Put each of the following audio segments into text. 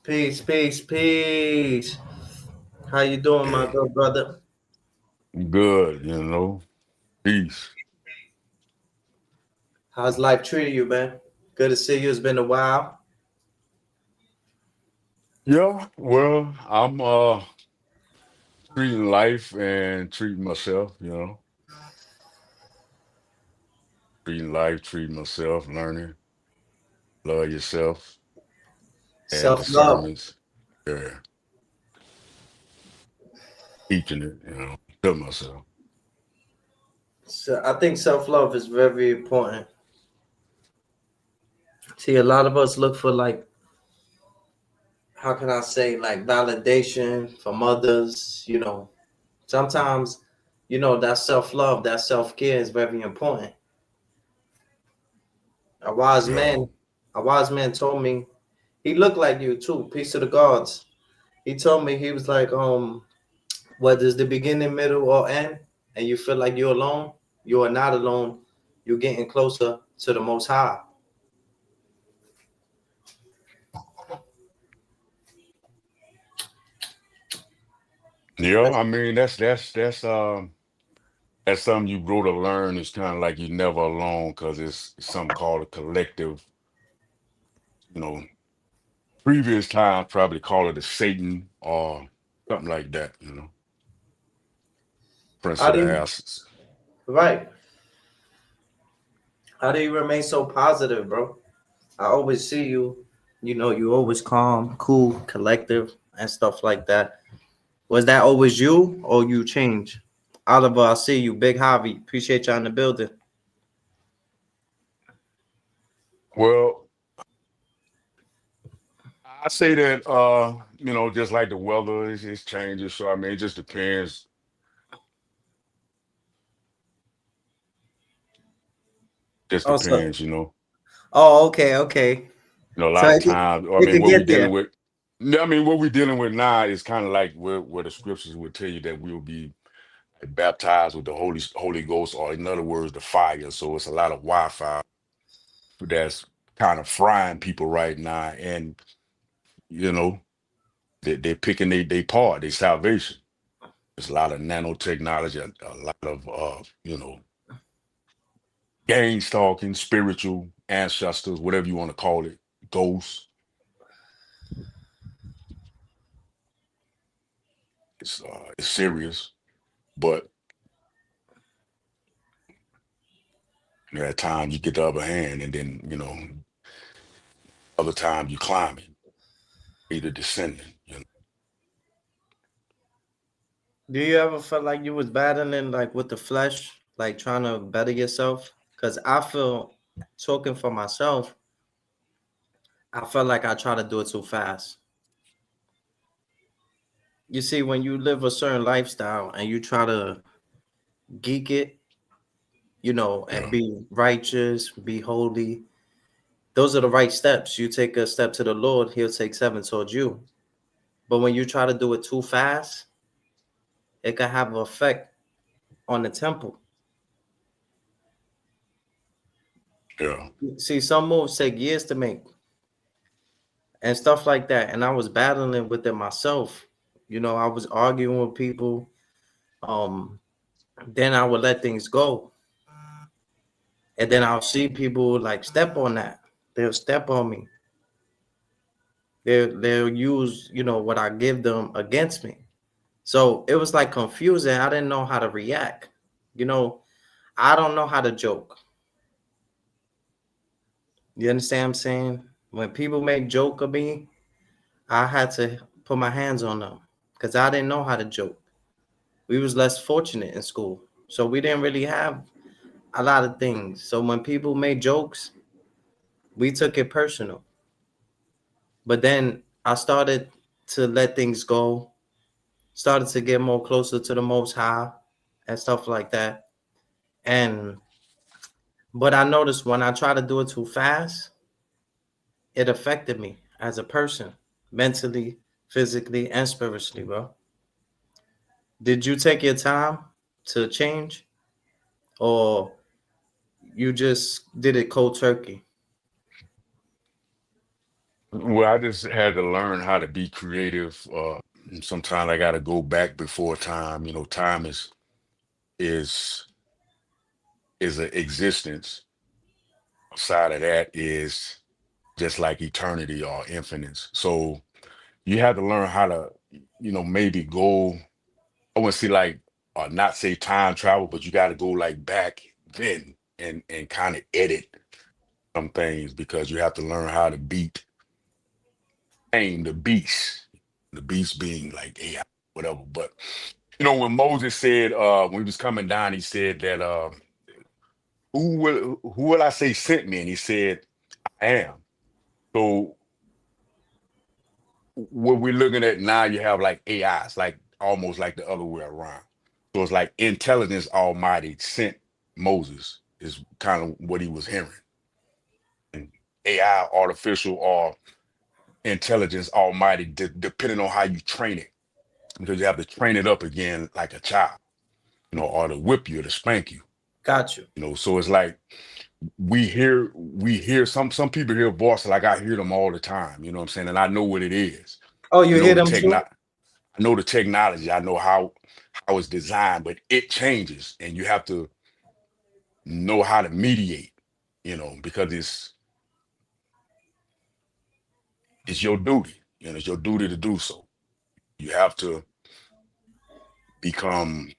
Peace, peace, peace. How you doing, my good brother? Good, peace. How's life treating you, man? Good to see you. It's been a while. Yeah, well, I'm treating life and treating myself, treating life, treating myself, learning, love yourself, and Self-love. discernments. Yeah, teaching it, to myself. So I think self-love is very important. See, a lot of us look for how can I say, like validation from others. Sometimes, that self-love, that self-care is very important. A wise Yeah. man, a wise man told me he looked like you too. Peace to the gods. He told me he was like, whether it's the beginning, middle, or end, and you feel like you're alone, you are not alone. You're getting closer to the Most High. Yeah, I mean that's something you grow to learn. It's kind of like you're never alone because it's something called a collective, you know, previous times probably call it a Satan or something like that, Prince How of do the you, Asses. right? How do you remain so positive, bro? I always see you. You always calm, cool, collective, and stuff like that. Was that always you, or you change? Oliver, I see you. Big Javi, appreciate you in the building. Well, I say that just like the weather is changing, so I mean it just depends. Just Oh, so, depends, you know. oh, okay, okay. A So lot of times, I it mean, could what we're get dealing there. with. No, I mean, what we're dealing with now is kind of like where the scriptures would tell you that we'll be baptized with the Holy Ghost, or in other words, the fire. So it's a lot of Wi-Fi that's kind of frying people right now, and you know they're picking they part, their salvation. There's a lot of nanotechnology, a lot of gang stalking, spiritual ancestors, whatever you want to call it, ghosts. It's serious, but at times you get the upper hand, and then other times you climbing, either descending. Do you ever feel like you was battling like with the flesh, like trying to better yourself? Because I feel, talking for myself, I felt like I try to do it too fast. You see, when you live a certain lifestyle and you try to geek it, and Yeah, be righteous, be holy, those are the right steps. You take a step to the Lord, He'll take seven towards you. But when you try to do it too fast, it can have an effect on the temple. yeah, See, some moves take years to make and stuff like that. And I was battling with it myself. I was arguing with people. Um, then I would let things go. And then I'll see people like step on that. They'll step on me. They'll use, what I give them against me. So it was like confusing. I didn't know how to react. You know, I don't know how to joke. You understand what I'm saying? When people make joke of me, I had to put my hands on them because I didn't know how to joke. We was less fortunate in school, so we didn't really have a lot of things. So when people made jokes, we took it personal. But then I started to let things go, started to get more closer to the Most High and stuff like that. And but I noticed when I try to do it too fast, it affected me as a person, mentally, physically, and spiritually, bro. Did you take your time to change, or you just did it cold turkey? Well, I just had to learn how to be creative. Sometimes I got to go back before time. You know, time is is an existence. Outside of that is just like eternity or infinite. So you have to learn how to, maybe go. I want to see like, not say time travel, but you got to go like back then and kind of edit some things because you have to learn how to tame the beast being like AI, whatever. But when Moses said, when he was coming down, he said that, who will I say sent me? And he said, I am. So what we're looking at now, you have like AIs, like almost like the other way around. So it's like intelligence almighty sent Moses is kind of what he was hearing. And AI, artificial or intelligence almighty, depending on how you train it, because you have to train it up again like a child, or to whip you or to spank you. Got you. So it's like we hear some people hear voices like I hear them all the time, you know what I'm saying? And I know what it is. Oh, I you know hear the them too? I know the technology, I know how it's designed, but it changes and you have to know how to mediate, because it's your duty, it's your duty to do so. You have to become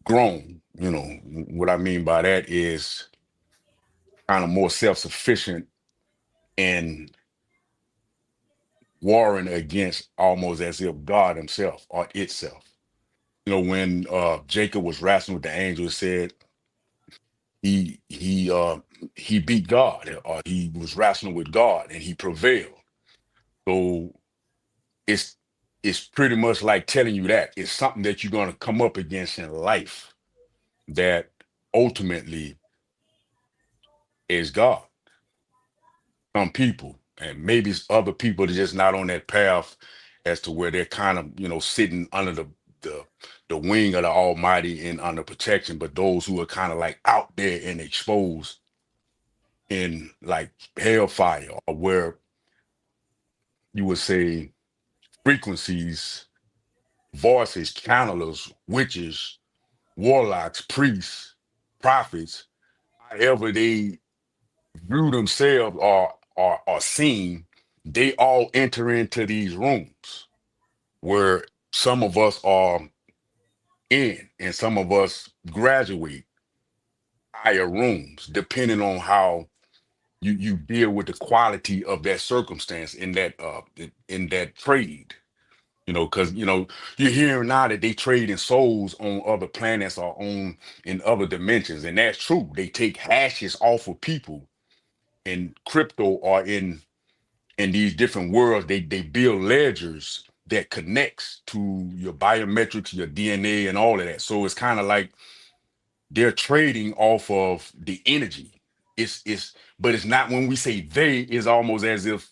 grown. What I mean by that is kind of more self-sufficient in warring against almost as if God himself or itself. When Jacob was wrestling with the angel, it said he beat God, or he was wrestling with God and he prevailed. So it's it's pretty much like telling you that it's something that you're going to come up against in life that ultimately is God. Some people, and maybe it's other people that just not on that path as to where they're kind of, sitting under the the wing of the Almighty and under protection, but those who are kind of like out there and exposed in like hellfire, or where you would say frequencies, voices, channelers, witches, warlocks, priests, prophets, however they view themselves or are seen, they all enter into these rooms where some of us are in and some of us graduate higher rooms, depending on how you deal with the quality of that circumstance in that trade. Because you're hearing now that they trade in souls on other planets or on in other dimensions, and that's true. They take hashes off of people in crypto or in these different worlds. They build ledgers that connects to your biometrics, your DNA, and all of that. So it's kind of like they're trading off of the energy. But it's not. When we say they, is almost as if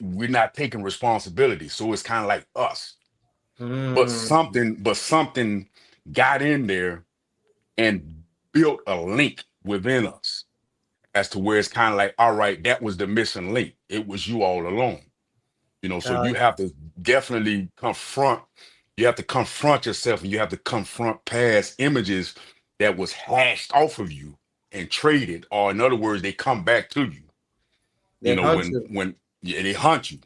we're not taking responsibility. So it's kind of like us. But Mm, something got in there and built a link within us as to where it's kind of like, all right, that was the missing link. It was you all along. So you got have to definitely confront yourself, and you have to confront past images that was hashed off of you and traded, or in other words, they come back to you. they hunt you. When yeah, they hunt you.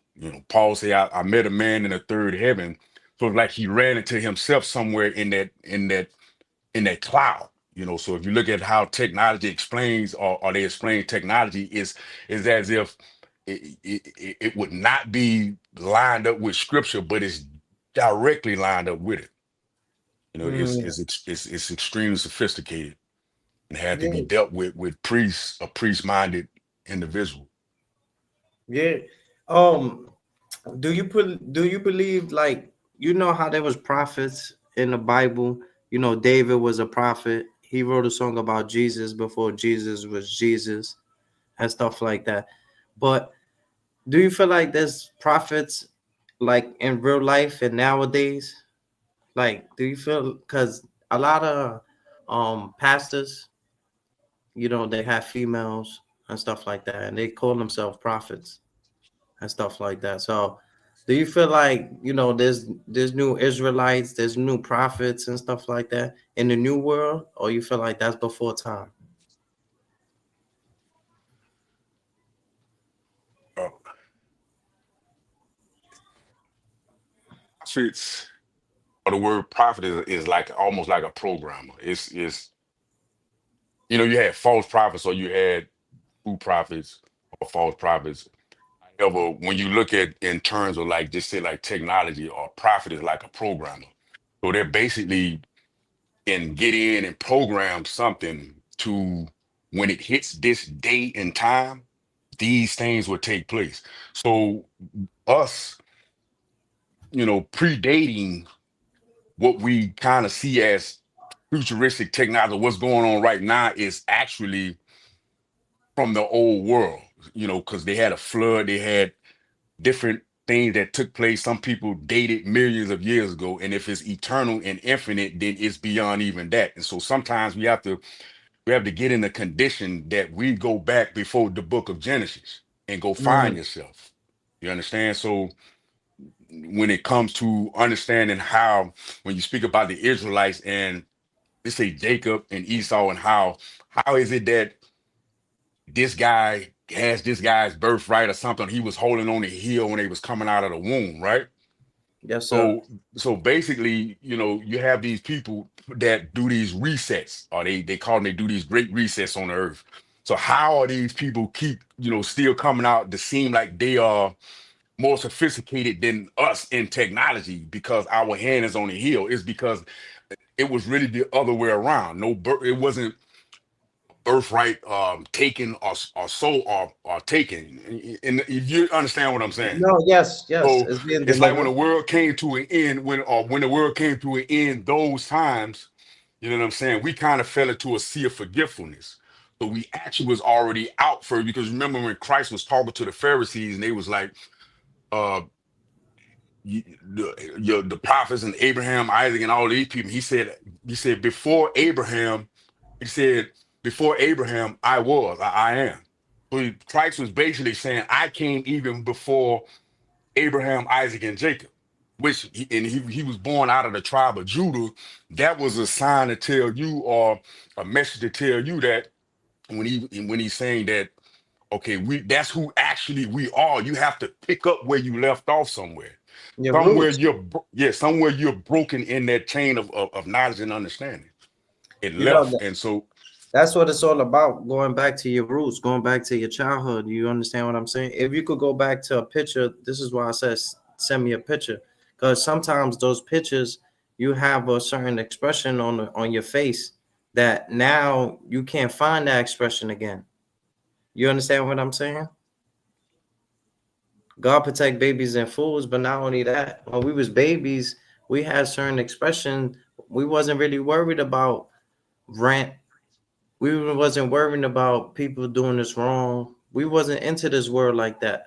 Paul say, I met a man in the third heaven. So it's like he ran into himself somewhere in that cloud. So if you look at how technology explains, or they explain technology, is as if it would not be lined up with scripture, but it's directly lined up with it. Mm, It's extremely sophisticated and had to be yeah, dealt with priests, a priest-minded individual. yeah. Um, do you believe, like, how there was prophets in the Bible? David was a prophet. He wrote a song about Jesus before Jesus was Jesus and stuff like that. But do you feel like there's prophets like in real life and nowadays? Like, do you feel, because a lot of pastors, they have females and stuff like that, and they call themselves prophets and stuff like that. So do you feel like, there's new Israelites, there's new prophets and stuff like that in the new world, or you feel like that's before time? Uh, prophets, or the word prophet is like almost like a programmer. It's you had false prophets or you had true prophets or false prophets. However, when you look at in terms of like just say like technology, or prophet is like a programmer. So they're basically can get in and program something to when it hits this date and time, these things will take place. So us, predating what we kind of see as futuristic technology, what's going on right now is actually from the old world, because they had a flood, they had different things that took place. Some people dated millions of years ago, and if it's eternal and infinite, then it's beyond even that. And so sometimes we have to get in a condition that we go back before the book of Genesis and go find Mhm. yourself. You understand? So when it comes to understanding how, when you speak about the Israelites and let's say Jacob and Esau, and how is it that this guy has this guy's birthright or something? He was holding on the heel when they was coming out of the womb, right? Yes, sir. So basically, you have these people that do these resets, or they call them, they do these great resets on the earth. So how are these people keep, still coming out to seem like they are more sophisticated than us in technology because our hand is on the heel? Is because it was really the other way around. It wasn't birthright taken or sold or taken. And if you understand what I'm saying. No, yes, yes, So it's being it's like when delivered. the world came to an end, when the world came to an end, those times, you know what I'm saying? We kind of fell into a sea of forgetfulness. So we actually was already out for, because remember when Christ was talking to the Pharisees and they was like, uh, the prophets and Abraham, Isaac, and all these people. He said before Abraham, he said before Abraham, I am. So Christ was basically saying, I came even before Abraham, Isaac, and Jacob, he was born out of the tribe of Judah. That was a sign to tell you, or a message to tell you, that when he's saying that, okay, that's who actually we are. You have to pick up where you left off somewhere. Your Somewhere roots. somewhere you're broken in that chain of knowledge and understanding. It You know, left, and so that's what it's all about. Going back to your roots, going back to your childhood. You understand what I'm saying? If you could go back to a picture, this is why I said send me a picture, because sometimes those pictures you have a certain expression on your face that now you can't find that expression again. You understand what I'm saying? God protect babies and fools, but not only that, when we was babies, we had certain expression. We wasn't really worried about rent. We wasn't worrying about people doing this wrong. We wasn't into this world like that.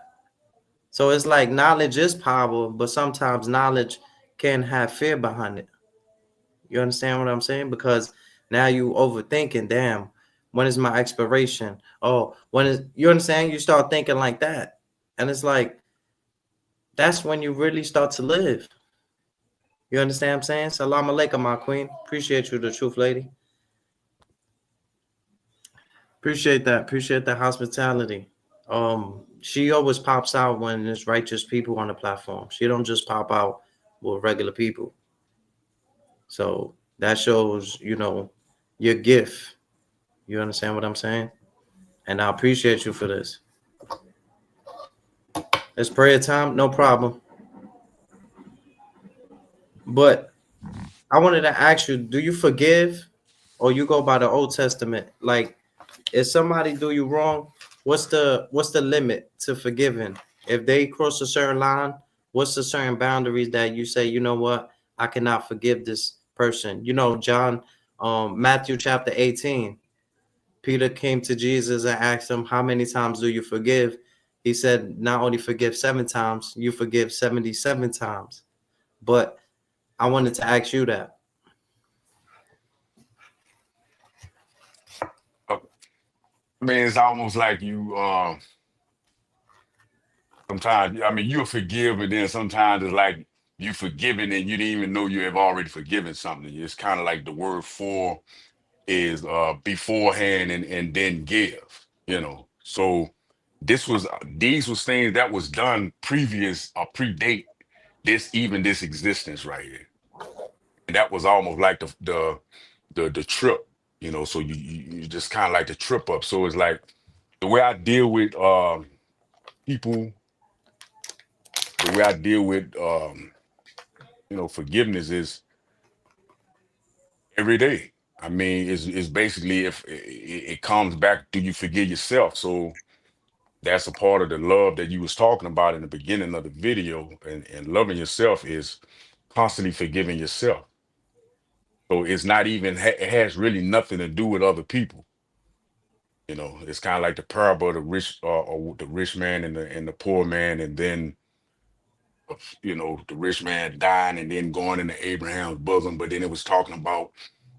So it's like knowledge is power, but sometimes knowledge can have fear behind it. You understand what I'm saying? Because now you overthinking, damn, when is my expiration? Oh, when is, you understand? You start thinking like that. And it's like, that's when you really start to live. You understand what I'm saying? Salam alaikum, my queen. Appreciate you, the truth lady. Appreciate that. Appreciate the hospitality. She always pops out when there's righteous people on the platform. She don't just pop out with regular people. So that shows, your gift. You understand what I'm saying? And I appreciate you for this. It's prayer time, no problem. But I wanted to ask you, do you forgive or you go by the Old Testament? Like, if somebody do you wrong, what's the limit to forgiving? If they cross a certain line, what's the certain boundaries that you say, you know what, I cannot forgive this person? John, Matthew chapter 18, Peter came to Jesus and asked him, how many times do you forgive? He said, not only forgive 7 times, you forgive 77 times. But I wanted to ask you that. I mean, it's almost like you sometimes, I mean, you'll forgive, but then sometimes it's like you forgiven and you didn't even know you have already forgiven something. It's kind of like the word for is beforehand and then give, you know. So these was things that was done previous or predate this existence right here. And that was almost like the trip, you know. So you just kind of like the trip up. So it's like the way I deal with people, the way I deal with you know, forgiveness is every day. I mean, it's basically if it comes back, do you forgive yourself? So that's a part of the love that you was talking about in the beginning of the video, and loving yourself is constantly forgiving yourself. So it's not even it has really nothing to do with other people. You know, it's kind of like the parable of the rich or the rich man and the poor man, and then you know the rich man dying and then going into Abraham's bosom. But then it was talking about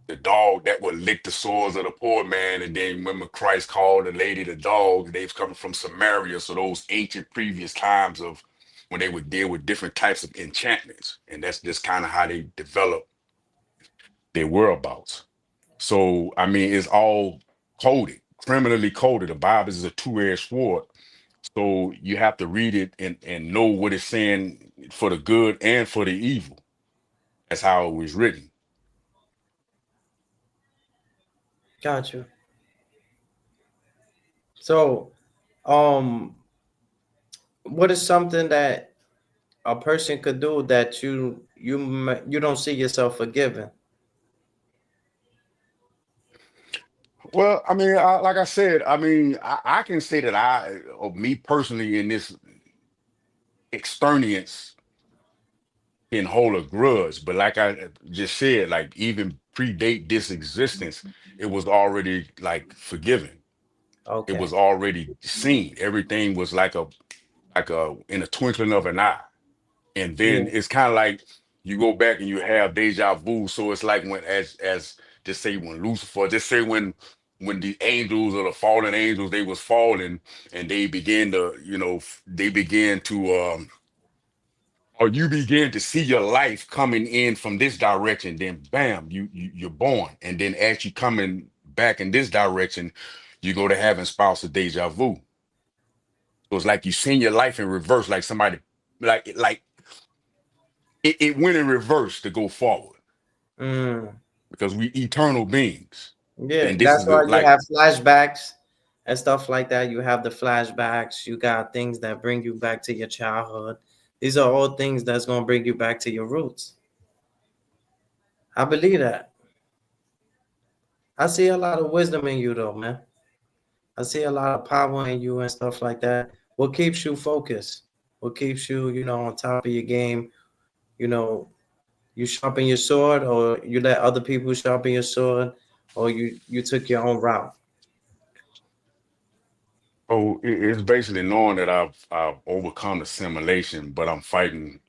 the dog that would lick the sores of the poor man. And then remember Christ called the lady the dog. They've come from Samaria. So those ancient previous times of when they would deal with different types of enchantments. And that's just kind of how they develop their whereabouts. So, I mean, it's all coded, criminally coded. The Bible is a two-edged sword. So you have to read it and know what it's saying for the good and for the evil. That's how it was written. Got you. So, um, what is something that a person could do that you don't see yourself forgiving? Well, I mean, like I said, I mean, I can say that or me personally, in this experience, can hold a grudge. But like I just said, like even predate this existence, it was already like forgiven. It Okay. was already seen. Everything was like a in a twinkling of an eye. And then Yeah. it's kind of like you go back and you have deja vu. So it's like when as just say when Lucifer, just say when the angels or the fallen angels they was falling and they began to, you know, they began to or you begin to see your life coming in from this direction, then bam, you're born. And then as you coming back in this direction, you go to having spousal deja vu. So it's like you seen your life in reverse, like somebody like it went in reverse to go forward Mm. because we eternal beings. Yeah, And this that's is why you like, have flashbacks and stuff like that. You have the flashbacks. You got things that bring you back to your childhood. These are all things that's gonna bring you back to your roots. I believe that. I see a lot of wisdom in you, though, man. I see a lot of power in you and stuff like that. What keeps you focused? What keeps you, on top of your game? You know, you sharpen your sword, or you let other people sharpen your sword, or you took your own route. oh, it's basically knowing that I've overcome assimilation, but I'm fighting,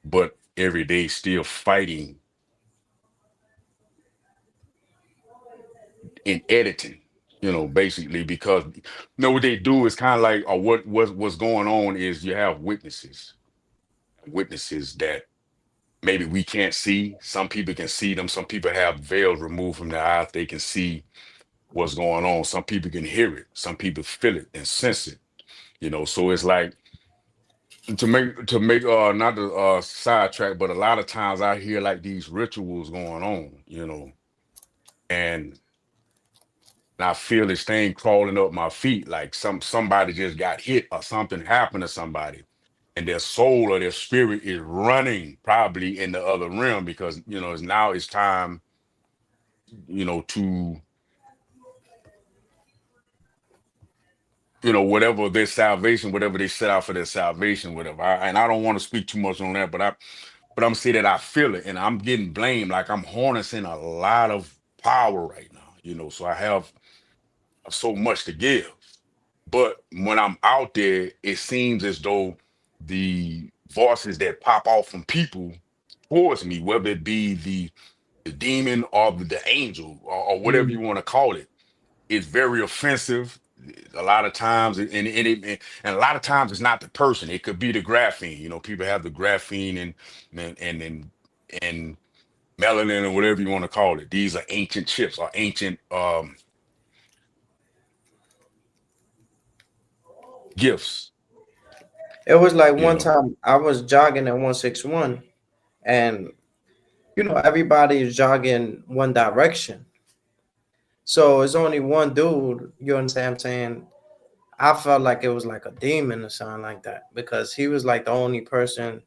but every day still fighting in editing, you know, basically because you know what they do is kind of like, or what's going on is you have witnesses that maybe we can't see. Some people can see them. Some people have veils removed from their eyes. They can see what's going on. Some people can hear it. Some people feel it and sense it. You know, so it's like to make not the sidetrack, but a lot of times I hear like these rituals going on, you know, and I feel this thing crawling up my feet, like somebody just got hit or something happened to somebody, and their soul or their spirit is running probably in the other realm because you know it's time, you know, to whatever their salvation, whatever they set out for their salvation, whatever. And I don't want to speak too much on that, but I'm saying that I feel it, and I'm getting blamed like I'm harnessing a lot of power right now, you know. So I have so much to give, but when I'm out there, it seems as though the voices that pop off from people towards me, whether it be the demon or the angel or whatever Mm. you want to call it, it's very offensive a lot of times, and a lot of times it's not the person. It could be the graphene. You know, people have the graphene and melanin or whatever you want to call it. These are ancient chips or ancient gifts. It was like You one know. time I was jogging at 161, and everybody is jogging one direction. So it's only one dude, you understand what I'm saying? I felt like it was like a demon or something like that because he was like the only person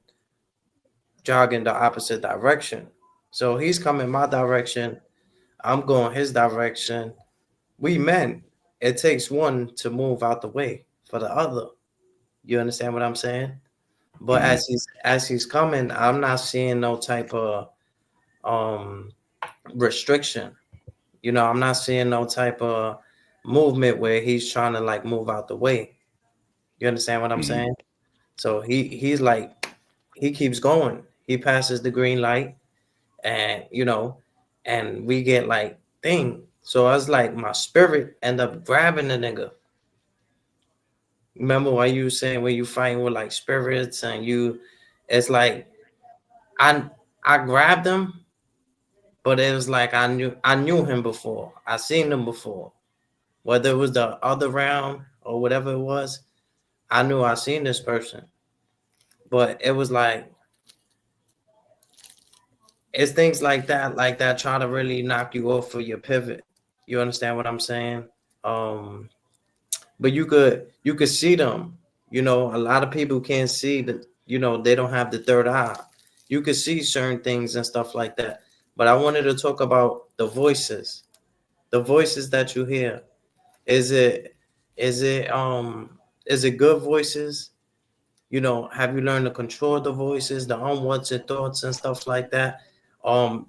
jogging the opposite direction. So he's coming my direction, I'm going his direction. We men, it takes one to move out the way for the other. You understand what I'm saying? But Mhm. as he's coming, I'm not seeing no type of um restriction. I'm not seeing no type of movement where he's trying to like move out the way. You understand what I'm Mhm. saying? So he's like he keeps going. He passes the green light, and and we get like thing. So I was like my spirit end up grabbing the nigga. Remember what you were saying when you fighting with like spirits and it's like I I grabbed him, but it was like I knew him before. I seen him before. Whether it was the other round or whatever it was, I knew I seen this person. But it was like it's things like that try to really knock you off of your pivot. You understand what I'm saying? Um, but you could see them. A lot of people can't see that. They don't have the third eye. You could see certain things and stuff like that. But I wanted to talk about the voices that you hear. Is it is it um is it good voices? Have you learned to control the voices, the unwanted thoughts and stuff like that?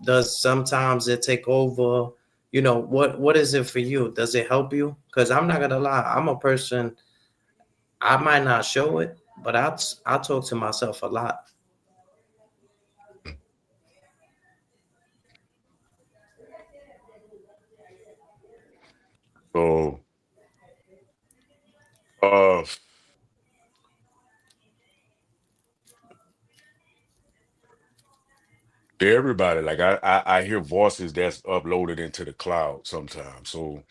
Does sometimes it take over? What is it for you? Does it help you? Because I'm not gonna lie, I'm a person. I might not show it, but I talk to myself a lot. So uh to everybody, like I hear voices that's uploaded into the cloud sometimes. So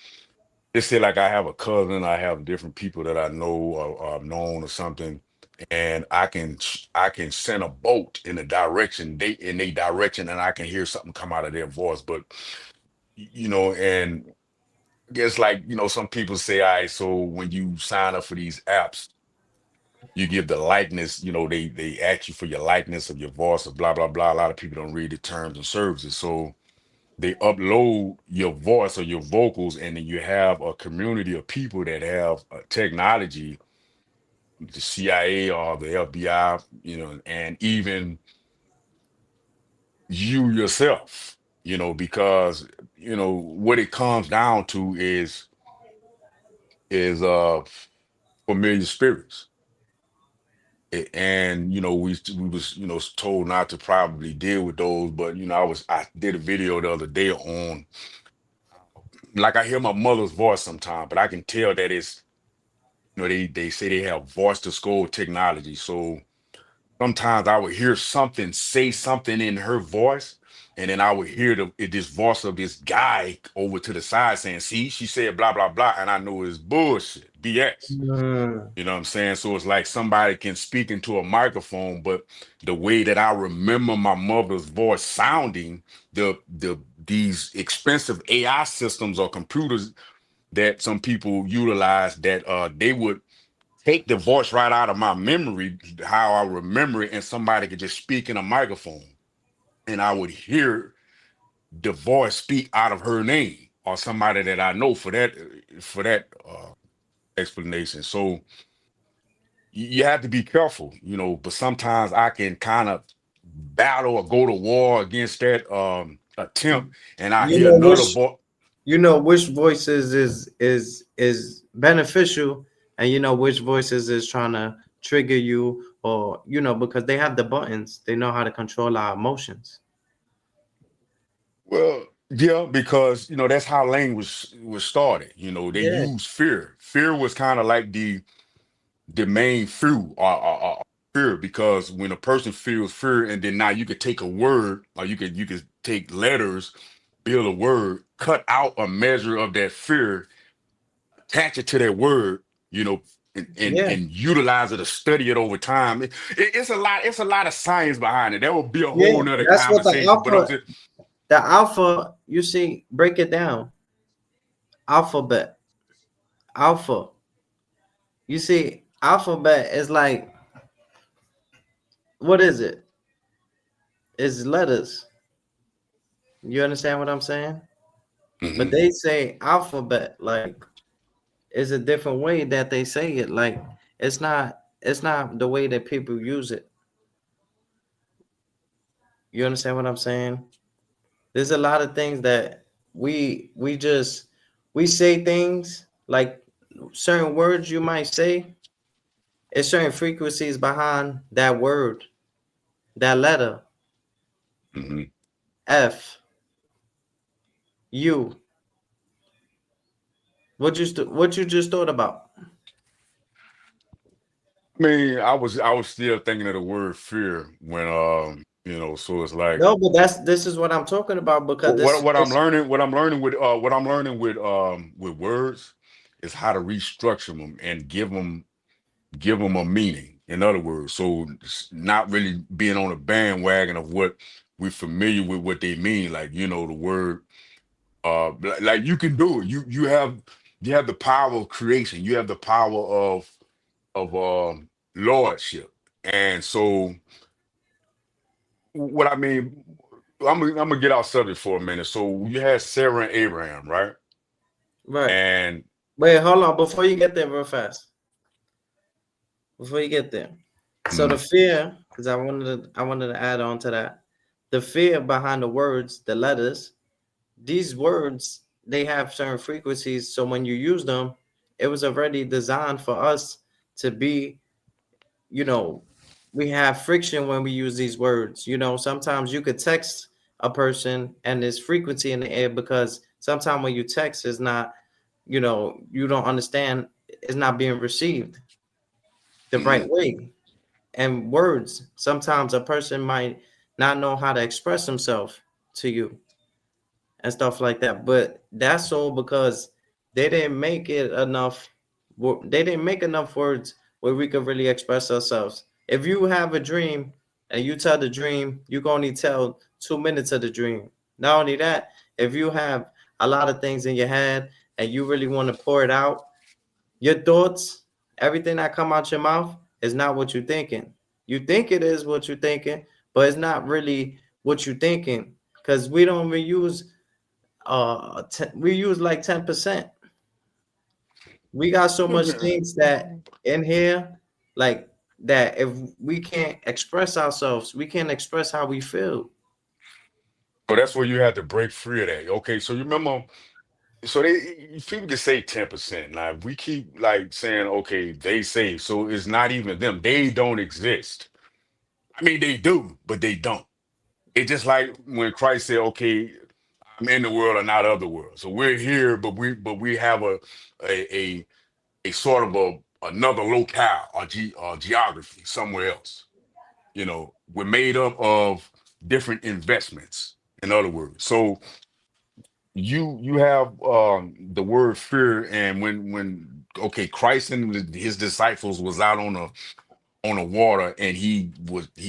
let's say like I have a cousin, I have different people that I know or I've known or something, and I can send a boat in a direction, they direction, and I can hear something come out of their voice. But and I guess like some people say, all right, so when you sign up for these apps, you give the likeness, they ask you for your likeness of your voice or blah blah blah. A lot of people don't read the terms and services, so they upload your voice or your vocals, and then you have a community of people that have technology, the CIA or the FBI, and even you yourself, because what it comes down to is familiar spirits. And we was told not to probably deal with those, but I did a video the other day on, like, I hear my mother's voice sometimes, but I can tell that it's, they say they have voice to skull technology. So sometimes I would hear something, say something in her voice, and then I would hear this voice of this guy over to the side saying, see, she said blah blah blah, and I know it's bullshit, BS. Mm. You know what I'm saying? So it's like somebody can speak into a microphone, but the way that I remember my mother's voice sounding, these expensive AI systems or computers that some people utilize, that they would take the voice right out of my memory, how I remember it, and somebody could just speak in a microphone, and I would hear the voice speak out of her name or somebody that I know for that explanation. So you have to be careful, but sometimes I can kind of battle or go to war against that attempt, and I You hear know another which voice. which voices is beneficial, and which voices is trying to trigger you, or because they have the buttons, they know how to control our emotions. Well, Yeah, because that's how language was started. They Yeah, used fear. Fear was kind of like the main fear or fear, because when a person feels fear, and then now you could take a word, or you could take letters, build a word, cut out a measure of that fear, attach it to that word, you know, yeah, and utilize it or study it over time. It's a lot of science behind it. That would be a yeah. whole nother That's what the conversation. But I'm alpha, just the alpha. You see, break it down. Alphabet, alpha. You see, alphabet is like, what is it? It's letters. You understand what I'm saying? But Mhm. they say alphabet, like it's a different way that they say it. Like it's not the way that people use it. You understand what I'm saying? There's a lot of things that we just we say things like certain words you might say. It's certain frequencies behind that word, that letter, Mhm. F, U. What you just thought about? I mean, I was still thinking of the word fear when so it's like No, but this is what I'm talking about because what I'm this learning, what I'm learning with words is how to restructure them and give them a meaning. In other words, so it's not really being on a bandwagon of what we're familiar with, what they mean. Like the word, like you can do it. You have the power of creation. You have the power of lordship. And so what I mean, I'm gonna get off subject for a minute. So you had Sarah and Abraham, right? right. And Wait, hold on. Before you get there, real fast. Before you get there, so the mm, fear, because I wanted to add on to that, the fear behind the words, the letters. These words they have certain frequencies. So when you use them, it was already designed for us to be. You know, we have friction when we use these words. Sometimes you could text a person and there's frequency in the air because sometimes when you text, it's not. You don't understand. It's not being received the right mm, way. And words, sometimes a person might not know how to express himself to you and stuff like that. But that's all because they didn't make it enough. They didn't make enough words where we could really express ourselves. If you have a dream and you tell the dream, you can only tell 2 minutes of the dream. Not only that, if you have a lot of things in your head and you really want to pour it out, your thoughts, everything that come out your mouth is not what you're thinking. You think it is what you're thinking, but it's not really what you're thinking because we don't even use we use like 10%. We got so much things that in here like that if we can't express ourselves, we can't express how we feel. so that's where you had to break free of that. Okay, so you remember, so people can say 10%. Now, if we keep like saying, okay, they say, so it's not even them. They don't exist. I mean, they do, but they don't. It's just like when Christ said, okay, I'm in the world and not of the world. So we're here, but we have a a sort of another locale or geography somewhere else. We're made up of different investments, in other words. So you have the word fear, and when okay, Christ and his disciples was out on the water, and he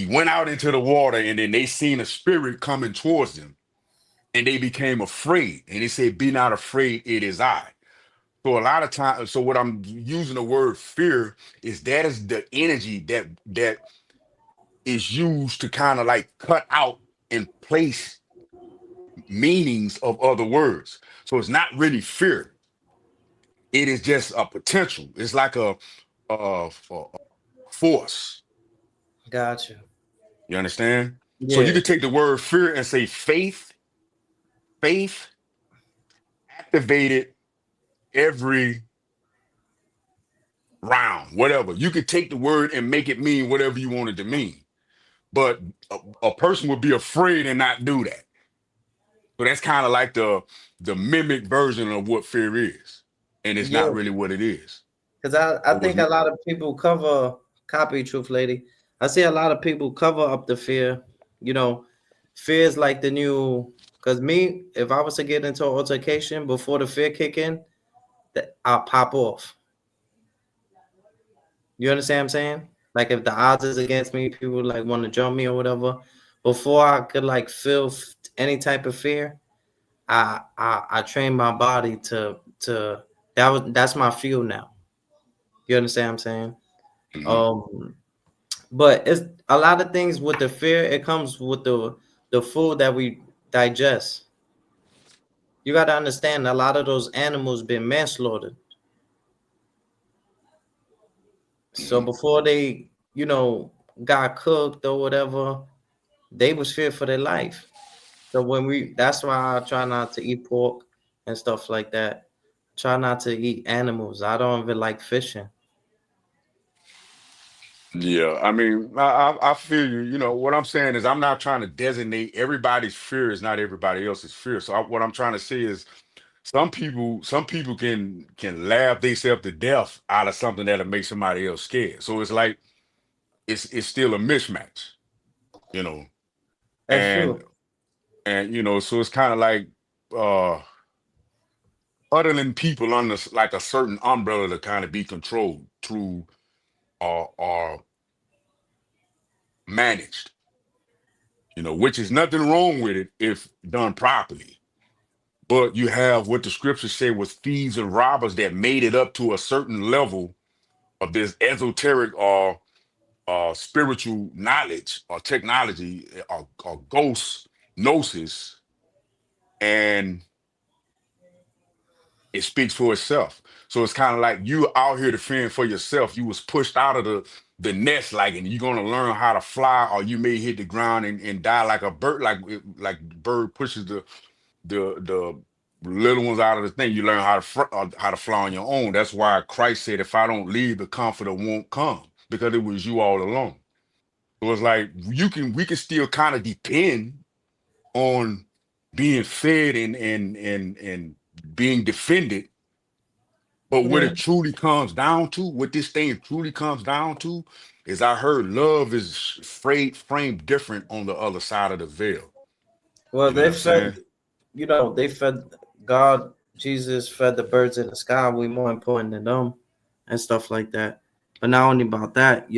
went out into the water, and then they seen a spirit coming towards them, and they became afraid, and he said, be not afraid, it is I. So a lot of times, so what I'm using the word fear is the energy that is used to kind of like cut out and place meanings of other words. So it's not really fear. It is just a potential. It's like a force. Gotcha. You understand? So you Yeah, could take the word fear and say faith. Faith activated every round, whatever. You could take the word and make it mean whatever you want it to mean. But a person would be afraid and not do that. So that's kind of like the mimic version of what fear is, and it's Yeah, not really what it is. because I So what's think a lot of people cover copy truth lady. I see a lot of people cover up the fear. You know, fear is like the new. Because me, if I was to get into an altercation before the fear kick in, that I'll pop off. You understand what I'm saying? Like if the odds is against me, people like want to jump me or whatever. Before I could like feel any type of fear, I train my body to that's my fuel now. You understand what I'm saying? Mhm. Um, but it's a lot of things with the fear. It comes with the food that we digest. You got to understand a lot of those animals been manslaughtered. So Mhm. before they, got cooked or whatever, they was feared for their life. So that's why I try not to eat pork and stuff like that. Try not to eat animals. I don't even like fishing. Yeah, I mean, I feel you. You know, what I'm saying is I'm not trying to designate everybody's fear is not everybody else's fear. So what I'm trying to say is some people can laugh themselves to death out of something that'll make somebody else scared. So it's like it's still a mismatch, you know. That's And true. so it's kind of like uh huddling people under like a certain umbrella to kind of be controlled through or managed, which is nothing wrong with it if done properly. But you have what the scriptures say was thieves and robbers that made it up to a certain level of this esoteric or spiritual knowledge or technology or ghost gnosis, and it speaks for itself. So it's kind of like you out here defending for yourself. You was pushed out of the nest, like, and you're gonna learn how to fly, or you may hit the ground and die like a bird, like bird pushes the little ones out of the thing. You learn how to fly on your own. That's why Christ said, "If I don't leave, the Comforter won't come," because it was you all along. So it's like we can still kind of depend on being fed and being defended. But what Yeah. it truly comes down to, what this thing truly comes down to, is I heard love is framed different on the other side of the veil. Well, You know what they I'm saying? they fed God, Jesus fed the birds in the sky. We more important than them and stuff like that. But not only about that,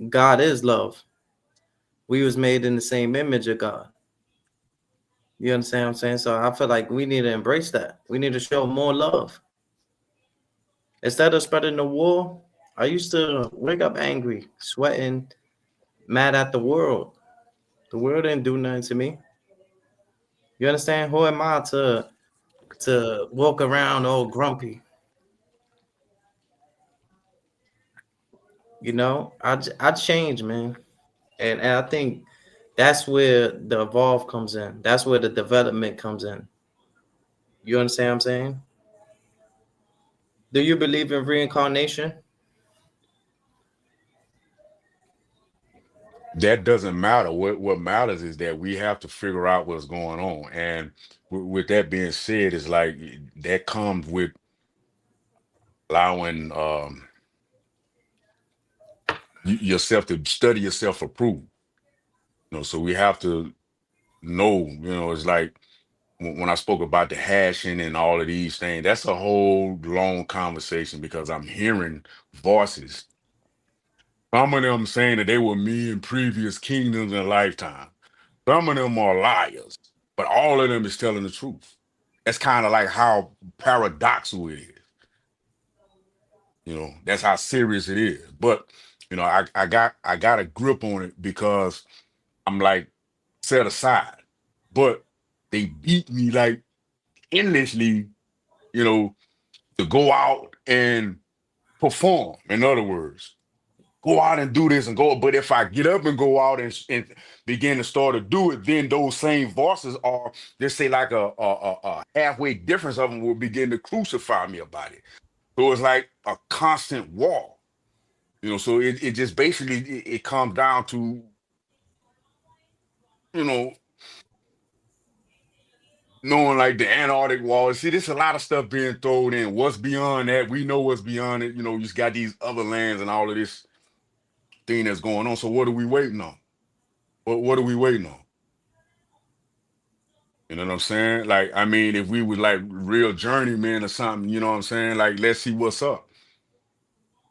God is love. We was made in the same image of God. You understand what I'm saying? So I feel like we need to embrace that. We need to show more love. Instead of spreading the war, I used to wake up angry, sweating, mad at the world. The world didn't do nothing to me. You understand? Who am I to walk around all grumpy? I change, man, and I think that's where the evolve comes in. That's where the development comes in. You understand what I'm saying? Do you believe in reincarnation? That doesn't matter. What matters is that we have to figure out what's going on. And with that being said, it's like that comes with allowing yourself to study yourself approved. So we have to know. It's like when I spoke about the hashing and all of these things. That's a whole long conversation because I'm hearing voices. Some of them saying that they were me in previous kingdoms and lifetime. Some of them are liars, but all of them is telling the truth. That's kind of like how paradoxical it is. That's how serious it is. But I got a grip on it because I'm like set aside. But they beat me like endlessly, you know, to go out and perform. In other words, go out and do this and go. But if I get up and go out and begin to start to do it, then those same voices are, let's say, like a halfway difference of them will begin to crucify me about it. So it's like a constant war. So it just basically it comes down to, you know, knowing like the Antarctic wall. See, there's a lot of stuff being thrown in. What's beyond that? We know what's beyond it. You know, you just got these other lands and all of this thing that's going on. So what are we waiting on? What are we waiting on? You know what I'm saying? Like, I mean, if we was like real journeymen or something, you know what I'm saying? Like, let's see what's up.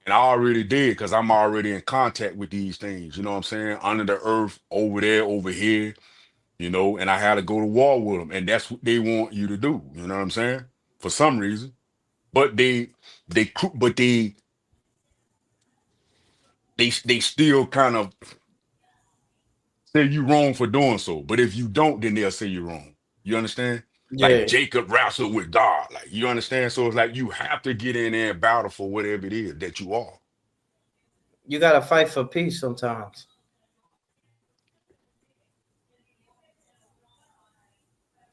And I already did because I'm already in contact with these things. You know what I'm saying? Under the earth, over there, over here. You know, and I had to go to war with them, and that's what they want you to do. You know what I'm saying? For some reason, but but they still kind of say you wrong for doing so. But if you don't, then they'll say you're wrong. You understand? Like Yeah, Jacob wrestled with God. Like, you understand? So it's like you have to get in there and battle for whatever it is that you are. you gotta fight for peace sometimes.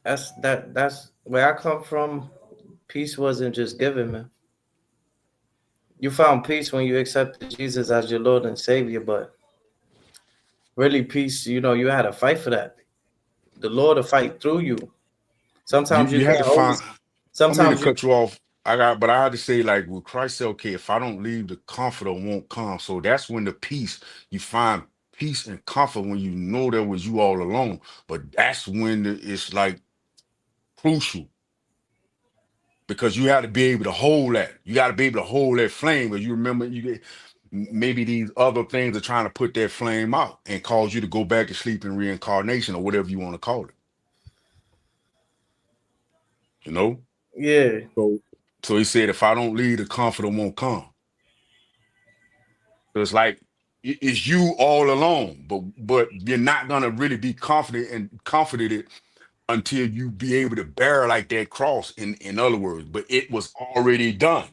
That's where I come from. Peace wasn't just given, man. You found peace when you accepted Jesus as your Lord and Savior, but really peace, you had to fight for that. The Lord will fight through you. You Sometimes you you had to can't always find. I mean to sometimes you cut you off. But I had to say, like, with Christ said, okay, if I don't leave, the comforter won't come. So that's when the peace, you find peace and comfort when you know there was you all alone. But that's when it's like crucial because you have to be able to hold that. You got to be able to hold that flame. Because you remember, you get maybe these other things are trying to put that flame out and cause you to go back to sleep in reincarnation or whatever you want to call it. You know. yeah, So he said, if I don't leave, the comforter won't come. So it's like it's you all alone, but you're not gonna really be confident and comforted it until you be able to bear like that cross. In other words, but it was already done,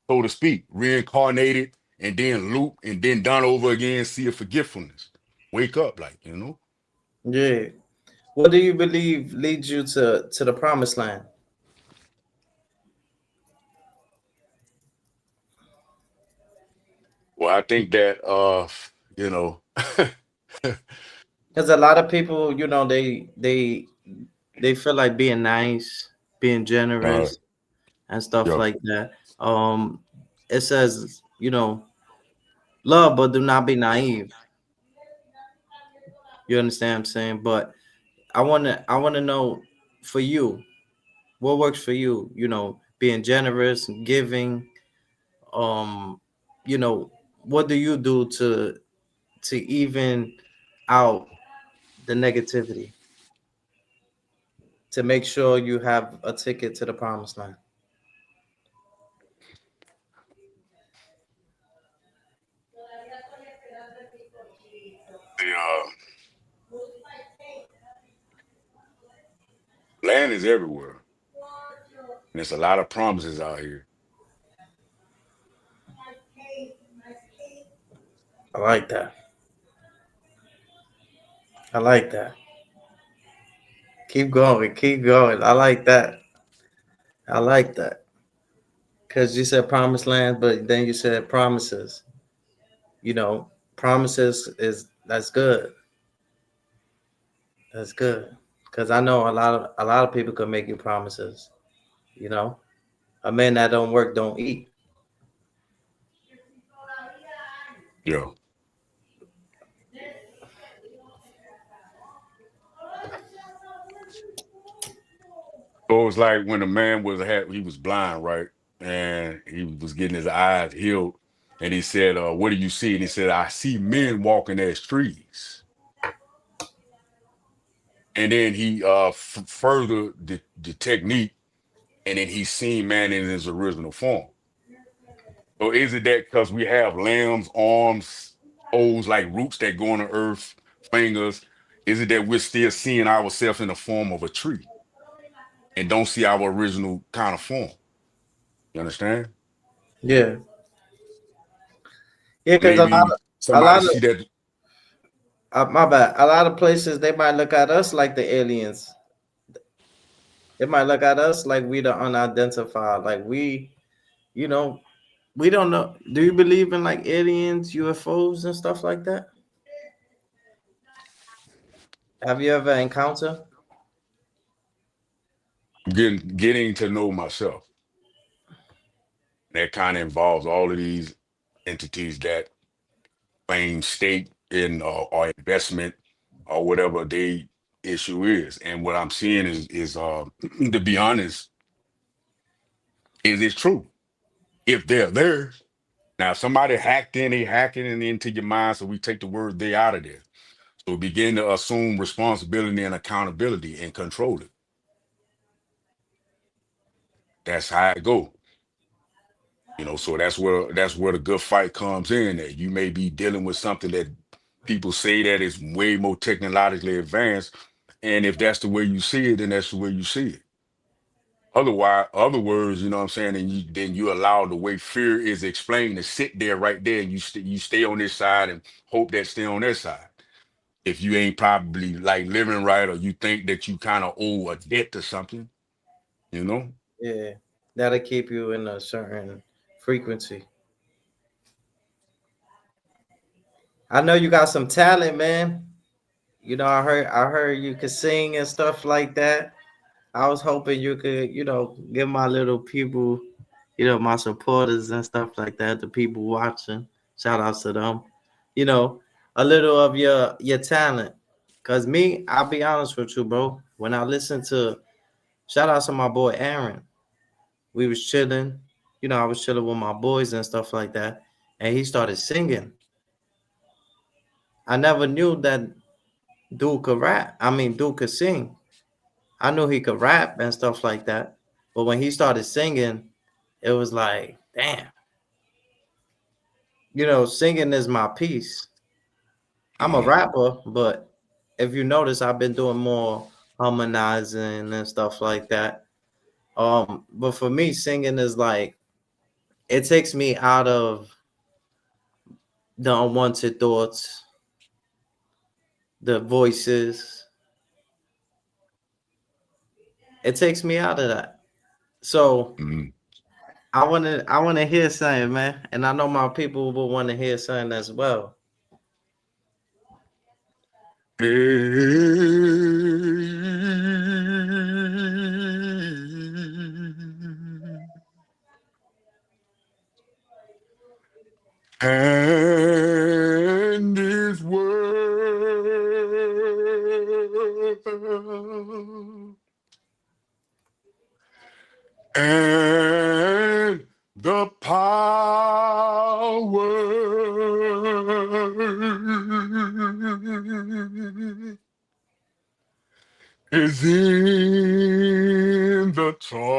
so to speak, reincarnated and then looped and then done over again. See a forgetfulness. Wake up, like, you know. yeah. What do you believe leads you to the promised land? Well, I think that you know, Because a lot of people, they feel like being nice, being uh, generous, and stuff yeah, like that. It says, love, but do not be naive. You understand what I'm saying? But I wanna know for you, what works for you, being generous and giving. Um, what do you do to even out the negativity to make sure you have a ticket to the promised land? the land is everywhere, and there's a lot of promises out here. I like that. I like that. Keep going. Keep going. I like that. I like that. Because you said promised land, but then you said promises. You know, promises is that's good. That's good. Because I know a lot of people can make you promises. You know, a man that don't work don't eat. Yeah. So it was like when the man he was blind, right? And he was getting his eyes healed. And he said, what do you see? And he said, I see men walking as trees. And then he furthered the technique, and then he seen man in his original form. So is it that because we have limbs, arms, toes, like roots that go on the earth, fingers, is it that we're still seeing ourselves in the form of a tree and don't see our original kind of form? You understand? Yeah, yeah. Because a lot Maybe of a somebody lot of see that. my bad. A lot of places they might look at us like the aliens. They might look at us like we the unidentified. Like you know, we don't know. Do you believe in like aliens, UFOs, and stuff like that? Have you ever encountered? getting to know myself. That kind of involves all of these entities that claim stake in or investment or whatever they issue is. And what I'm seeing is to be honest, is it's true. If they're there. Now, if somebody hacked in, they hacking it into your mind, so we take the word they out of there. So we begin to assume responsibility and accountability and control it. That's how it go. So that's where the good fight comes in. That you may be dealing with something that people say that is way more technologically advanced, and if that's the way you see it, then that's the way you see it. Otherwise, other words, you know what I'm saying, and then you allow the way fear is explained to sit there right there, and you stay on this side and hope that stay on their side. If you ain't probably like living right, or you think that you kind of owe a debt to something, you know. Yeah, that'll keep you in a certain frequency. I know you got some talent, man. I heard you could sing and stuff like that. I was hoping you could, give my little people, my supporters and stuff like that, the people watching, shout outs to them, you know, a little of your talent. Cause me, I'll be honest with you, bro. When I listen to shout outs to my boy Aaron, we was chilling, I was chilling with my boys and stuff like that, and he started singing. I never knew that dude could rap. I mean, dude could sing. I knew he could rap and stuff like that. But when he started singing, it was like, damn, singing is my piece. I'm a Mhm. rapper, but if you notice, I've been doing more harmonizing and stuff like that. But for me, singing is like it takes me out of the unwanted thoughts, the voices. It takes me out of that. So Mhm. I wanna hear something, man. And I know my people will want to hear something as well. And this world and the power is in the tongue.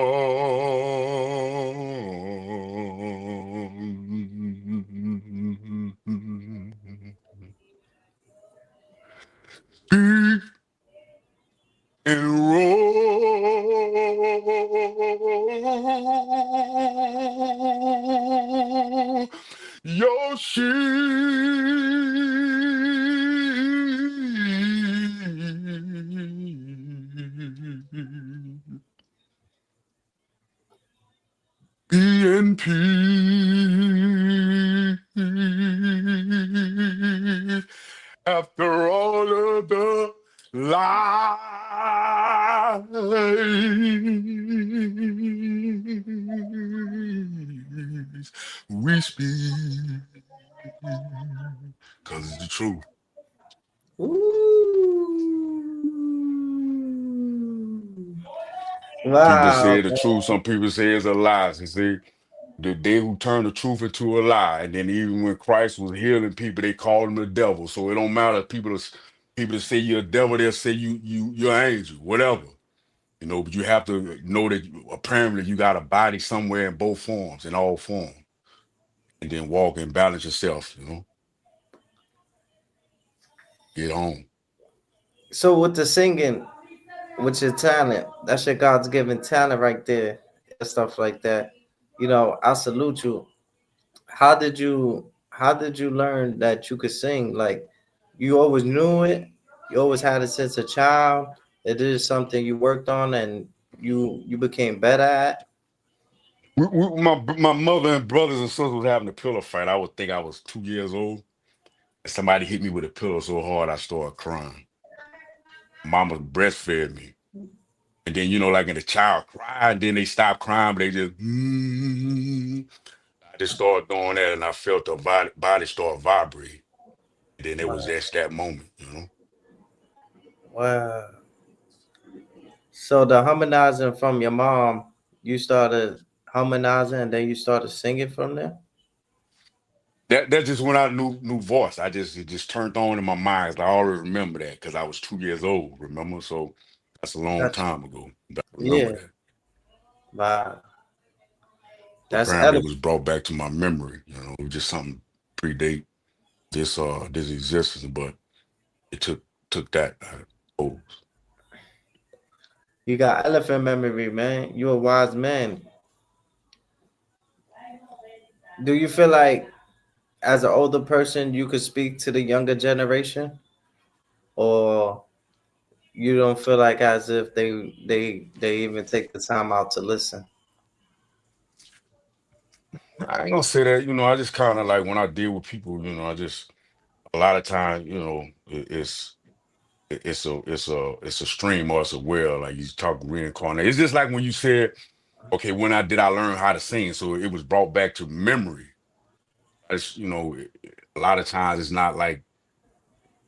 Speak and roll your sheep. Be in peace after all of the lies we speak, because it's the truth. Ooh. People Wow. say the truth, some people say it's a lie. You see, they who turn the truth into a lie. And then even when Christ was healing people, they called him the devil. So it don't matter. People that say you're a devil, they'll say you're an angel, whatever. But you have to know that apparently you got a body somewhere in both forms, in all forms, and then walk and balance yourself. Get on. So with the singing, with your talent, that's your God's given talent right there, and stuff like that. I salute you. How did you learn that you could sing? Like you always knew it? You always had it since a child? It is something you worked on and you became better at? My mother and brothers and sisters was having a pillow fight. I would think I was 2 years old. And somebody hit me with a pillow so hard I started crying. Mama breastfed me. And then, you know, like in the child cry, and then they stop crying, but they just, I just started doing that, and I felt the body start vibrating. And then it was Wow. just that moment, you know. Wow. So the harmonizing from your mom, you started harmonizing and then you started singing from there? That just went out a new voice. It just turned on in my mind. I already remember that because I was 2 years old, remember? So that's a long Gotcha. time ago. But I remember Yeah. that. Wow. So That's apparently it edible. was brought back to my memory, you know, it was just something predate this existence, but it took that oh You got elephant memory, man. You a wise man. Do you feel like as an older person you could speak to the younger generation? Or you don't feel like as if they even take the time out to listen? I ain't gonna say that, you know, I just kind of like when I deal with people, you know, I just a lot of times, you know, it's a stream or it's a well, like you talk reincarnate. It's just like when you said, okay, when I learn how to sing, so it was brought back to memory. It's, you know, a lot of times it's not like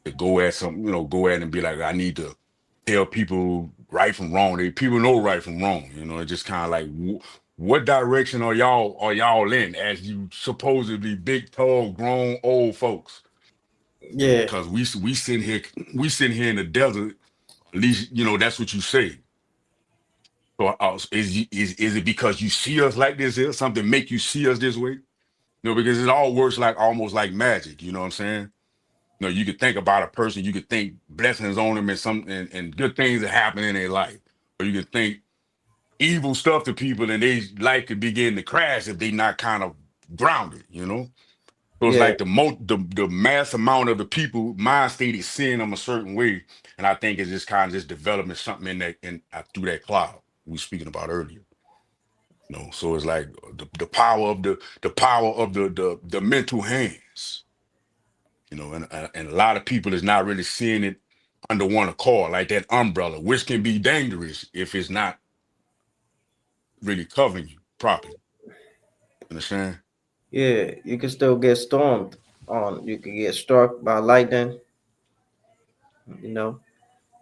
to go at some, you know, go at and be like, I need to tell people right from wrong. People know right from wrong. You know, it's just kind of like, what direction are y'all in as you supposedly big, tall, grown, old folks? You know, Yeah. because we sitting here in the desert. At least you know that's what you say. So is it because you see us like this? Is something make you see us this way? You know, because it all works like almost like magic. You know what I'm saying? You know, you could think about a person, you could think blessings on them and good things that happen in their life. Or you could think evil stuff to people and their life could begin to crash if they not kind of grounded, you know? So it's Yeah. like the mass amount of the people mind state is seeing them a certain way. And I think it's just kind of just developing something in that through that cloud we were speaking about earlier. You know, so it's like the power of the mental hands. You know, and a lot of people is not really seeing it under one accord, like that umbrella, which can be dangerous if it's not really covering you properly. Understand? Yeah. You can still get stormed on. You can get struck by lightning, you know.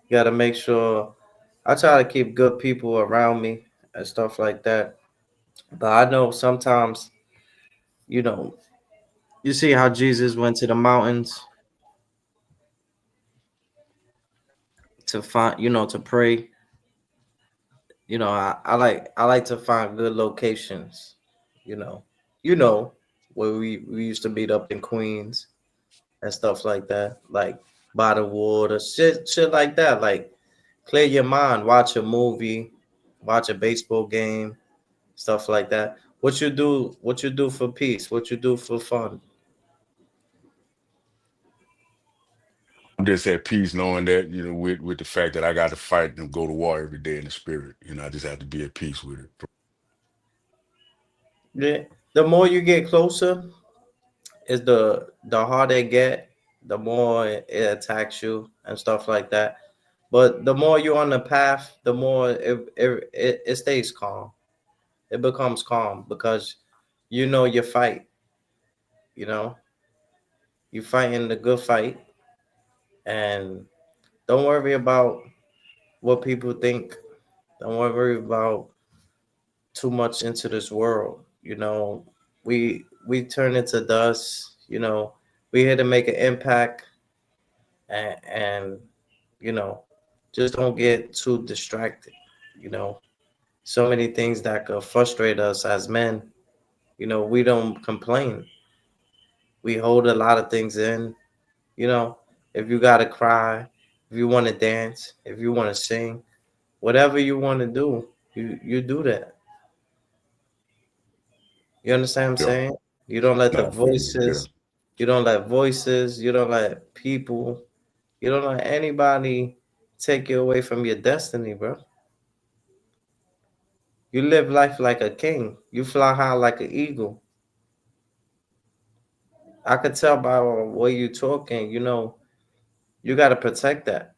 You gotta make sure I try to keep good people around me and stuff like that. But I know sometimes, you know, you see how Jesus went to the mountains to find, to pray. I like to find good locations, you know. You know, where we used to meet up in Queens and stuff like that, like by the water, shit like that. Like clear your mind, watch a movie, watch a baseball game, stuff like that. What you do for peace, what you do for fun. I'm just at peace knowing that, you know, with the fact that I got to fight and go to war every day in the spirit. You know, I just have to be at peace with it. Yeah. The more you get closer, is the harder it get, the more it attacks you and stuff like that. But the more you're on the path, the more it stays calm. It becomes calm because you fight. You know, you fighting the good fight, and don't worry about what people think. Don't worry about too much into this world. We turn into dust. We here to make an impact, and you know, just don't get too distracted. You know, so many things that could frustrate us as men. We don't complain. We hold a lot of things in. You know, if you gotta cry, if you want to dance, if you want to sing, whatever you want to do, you do that. You understand what I'm Yeah, saying? You don't let the no, I feel you. Yeah. voices, you don't let voices, you don't let people, you don't let anybody take you away from your destiny, bro. You live life like a king. You fly high like an eagle. I could tell by the way you talking, you got to protect that.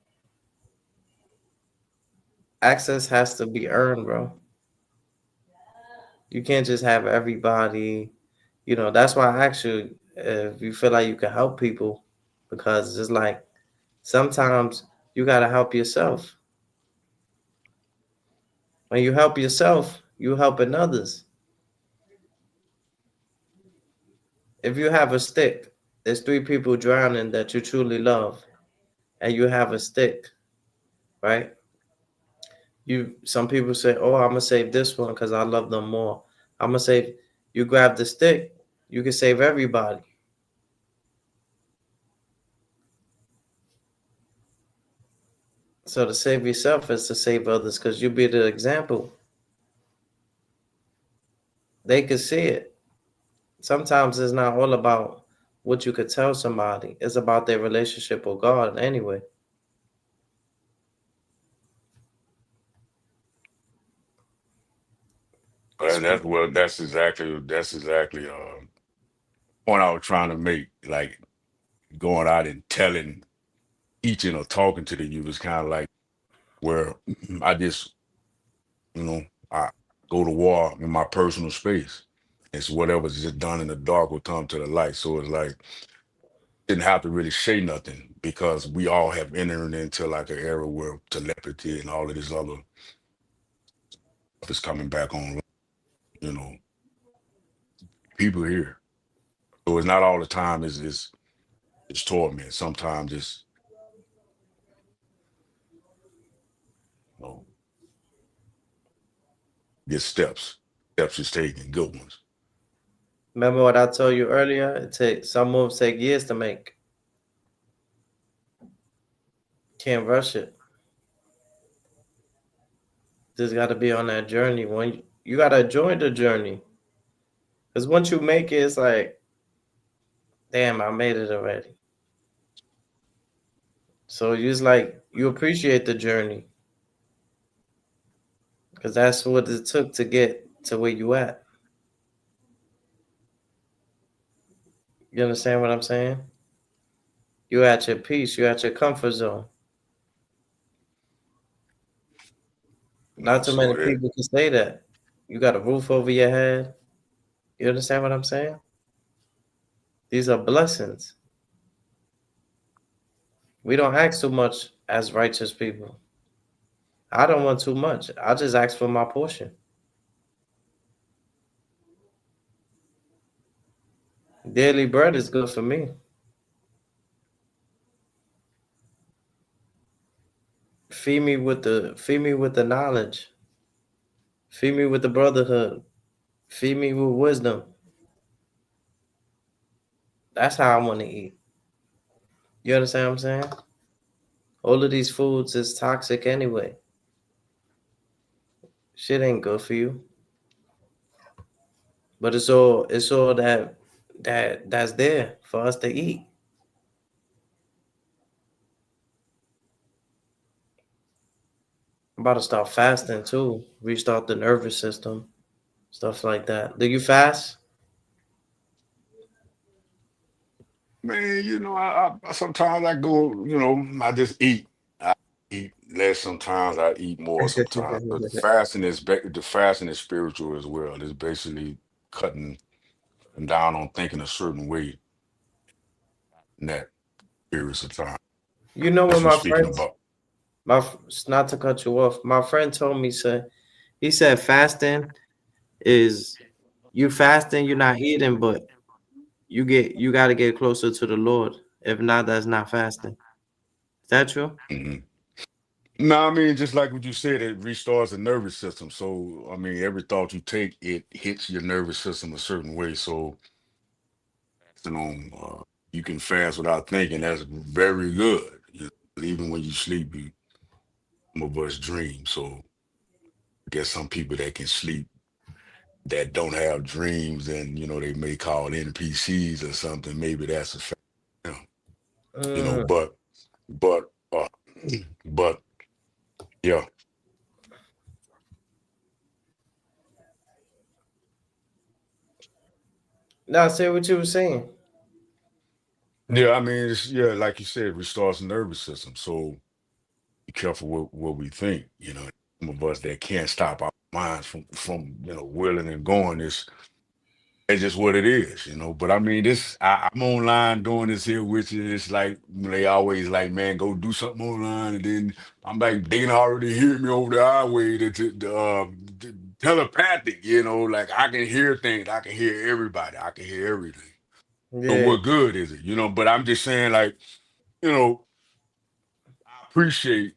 Access has to be earned, bro. You can't just have everybody. That's why I asked you if you feel like you can help people, because it's like sometimes you gotta help yourself. When you help yourself, you helping others. If you have a stick, there's three people drowning that you truly love, and you have a stick, right? Some people say, "Oh, I'm gonna save this one because I love them more." I'm gonna save. You grab the stick, you can save everybody. So to save yourself is to save others, because you be the example. They could see it. Sometimes it's not all about what you could tell somebody. It's about their relationship with God anyway. And that's exactly point I was trying to make. Like going out and telling, teaching, or talking to the youth is kind of like where I just, you know, I go to war in my personal space. It's whatever's just done in the dark will come to the light. So it's like didn't have to really say nothing because we all have entered into like an era where telepathy and all of this other stuff is coming back on. You know, people here. So it's not all the time is it's torment. Sometimes it's you know, get steps is taken, good ones. Remember what I told you earlier? Some moves take years to make. Can't rush it. Just got to be on that journey. When you got to enjoy the journey, because once you make it, it's like, damn, I made it already. So you just like you appreciate the journey, because that's what it took to get to where you at. You understand what I'm saying? You at your peace. You at your comfort zone. Not too So many that people can say that. You got a roof over your head. You understand what I'm saying? These are blessings. We don't ask too much as righteous people. I don't want too much. I just ask for my portion. Daily bread is good for me. Feed me with the knowledge. Feed me with the brotherhood. Feed me with wisdom. That's how I want to eat. You understand what I'm saying? All of these foods is toxic anyway. Shit ain't good for you. But it's all that's there for us to eat. I'm about to start fasting too. Restart the nervous system. Stuff like that. Do you fast? man, sometimes I go, I just eat. I eat less sometimes, I eat more sometimes. But the fasting is spiritual as well. It's basically cutting down on thinking a certain way in that periods of time. You know what As we're my speaking friends, about. not to cut you off. My friend told me, he said fasting is you fasting, you're not eating, but you got to get closer to the Lord. If not, that's not fasting. Is that true? Mhm. No, I mean, just like what you said, it restores the nervous system. So, I mean, every thought you take, it hits your nervous system a certain way. So, you know, you can fast without thinking. That's very good. Even when you sleep, some of us dream. So, I guess some people that can sleep that don't have dreams, and they may call NPCs or something. Maybe that's a fact. You know, Mm. but, but yeah, Now, say what you were saying. yeah. I mean, yeah, like you said, it restores the nervous system. So be careful what we think. some of us that can't stop our minds from willing and going. It's just what it is, you know. But I mean, I'm online doing this here, which is like they always like, man, go do something online, and then I'm like, they can already hear me over the highway, the telepathic, you know, like I can hear things, I can hear everybody, I can hear everything. So Yeah, what good is it, you know? But I'm just saying, like, you know, I appreciate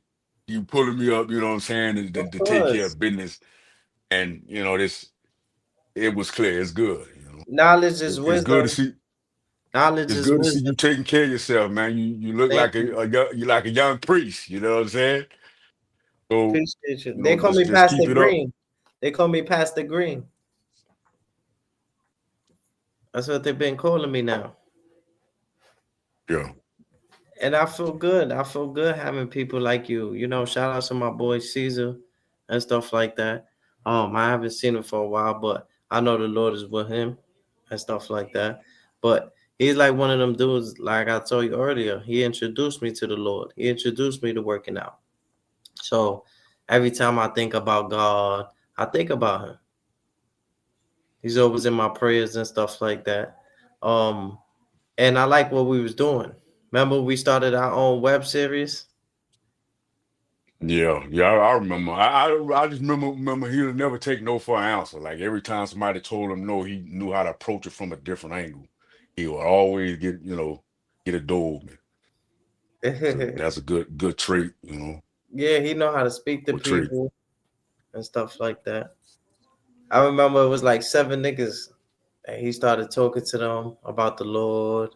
you pulling me up, you know what I'm saying, of to take care course. of business, and you know, it was clear, it's good, you know. Knowledge is It's good to wisdom. see. Knowledge It's is good to see you wisdom. taking care of yourself, man. You look Thank like you. you like a young priest. You know what I'm saying? So Appreciate you. you They know, call me just keep Pastor it up. Green. They call me Pastor Green. That's what they've been calling me now. Yeah, And I feel good. I feel good having people like you. You know, shout out to my boy Caesar and stuff like that. I haven't seen him for a while, but I know the Lord is with him and stuff like that. But he's like one of them dudes, like I told you earlier. He introduced me to the Lord. He introduced me to working out. So every time I think about God, I think about him. He's always in my prayers and stuff like that. Um, and I like what we was doing. Remember, we started our own web series. yeah. I remember. I just remember he would never take no for an answer. Like every time somebody told him no, he knew how to approach it from a different angle. He would always get a door open. So that's a good trait. You know, Yeah, he know how to speak to good trait. people and stuff like that. I remember it was like 7 niggas, and he started talking to them about the Lord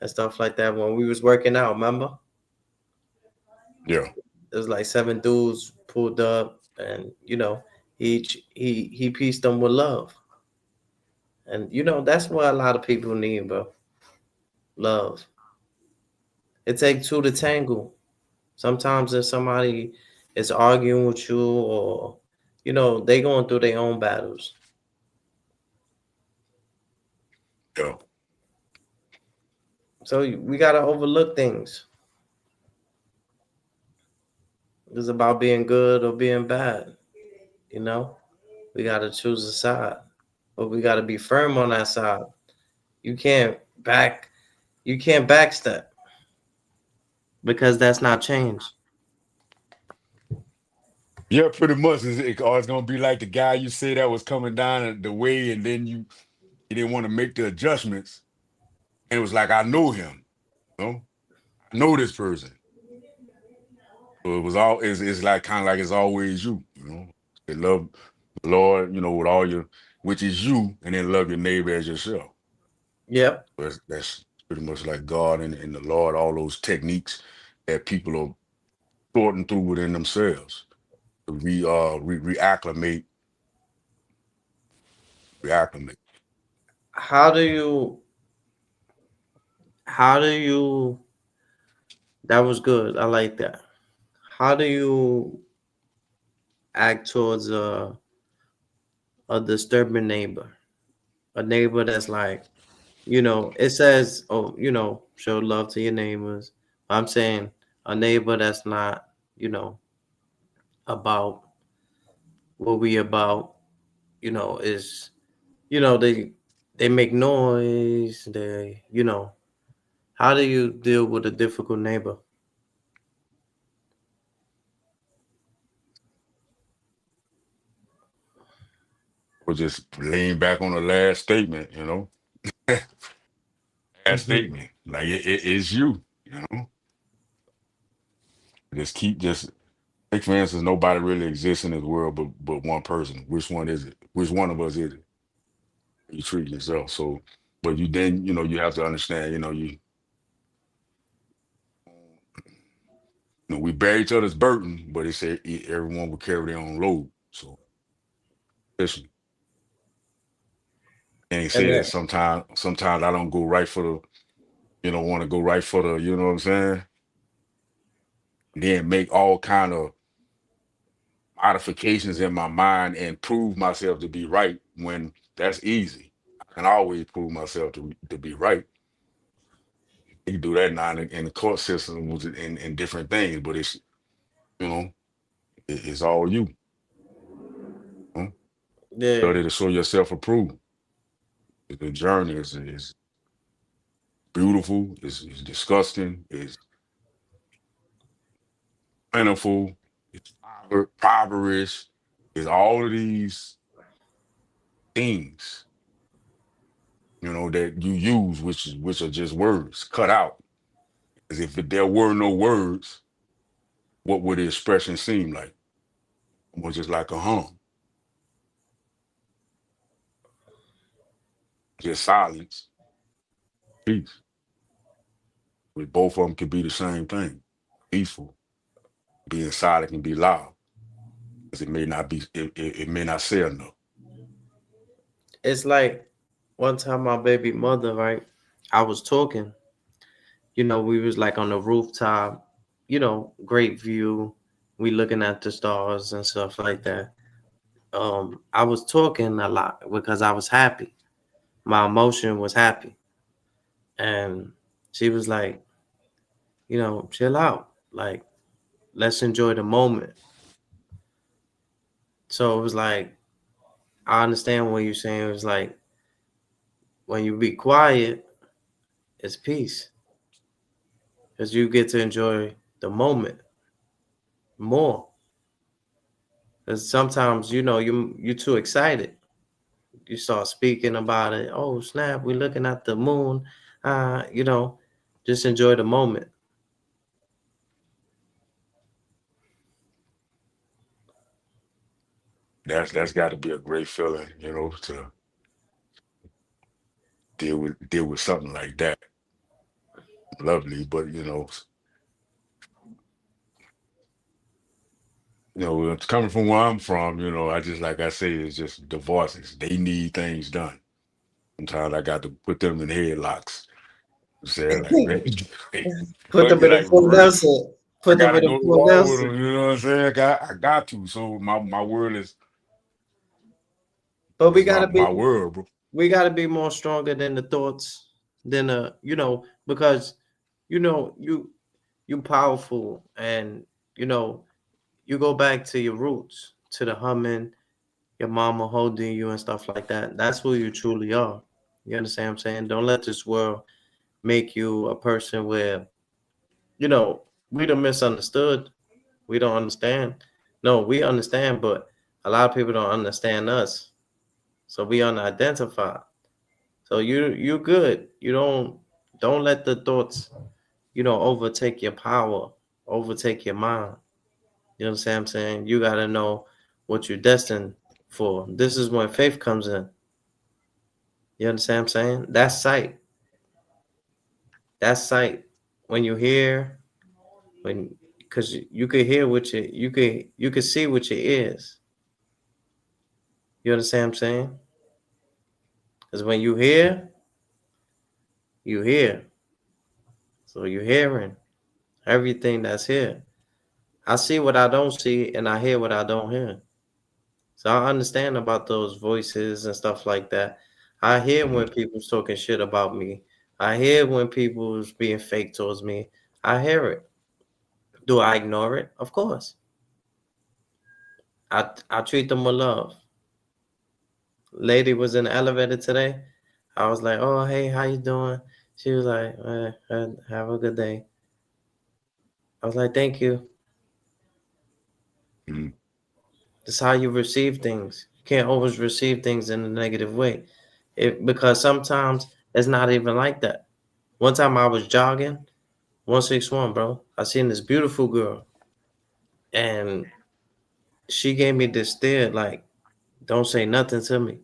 and stuff like that when we was working out. Remember, Yeah, it was like 7 dudes pulled up, and he pieced them with love, and that's what a lot of people need, bro. Love. It takes two to tangle. Sometimes if somebody is arguing with you, or they going through their own battles. yeah. So we gotta overlook things. It's about being good or being bad. You know, we gotta choose a side, but we gotta be firm on that side. You can't back. You can't backstep because that's not change. Yeah, pretty much. It's gonna be like the guy you say that was coming down the way, and then you didn't want to make the adjustments. And it was like, I know him, you know, I know this person. So it's like kind of like it's always you, you know. They love the Lord, you know, with all your, which is you, and then love your neighbor as yourself. Yep. That's pretty much like God and the Lord, all those techniques that people are sorting through within themselves. Reacclimate, reacclimate. How do you? How do you? That was good. I like that. How do you act towards a disturbing neighbor? A neighbor that's like, it says, oh, show love to your neighbors. I'm saying a neighbor that's not, about what we about, is, they make noise. How do you deal with a difficult neighbor? Or just lean back on the last statement, you know. Last Mhm. statement. Like it is you, you know. Just take for instance, nobody really exists in this world but one person. Which one is it? Which one of us is it? You treat yourself. So but you then, you have to understand, we bear each other's burden, but it said everyone will carry their own load. So listen, and And say that sometimes I don't go right for the, want to go right for the, you know what I'm saying? Then make all kind of modifications in my mind and prove myself to be right when that's easy. I can always prove myself to be right. You can do that now in the court system in different things, but it's, you know, It's all you. Huh? Yeah. Study to show yourself approved. The journey is beautiful, it's disgusting, it's plentiful, it's impoverished, it's all of these things, that you use, which are just words cut out. As if there were no words, what would the expression seem like? Almost just like a hum, just silence, peace. But both of them could be the same thing. Peaceful. Being silent can be loud. Because it may not say enough. It's like one time my baby mother, right? I was talking, we was like on the rooftop, great view. We looking at the stars and stuff like that. I was talking a lot because I was happy. My emotion was happy. And she was like, chill out. Like, let's enjoy the moment. So it was like, I understand what you're saying. It was like, when you be quiet, it's peace. Because you get to enjoy the moment more. Because sometimes, you're too excited. You start speaking about it. Oh, snap, we're looking at the moon. Uh, you know, just enjoy the moment. That's got to be a great feeling, to deal with something like that. Lovely, but it's coming from where I'm from. I just like I say, it's just divorces. They need things done. Sometimes I got to put them in headlocks. I'm saying like, man, Put them in a like full real. dancer. I Put them gotta in a go to full war with dancer. them. You know what I'm saying? I got to. So my word But we is gotta be my word, bro. we gotta be more stronger than the thoughts, than because you powerful, and you know you go back to your roots, to the humming, your mama holding you and stuff like that. That's who you truly are. You understand what I'm saying? Don't let this world make you a person where, we don't misunderstood. We don't understand. No, we understand, but a lot of people don't understand us. So we unidentified. So you good. You don't let the thoughts, overtake your power, overtake your mind. You understand what I'm saying? You gotta know what you're destined for. This is when faith comes in. You understand what I'm saying? That's sight. That's sight. When you hear, when because you could hear with you could see with your ears. You understand what I'm saying? Because when you hear. So you're hearing everything that's here. I see what I don't see, and I hear what I don't hear. So I understand about those voices and stuff like that. I hear Mhm. when people's talking shit about me. I hear when people's being fake towards me. I hear it. Do I ignore it? Of course. I treat them with love. Lady was in the elevator today. I was like, "Oh, hey, how you doing?" She was like, "Have a good day." I was like, "Thank you." Mhm. That's how you receive things. You can't always receive things in a negative way. Because sometimes it's not even like that. One time I was jogging, 161, bro. I seen this beautiful girl, and she gave me this stare like, don't say nothing to me.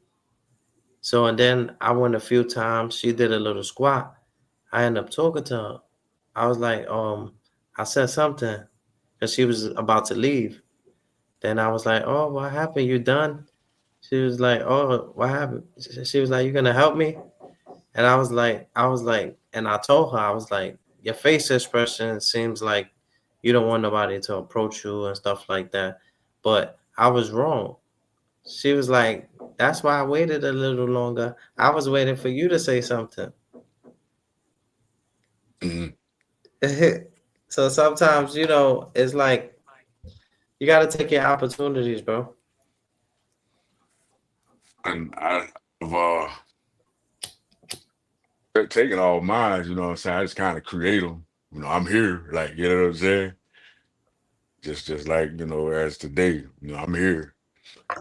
So, and then I went a few times. She did a little squat. I ended up talking to her. I was like, I said something because she was about to leave. Then I was like, oh, what happened? You done? She was like, "Oh, what happened?" She was like, "You gonna help me?" And I was like, and I told her, I was like, "Your face expression seems like you don't want nobody to approach you and stuff like that." But I was wrong. She was like, "That's why I waited a little longer. I was waiting for you to say something." Mhm. So sometimes, it's like, You got to take your opportunities, bro. And I've taken all mine, you know what I'm saying? I just kind of create them. You know, I'm here, like, you know what I'm saying? Just like, you know, as today, you know, I'm here.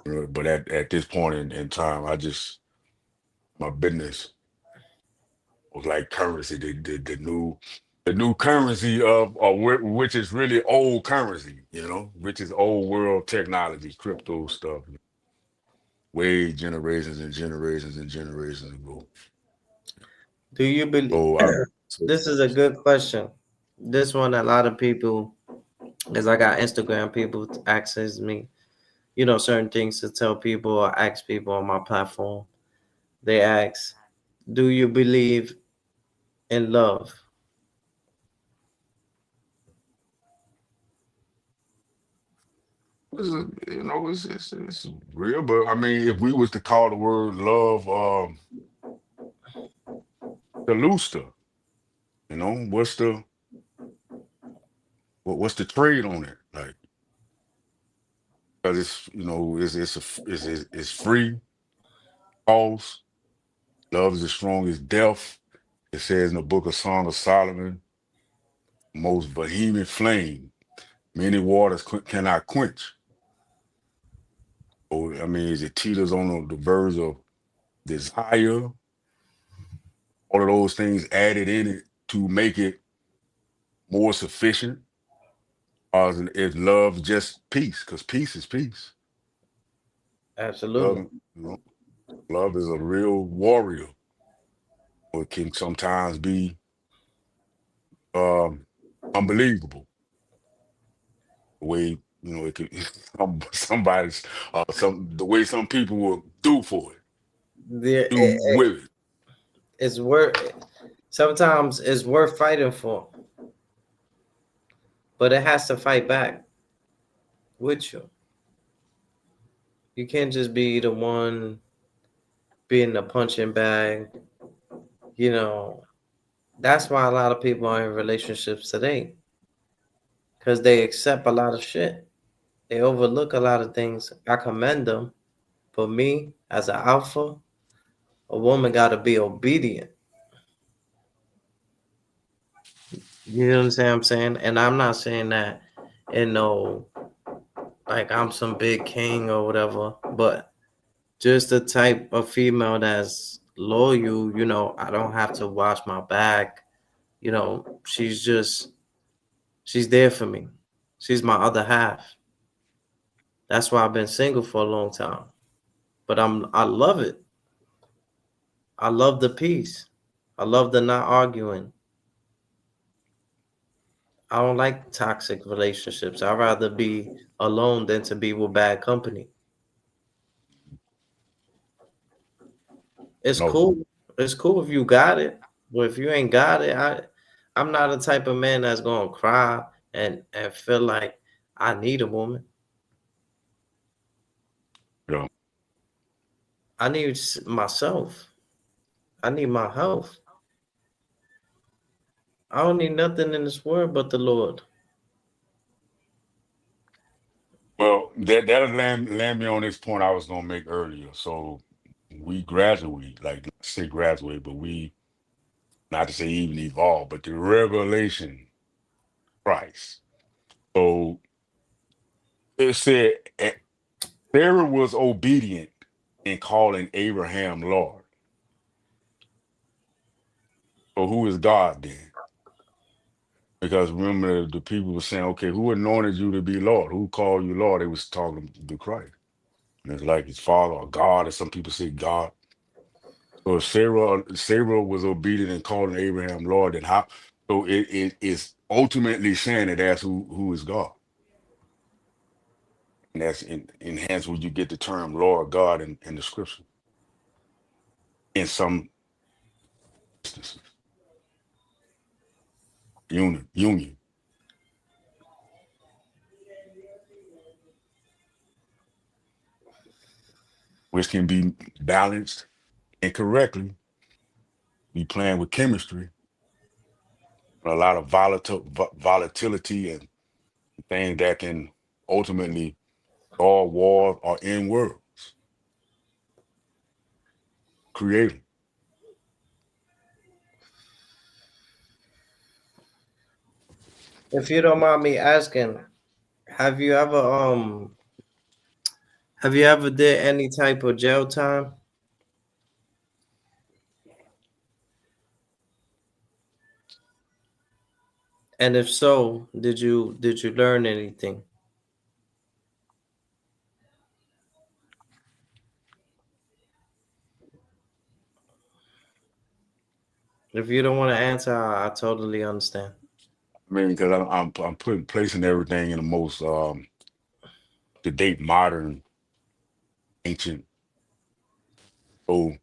You know, but at this point in time, my business was like currency, the new currency which is really old currency, you know, which is old world technology, crypto stuff, way generations and generations and generations ago. Do you believe? So This is a good question. This one, a lot of people, because I got Instagram people access me, certain things to tell people or ask people on my platform. They ask, do you believe in love? you know, it's real, but I mean, if we was to call the word love, the Luster, you know, what's the trade on it? Like, because it's you know it's free, false. Love is as strong as death. It says in the book of Song of Solomon, most vehement flame, many waters cannot quench. Or I mean, is it teeters on the verge of desire? All of those things added in it to make it more sufficient. Or is love just peace? Because peace is peace. Love, Absolutely. you know, love is a real warrior. Or it can sometimes be um, unbelievable. The way it could somebody's the way some people will do for it, There, do with it. it's worth. Sometimes it's worth fighting for, but it has to fight back with you. You can't just be the one being the punching bag. You know, that's why a lot of people are in relationships today because they accept a lot of shit. They overlook a lot of things. I commend them. For me, as an alpha, a woman got to be obedient. You know what I'm saying? And I'm not saying that in no, like I'm some big king or whatever, but just the type of female that's loyal, I don't have to watch my back. She's there for me. She's my other half. That's why I've been single for a long time. But I love it. I love the peace. I love the not arguing. I don't like toxic relationships. I'd rather be alone than to be with bad company. It's No, cool. It's cool if you got it. But if you ain't got it, I'm not the type of man that's gonna cry and feel like I need a woman. yeah. I need myself. I need my health. I don't need nothing in this world but the Lord. Well, that'll land me on this point I was gonna make earlier. So we graduate, like not to say graduate, but we not to say even evolve, but the revelation Christ. So it said Sarah was obedient in calling Abraham Lord. So who is God then? Because remember the people were saying, okay, who anointed you to be Lord? Who called you Lord? They was talking to Christ. And it's like his father or God, or some people say God. So if Sarah was obedient in calling Abraham Lord, then how? So it is ultimately saying that that's who is God. And that's hence where you get the term Lord God in the scripture. In some instances, union, which can be balanced incorrectly, be playing with chemistry, a lot of volatility and things that can ultimately all wars are in worlds. Create 'em. If you don't mind me asking, have you ever have you ever did any type of jail time? And if so, did you learn anything? If you don't want to answer, I totally understand. I mean, because I'm putting placing everything in the most to date modern ancient. So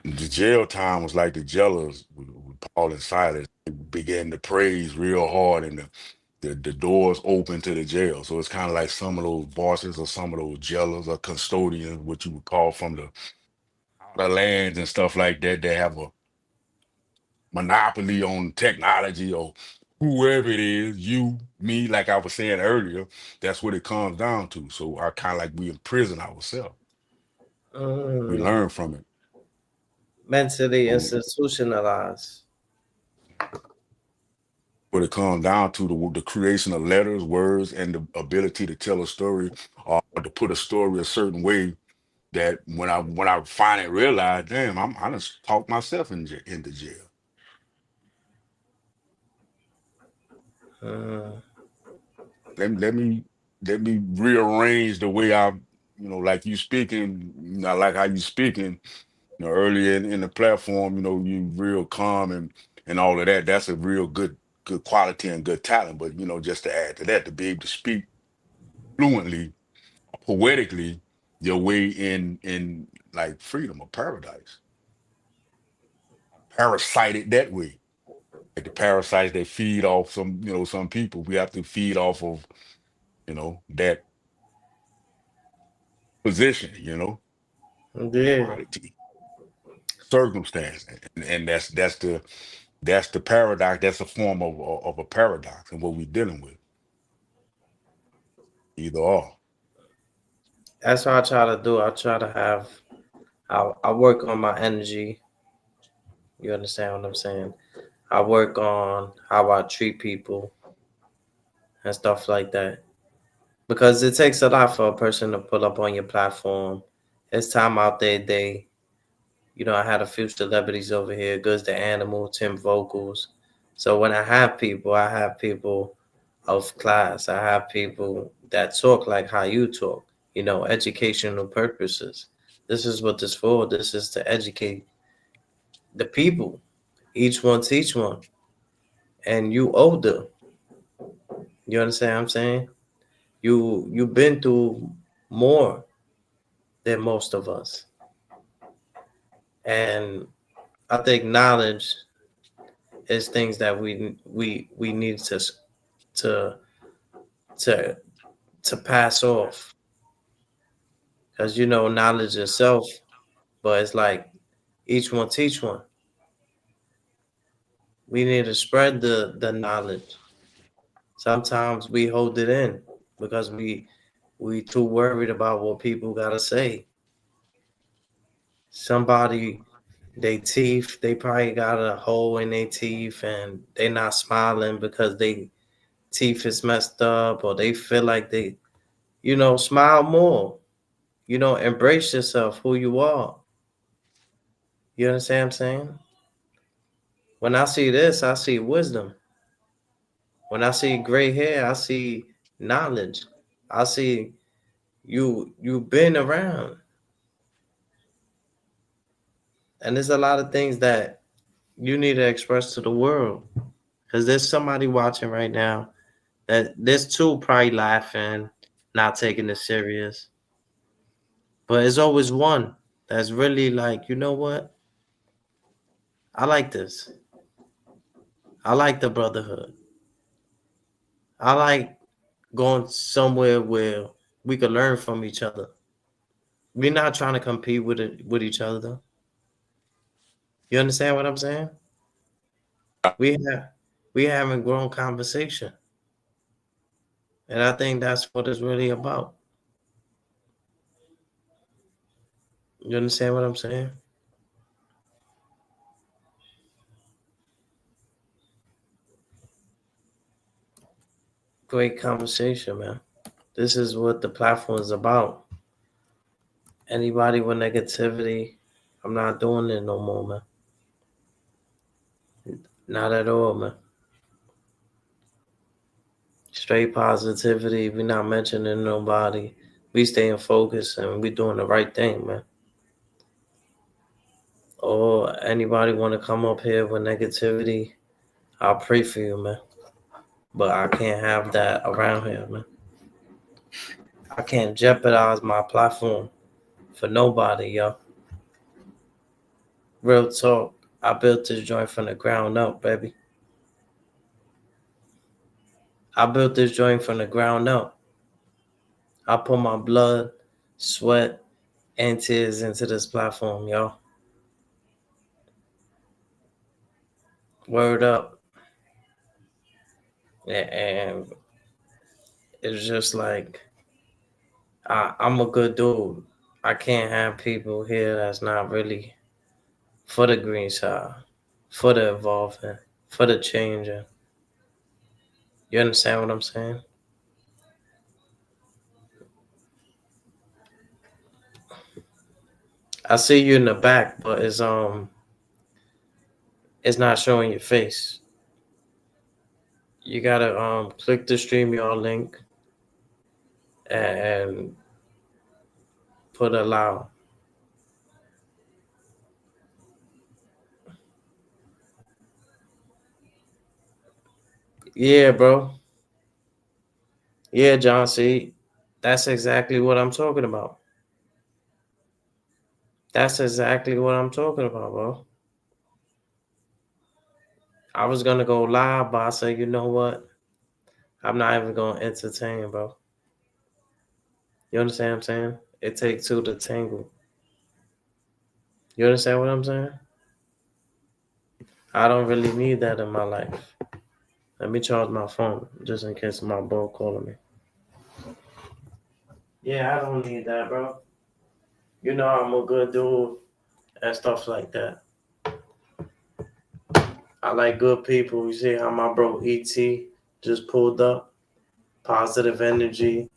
the jail time was like the jailers with Paul and Silas. They began to praise real hard, and the doors open to the jail. So it's kind of like some of those bosses or some of those jailers or custodians, what you would call from the outer lands and stuff like that. They have a monopoly on technology or whoever it is, you, me, like I was saying earlier. That's what it comes down to. So I kind of like we imprison ourselves. We Mm, learn from it. mentally So institutionalized. what it comes down to the creation of letters, words, and the ability to tell a story or to put a story a certain way that when I finally realized, damn, I just talked myself into jail. Mm, Let me let me rearrange the way I, like you speaking, I like how you speaking, earlier in the platform, you real calm and all of that. That's a real good quality and good talent. But just to add to that, to be able to speak fluently, poetically, your way in like freedom or paradise. Parasited that way. Like the parasites that feed off some people. We have to feed off of, that position, yeah, quality, circumstance. And that's the paradox. That's a form of a paradox and what we're dealing with. Either or. that's what I try to do. I try to have. I work on my energy. You understand what I'm saying? I work on how I treat people and stuff like that. Because it takes a lot for a person to pull up on your platform. It's time out their day. I had a few celebrities over here, Goods the Animal, Tim Vocals. So when I have people of class. I have people that talk like how you talk, educational purposes. This is what this for. This is to educate the people. Each one teach one. And you older. You understand what I'm saying? You've been through more than most of us. And I think knowledge is things that we need to to to pass off because knowledge itself, but it's like each one teach one. We need to spread the knowledge. Sometimes we hold it in because we too worried about what people gotta say. Somebody, they teeth, they probably got a hole in their teeth and they not smiling because they teeth is messed up, or they feel like they, smile more. Embrace yourself, who you are. You understand what I'm saying? When I see this, I see wisdom. When I see gray hair, I see knowledge. I see you've been around. And there's a lot of things that you need to express to the world. Because there's somebody watching right now that there's two probably laughing, not taking it serious. But there's always one that's really like, you know what? I like this. I like the brotherhood. I like going somewhere where we could learn from each other. We're not trying to compete with each other. You understand what I'm saying? We have we having grown conversation. And I think that's what it's really about. You understand what I'm saying? Great conversation, man. This is what the platform is about. Anybody with negativity, I'm not doing it no more, man. Not at all, man. Straight positivity. We not mentioning nobody. We staying focused and we doing the right thing, man. Or anybody want to come up here with negativity, I'll pray for you, man. But I can't have that around here, man. I can't jeopardize my platform for nobody, yo. Real talk. I built this joint from the ground up, baby. I built this joint from the ground up. I put my blood, sweat, and tears into this platform, yo. Word up. And it's just like, I'm a good dude. I can't have people here that's not really for the green side, for the evolving, for the changing. You understand what I'm saying? I see you in the back, but it's not showing your face. You gotta click the StreamYard link and put allow. Yeah, bro. Yeah, John C. That's exactly what I'm talking about. That's exactly what I'm talking about, bro. I was gonna go live, but I said, you know what? I'm not even gonna entertain, bro. You understand what I'm saying? It takes two to tangle. You understand what I'm saying? I don't really need that in my life. Let me charge my phone just in case my bro calling me. Yeah, I don't need that, bro. You know I'm a good dude and stuff like that. I like good people. You see how my bro ET just pulled up? Positive energy,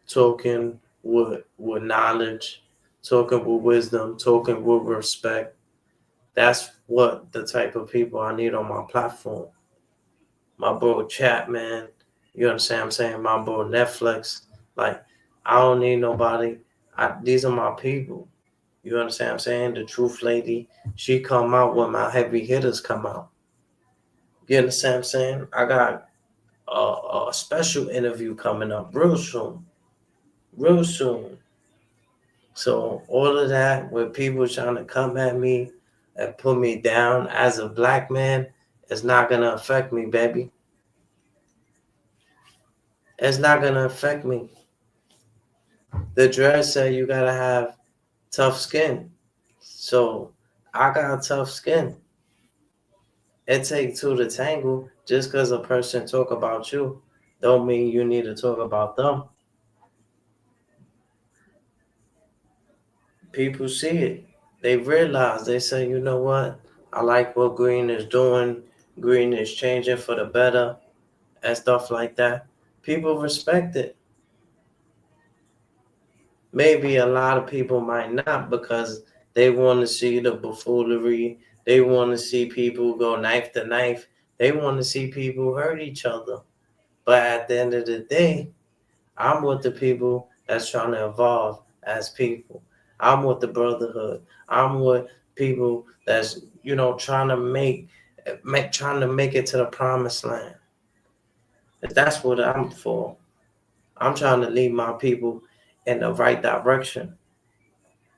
talking with knowledge, talking with wisdom, talking with respect. That's what the type of people I need on my platform. My bro Chapman, you understand what I'm saying? My bro Netflix. Like, I don't need nobody. These are my people. You understand what I'm saying? The truth lady, she come out when my heavy hitters come out. You understand what I'm saying? I got a special interview coming up real soon. Real soon. So all of that with people trying to come at me and put me down as a black man is not gonna affect me, baby. It's not gonna affect me. The dress said you gotta have tough skin. So I got tough skin. It takes two to tangle. Just because a person talk about you, don't mean you need to talk about them. People see it. They realize. They say, you know what? I like what Green is doing. Green is changing for the better and stuff like that. People respect it. Maybe a lot of people might not because they want to see the buffoonery. They want to see people go knife to knife. They want to see people hurt each other. But at the end of the day, I'm with the people that's trying to evolve as people. I'm with the brotherhood. I'm with people that's trying to trying to make it to the promised land. That's what I'm for. I'm trying to lead my people in the right direction.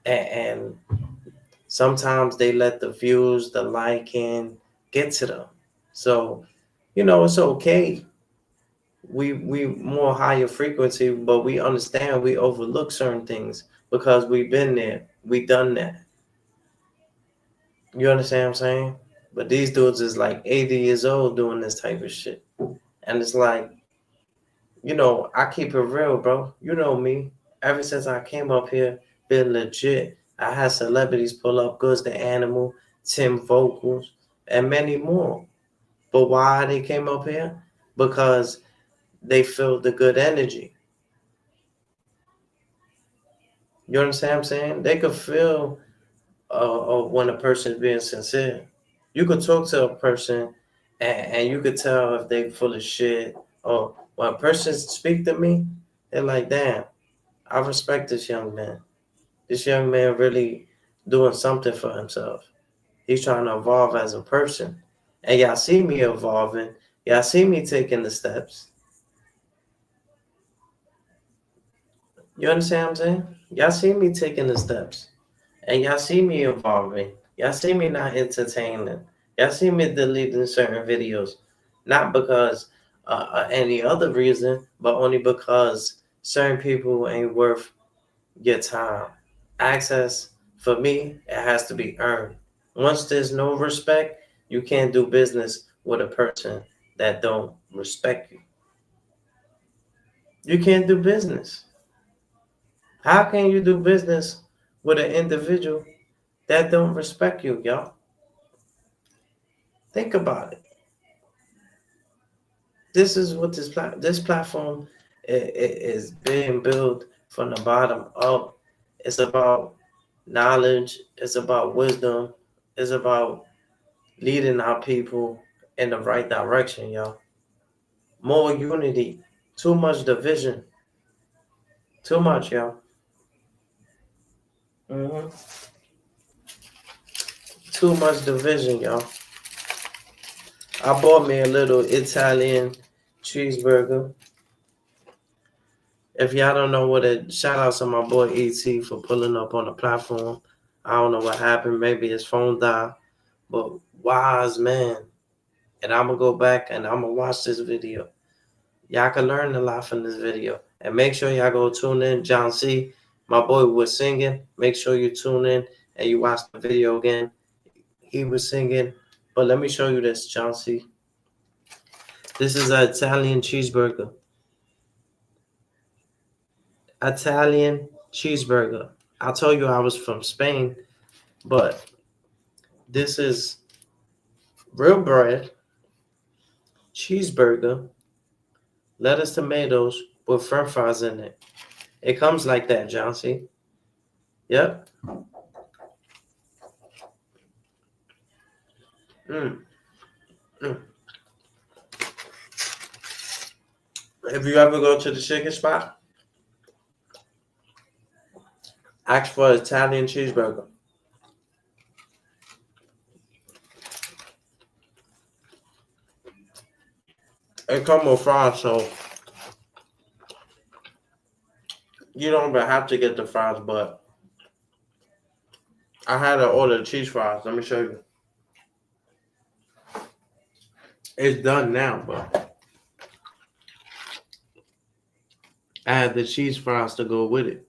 And sometimes they let the views, the liking get to them. So, it's okay. We more higher frequency, but we understand we overlook certain things because we've been there. We done that. You understand what I'm saying? But these dudes is like 80 years old doing this type of shit. And it's like, You know, I keep it real, bro. You know me. Ever since I came up here, been legit. I had celebrities pull up, Goods the Animal, Tim Vocals, and many more. But why they came up here? Because they feel the good energy. You understand what I'm saying? They could feel when a person's being sincere. You could talk to a person and you could tell if they full of shit. Or when a person speak to me, they're like, damn, I respect this young man. This young man really doing something for himself. He's trying to evolve as a person. And y'all see me evolving. Y'all see me taking the steps. You understand what I'm saying? Y'all see me taking the steps. And y'all see me evolving. Y'all see me not entertaining. Y'all see me deleting certain videos. Not because any other reason, but only because certain people ain't worth your time. Access, for me, it has to be earned. Once there's no respect, you can't do business with a person that don't respect you. You can't do business. How can you do business with an individual that don't respect you, y'all? Think about it. This is what this platform is being built from the bottom up. It's about knowledge. It's about wisdom. It's about leading our people in the right direction, y'all. More unity. Too much division. Too much, y'all. hmm Too much division, y'all. I bought me a little Italian cheeseburger. If y'all don't know what it, shout out to my boy ET for pulling up on the platform. I don't know what happened. Maybe his phone died. But wise man. And I'm gonna go back and I'm gonna watch this video. Y'all can learn a lot from this video. And make sure y'all go tune in. John C. My boy was singing. Make sure you tune in and you watch the video again. He was singing. But let me show you this, John C. This is an Italian cheeseburger. Italian cheeseburger. I told you I was from Spain, but this is real bread, cheeseburger, lettuce, tomatoes with french fries in it. It comes like that, John C. Yep. Mm. Mm. If you ever go to the chicken spot, ask for Italian cheeseburger. It comes with fries, so you don't even have to get the fries, but I had to order cheese fries. Let me show you. It's done now, but I had the cheese fries to go with it.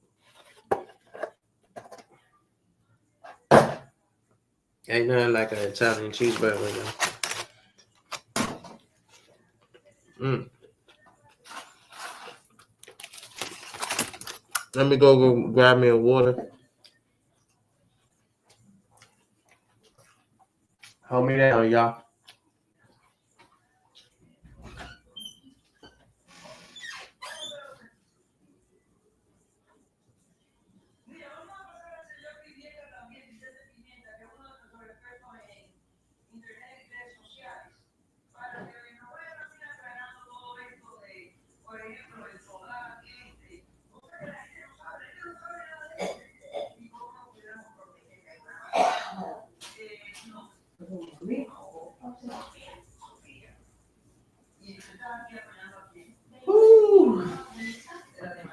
Ain't nothing like an Italian cheeseburger, man. Let me go grab me a water. Hold me down, y'all.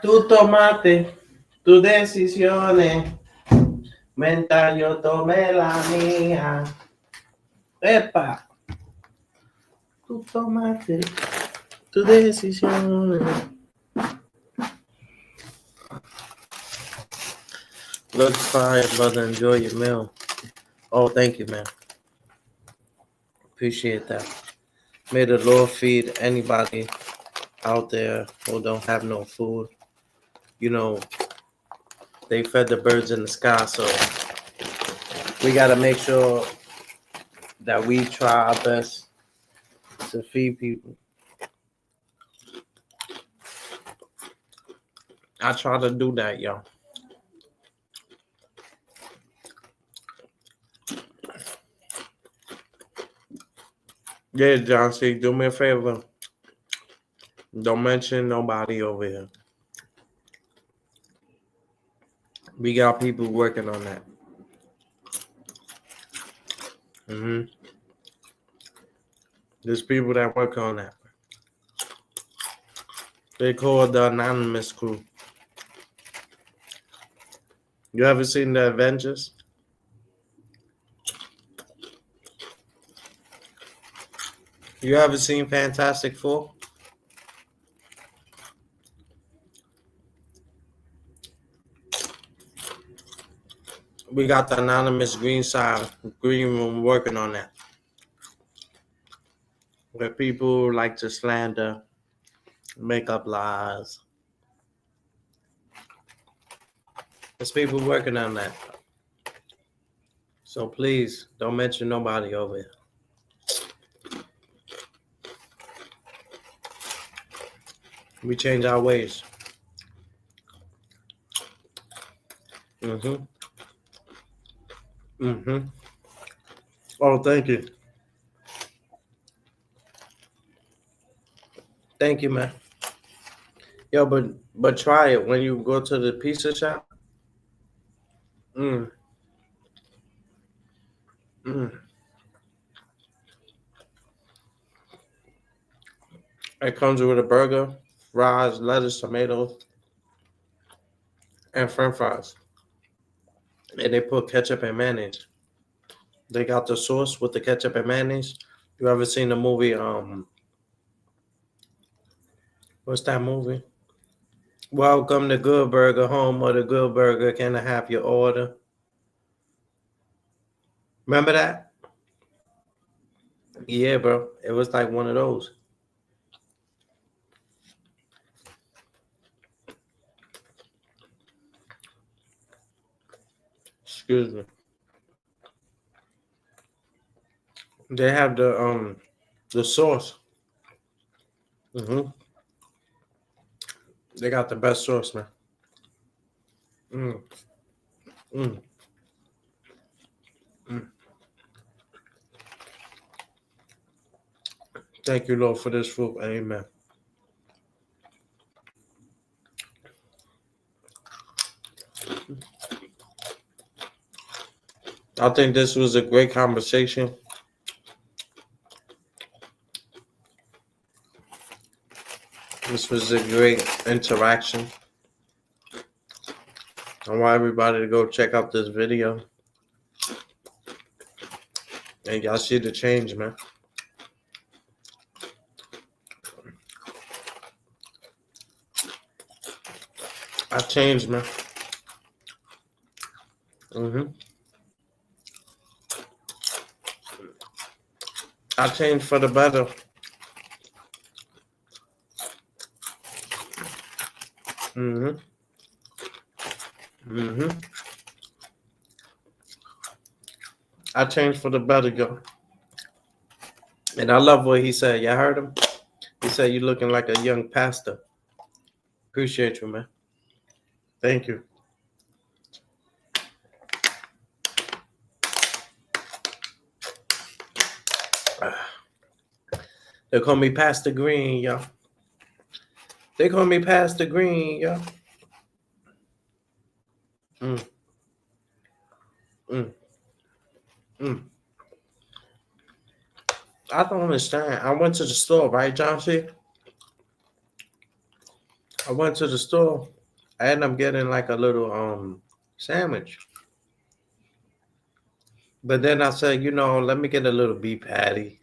Tu tomaste tus decisiones, mental yo tomé la mía. Epa, tu tomaste tus decisiones. Look fire, brother. Enjoy your meal. Oh, thank you, man. Appreciate that. May the Lord feed anybody out there who don't have no food. You know, they fed the birds in the sky, so we got to make sure that we try our best to feed people. I try to do that, y'all. Yeah, John C., do me a favor. Don't mention nobody over here. We got people working on that. There's people that work on that. They call it the Anonymous Crew. You ever seen the Avengers? You ever seen Fantastic Four? We got the Anonymous Green Room working on that. Where people like to slander, make up lies. There's people working on that. So please don't mention nobody over here. We change our ways. Oh, thank you. Thank you, man. Yo, but try it when you go to the pizza shop. It comes with a burger, fries, lettuce, tomatoes, and French fries. And they put ketchup and mayonnaise. They got the sauce with the ketchup and mayonnaise. You ever seen the movie? What's that movie? Welcome to Good Burger, home of the Good Burger. Can I have your order? Remember that? Yeah, bro. It was like one of those. Excuse me. They have the sauce. They got the best sauce, man. Thank you, Lord, for this food. Amen. I think this was a great conversation. This was a great interaction. I want everybody to go check out this video. And y'all see the change, man. I changed, man. I changed for the better. I changed for the better, yo. And I love what he said. Y'all heard him? He said you looking like a young pastor. Appreciate you, man. Thank you. They call me Pastor Green, y'all. They call me Pastor Green, y'all. I don't understand. I went to the store, right, John C? I went to the store. I ended up getting like a little sandwich. But then I said, let me get a little beef patty.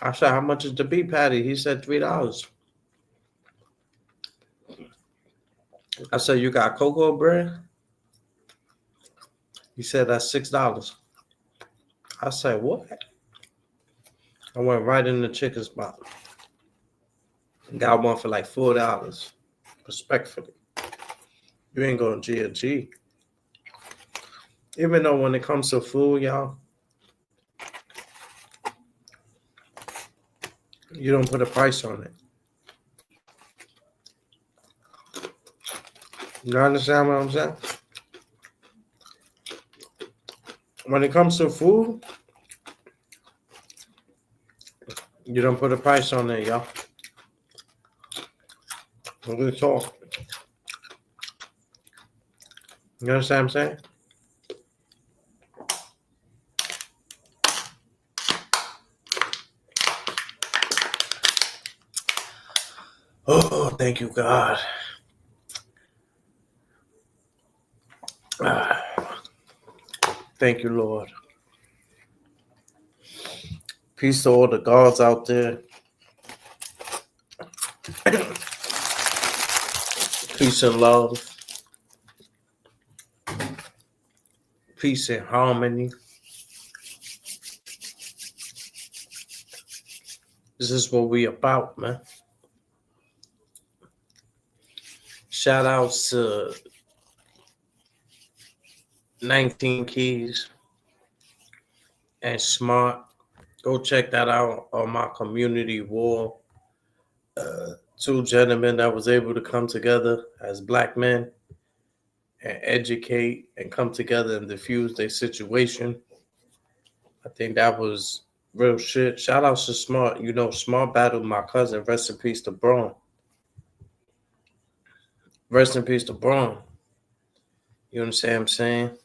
I said, how much is the beef patty? He said $3. I said, you got cocoa bread? He said, that's $6. I said, what? I went right in the chicken spot. Got one for like $4. Respectfully. You ain't going G&G. Even though when it comes to food, y'all, you don't put a price on it. You understand what I'm saying? When it comes to food, you don't put a price on it, y'all. Real talk. You understand what I'm saying? Oh, thank you, God. Thank you, Lord. Peace to all the gods out there. Peace and love. Peace and harmony. This is what we about, man. Shout outs to 19 Keys and Smart. Go check that out on my community wall. Two gentlemen that was able to come together as black men and educate and come together and diffuse their situation. I think that was real shit. Shout out to Smart. You know, Smart battled my cousin. Rest in peace to Braun. Rest in peace to Braun. You understand what I'm saying?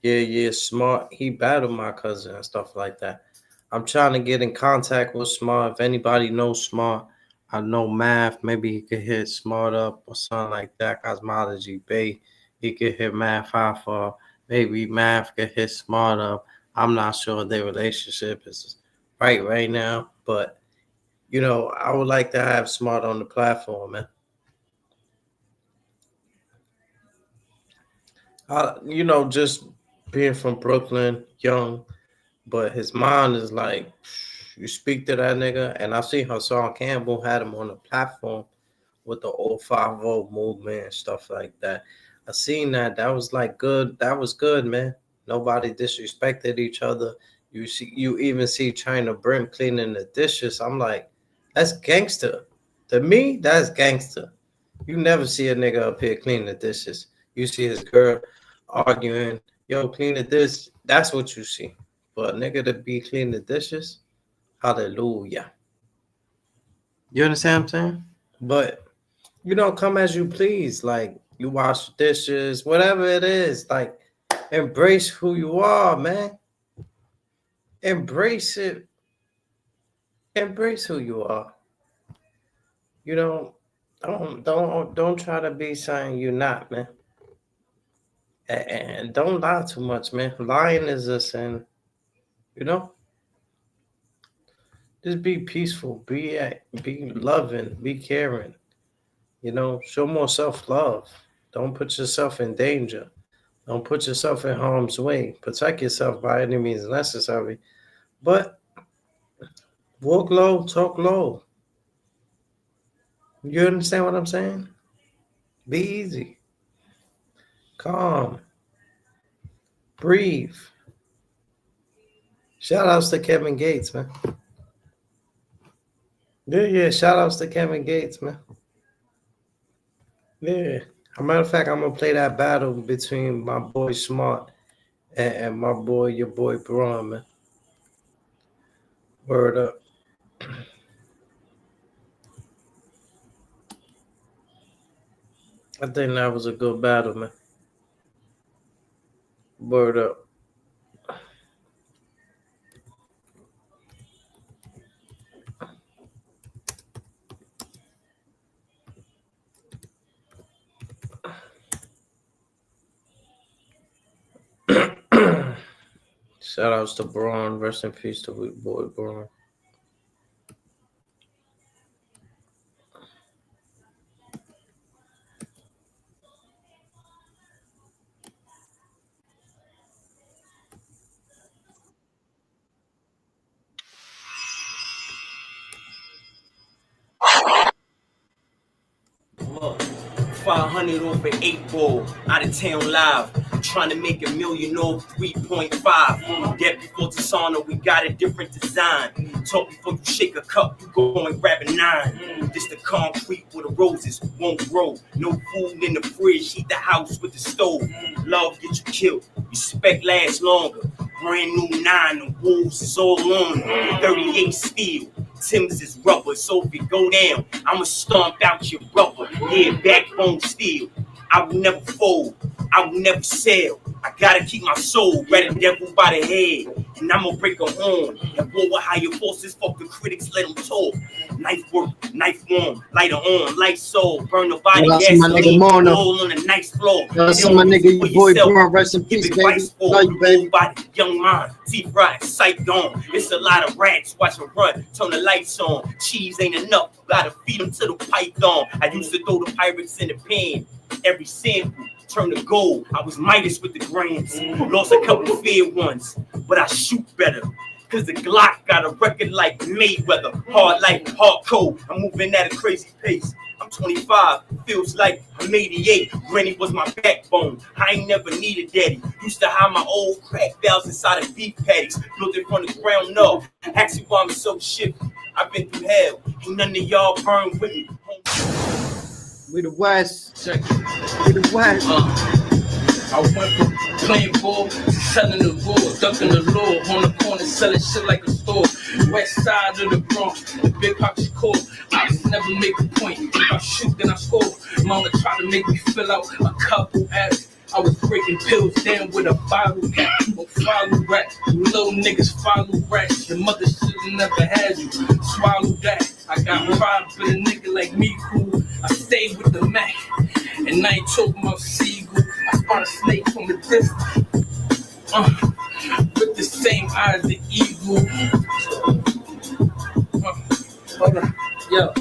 Yeah, Smart. He battled my cousin and stuff like that. I'm trying to get in contact with Smart. If anybody knows Smart, I know Math. Maybe he could hit Smart up or something like that. Cosmology Bay. He could hit Math Alpha. Maybe Math could hit Smart up. I'm not sure their relationship is right now. But, you know, I would like to have Smart on the platform, man. You know, just being from Brooklyn, young, but his mind is like, you speak to that nigga, and I see Hassan Campbell had him on the platform with the 050 movement and stuff like that. I seen that. That was like good. That was good, man. Nobody disrespected each other. You even see China Brim cleaning the dishes. I'm like, that's gangster. To me, that's gangster. You never see a nigga up here cleaning the dishes. You see his girl arguing, yo, clean the dish. That's what you see. But a nigga to be cleaning the dishes, hallelujah. You understand what I'm saying? But you know, come as you please. Like you wash dishes, whatever it is. Like embrace who you are, man. Embrace it. Embrace who you are. You know, don't try to be something you're not, man. And don't lie too much, man. Lying is a sin. You know, just be peaceful, be loving, be caring. You know, show more self love. Don't put yourself in danger. Don't put yourself in harm's way. Protect yourself by any means necessary. But walk low, talk low. You understand what I'm saying? Be easy, calm, breathe. Shout outs to Kevin Gates, man. Yeah. Shout outs to Kevin Gates, man. Yeah. As a matter of fact, I'm gonna play that battle between my boy Smart and my boy, your boy Braun, man. Word up. I think that was a good battle, man. Word up. Shout outs to Braun. Rest in peace to boy Braun. 500 off an 8-ball, out of town live. Trying to make $1 million off 3.5. Debt before Tasana, we got a different design. Talk before you shake a cup, you go and grab a 9. This the concrete where the roses won't grow. No food in the fridge, heat the house with the stove. Love get you killed, respect lasts longer. Brand new 9, the wolves is all on. 38 steel, Tim's is rubber, so if you go down, I'ma stomp out your rubber. Yeah, backbone steel. I will never fold, I will never sell. I gotta keep my soul, grab the devil by the head, and I'ma break a horn. And war with higher forces, fuck the critics, let them talk. Knife work, knife warm, lighter on, light soul, burn the body, gasoline, all on the nice floor. That's my nigga, you boy Born, rest in peace, baby. Love you, baby. Body, young mind, teeth right, sight gone. It's a lot of rats, watch them run, turn the lights on. Cheese ain't enough, gotta feed them to the python. I used to throw the pirates in the pan. Every sample turned to gold. I was Midas with the grams. Lost a couple fair ones, but I shoot better. Cause the Glock got a record like Mayweather. Hard life, hard code. I'm moving at a crazy pace. I'm 25, feels like I'm 88. Granny was my backbone. I ain't never needed daddy. Used to hide my old crack valves inside of beef patties. Built it from the ground up. Actually, why I'm so shifty. I've been through hell. Ain't none of y'all burn with me. We the West. Check it. We the West. I went from playing ball to selling the raw, ducking the law, on the corner selling shit like a store. West side of the Bronx, the big pops call. I just never make a point. If I shoot, then I score. Mama tried to make me fill out a couple ads. I was breaking pills down with a bottle cap. Or follow rap. You little niggas follow rap. Your mother should've never had you. Swallow that. I got pride for a nigga like me, cool. I stayed with the Mac. And I ain't talking about Seagull. I spot a snake from a distance. With the same eyes the eagle. Hold on. Yo.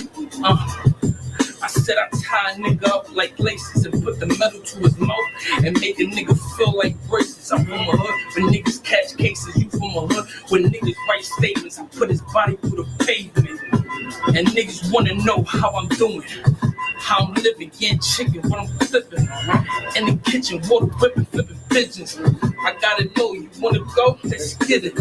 I said I tie a nigga up like laces and put the metal to his mouth and make a nigga feel like braces. I'm from a hood where niggas catch cases. You from a hood where niggas write statements. I put his body through the pavement. And niggas wanna know how I'm doing. How I'm living, getting chicken, what I'm flipping. In the kitchen, water whipping, flipping pigeons. I gotta know, you wanna go? Let's get it.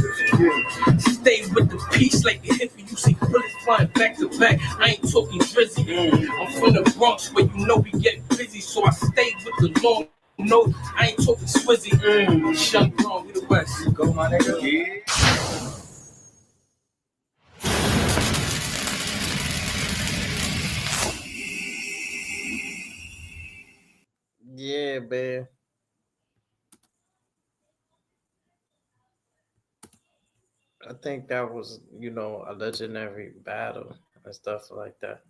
Stay with the peace like a hippie. You see bullets flying back to back. I ain't talking drizzy. I'm from the Bronx where you know we get busy. So I stay with the long no, I ain't talking Swizzy. Shut wrong, we the West. Go my nigga. Yeah. Yeah, man. I think that was, a legendary battle and stuff like that.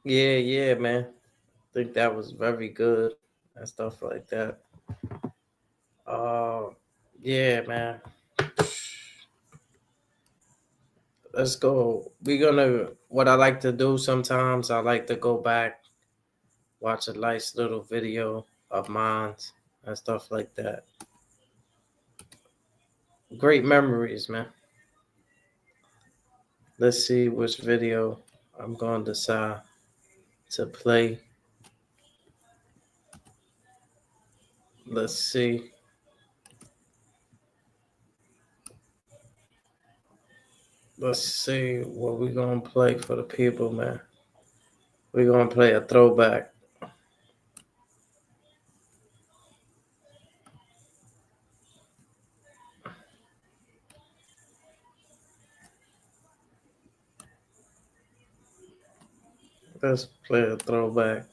Yeah, man. I think that was very good and stuff like that. Yeah, man. Let's go. What I like to do sometimes, I like to go back, watch a nice little video of mine and stuff like that. Great memories, man. Let's see which video I'm going to decide to play. Let's see. Let's see what we're going to play for the people, man. We're going to play a throwback. Let's play a throwback.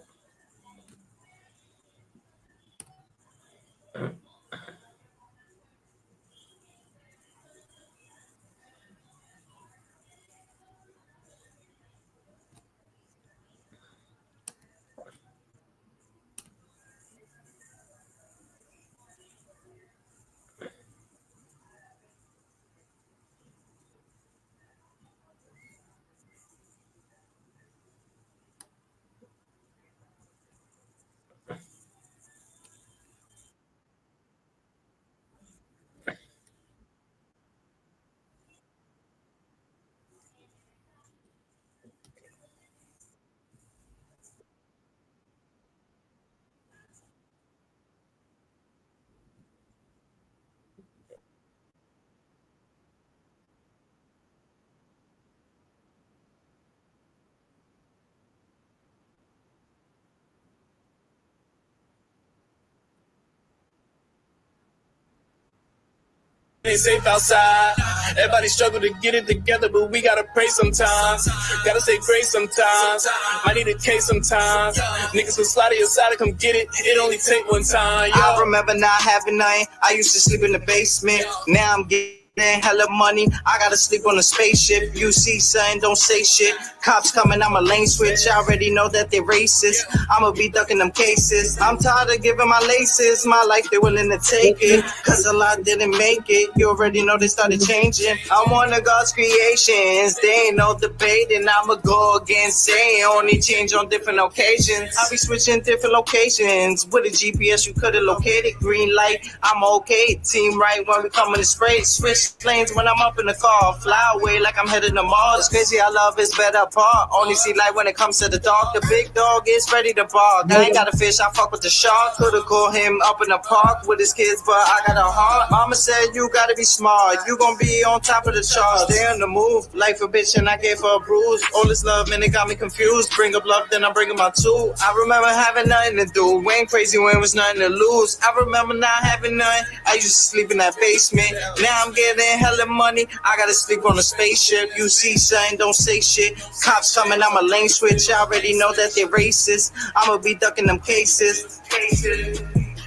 Ain't safe outside. Everybody struggle to get it together, but we gotta pray sometimes. Gotta say grace sometimes. Might need a case sometimes. Niggas will slide to your side to come get it. It only take one time. Yo. I remember not having nothing. I used to sleep in the basement. Now I'm getting hella money. I gotta sleep on a spaceship. You see something, don't say shit. Cops coming, I'm a lane switch. I already know that they racist. I'ma be ducking them cases. I'm tired of giving my laces. My life, they willing to take it. Cause a lot didn't make it. You already know they started changing. I'm one of God's creations. They ain't no debating. I'ma go against saying only change on different occasions. I'll be switching different locations. With a GPS, you could've located. Green light, I'm okay. Team right when we come in the spray. Switch lanes when I'm up in the car. Fly away like I'm heading to Mars. It's crazy how love is better apart. Only see light when it comes to the dark. The big dog is ready to bark. I ain't got a fish, I fuck with the shark. Could've called him up in the park with his kids, but I got a heart. Mama said you gotta be smart. You gon' be on top of the charts. Stay on the move. Life a bitch and I gave her a bruise. All this love, man, it got me confused. Bring up love, then I'm bringing my tool. I remember having nothing to do. Went crazy when it was nothing to lose. I remember not having nothing. I used to sleep in that basement. Now I'm getting hella money. I gotta sleep on a spaceship. You see something, don't say shit. Cops coming, I'm a lane switch. I already know that they racist. I'ma be ducking them cases.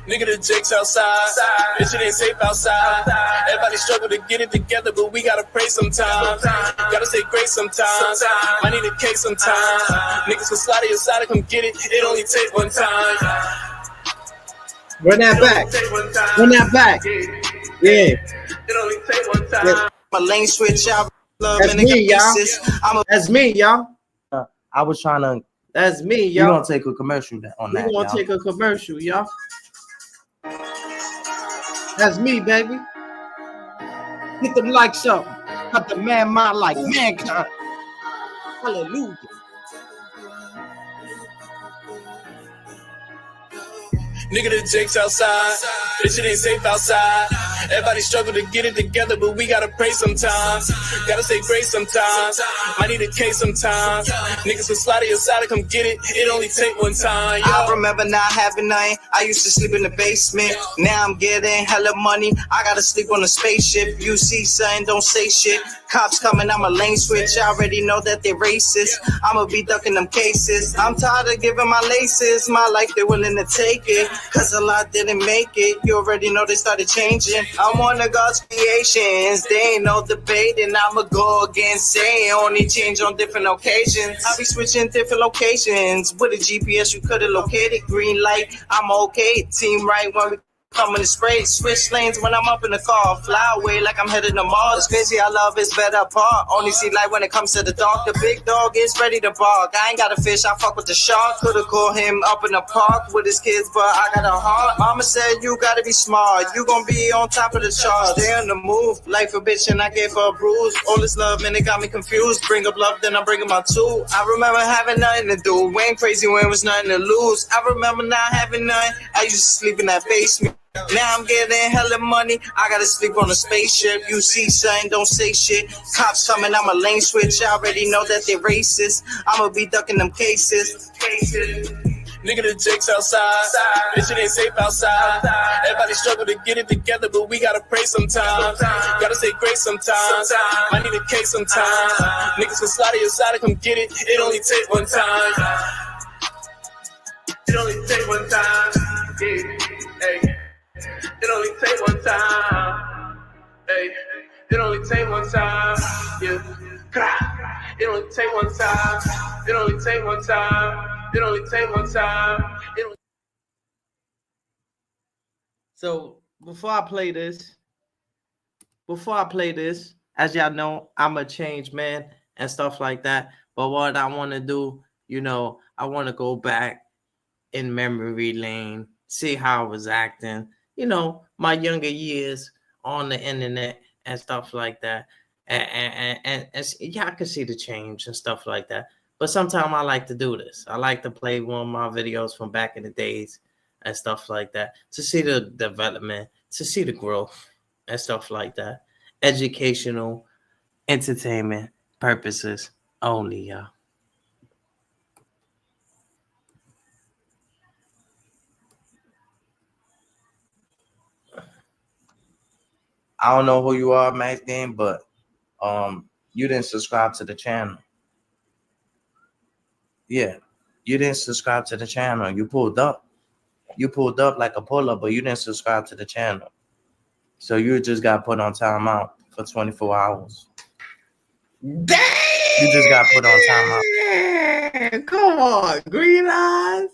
Nigga, the Jake's outside. Bitch, it ain't safe outside. Everybody struggle to get it together, but we gotta pray sometimes. Gotta say grace sometimes. Might need a case sometimes. Niggas will slide to your side to come get it. It only take one time. Run that back. Run that back. Yeah. It only take one time. I'm a lane switch. I love That's and it me, got y'all. pieces. I'm a That's me, y'all. I was trying to. That's me, You y'all. gonna take a commercial on We that? gonna y'all. take a commercial, y'all. That's me, baby. Hit them likes up. Got the man mind like mankind. Hallelujah. Nigga, the Jake's outside. Bitch, it ain't safe outside. Everybody struggle to get it together, but we gotta pray sometimes. Gotta say grace sometimes. Might need a case sometimes. Niggas will slide to your side to come get it. It only take one time. Yo. I remember not having nothing. I used to sleep in the basement. Now I'm getting hella money. I gotta sleep on a spaceship. You see something, don't say shit. Cops coming, I'm a lane switch. I already know that they racist. I'ma be ducking them cases. I'm tired of giving my laces. My life, they willing to take it. Cause a lot didn't make it. You already know they started changing. I'm one of God's creations. They ain't no debating. I'ma go against saying only change on different occasions. I'll be switching different locations. With a GPS, you could've located. Green light, I'm okay. Team right when we come in the spray. Switch lanes when I'm up in the car. Fly away like I'm headed to Mars. It's crazy how love is better apart. Only see light when it comes to the dark. The big dog is ready to bark. I ain't got a fish, I fuck with the shark. Could've called him up in the park with his kids, but I got a heart. Mama said you gotta be smart. You gon' be on top of the charts. Stay on the move. Life a bitch and I gave her a bruise. All this love, man, it got me confused. Bring up love, then I'm bringing my tool. I remember having nothing to do. Went crazy when it was nothing to lose. I remember not having nothing. I used to sleep in that basement. Now I'm getting hella money. I gotta sleep on a spaceship. You see something, don't say shit. Cops coming, I'm a lane switch. I already know that they racist. I'ma be ducking them cases. Nigga, the Jake's outside. Bitch, it ain't safe outside. Everybody struggle to get it together, but we gotta pray sometimes. Gotta say grace sometimes. Might need a case sometimes. Niggas will slide to your side to come get it. It only take one time. It only take one time. Yeah. Hey. It only take one time. Hey. It only take one time. Yeah. It only take one time. It only take one time. It only take one time. So before I play this, as y'all know, I'm a changed man and stuff like that. But what I want to do, I want to go back in memory lane, see how I was acting, my younger years on the internet and stuff like that. And y'all can see the change and stuff like that. But sometimes I like to do this. I like to play one of my videos from back in the days and stuff like that to see the development, to see the growth and stuff like that. Educational, entertainment purposes only, y'all. I don't know who you are, Max Game, but you didn't subscribe to the channel. Yeah, you didn't subscribe to the channel. You pulled up. You pulled up like a pull-up, but you didn't subscribe to the channel. So you just got put on timeout for 24 hours. Damn! You just got put on timeout. Come on, Green Eyes.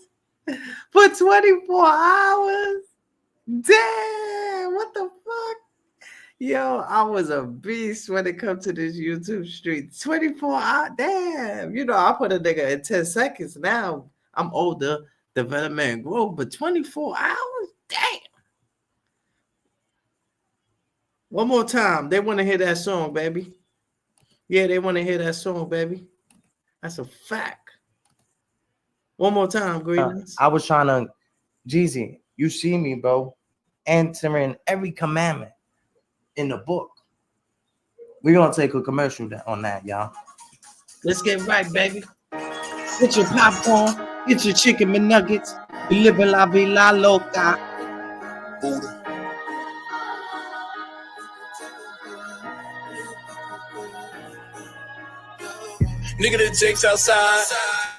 For 24 hours? Damn, what the fuck? Yo, I was a beast when it comes to this YouTube street. 24 hours, damn. You know, I put a nigga in 10 seconds. Now I'm older, development and growth, but 24 hours? Damn. One more time. They want to hear that song, baby. Yeah, they want to hear that song, baby. That's a fact. One more time, Greetings. I was trying to, Jeezy, you see me, bro, entering every commandment in the book. We're going to take a commercial on that, y'all. Let's get right, baby. Get your popcorn, get your chicken McNuggets. We live in la vida loca. Buddha. Nigga, the Jake's outside.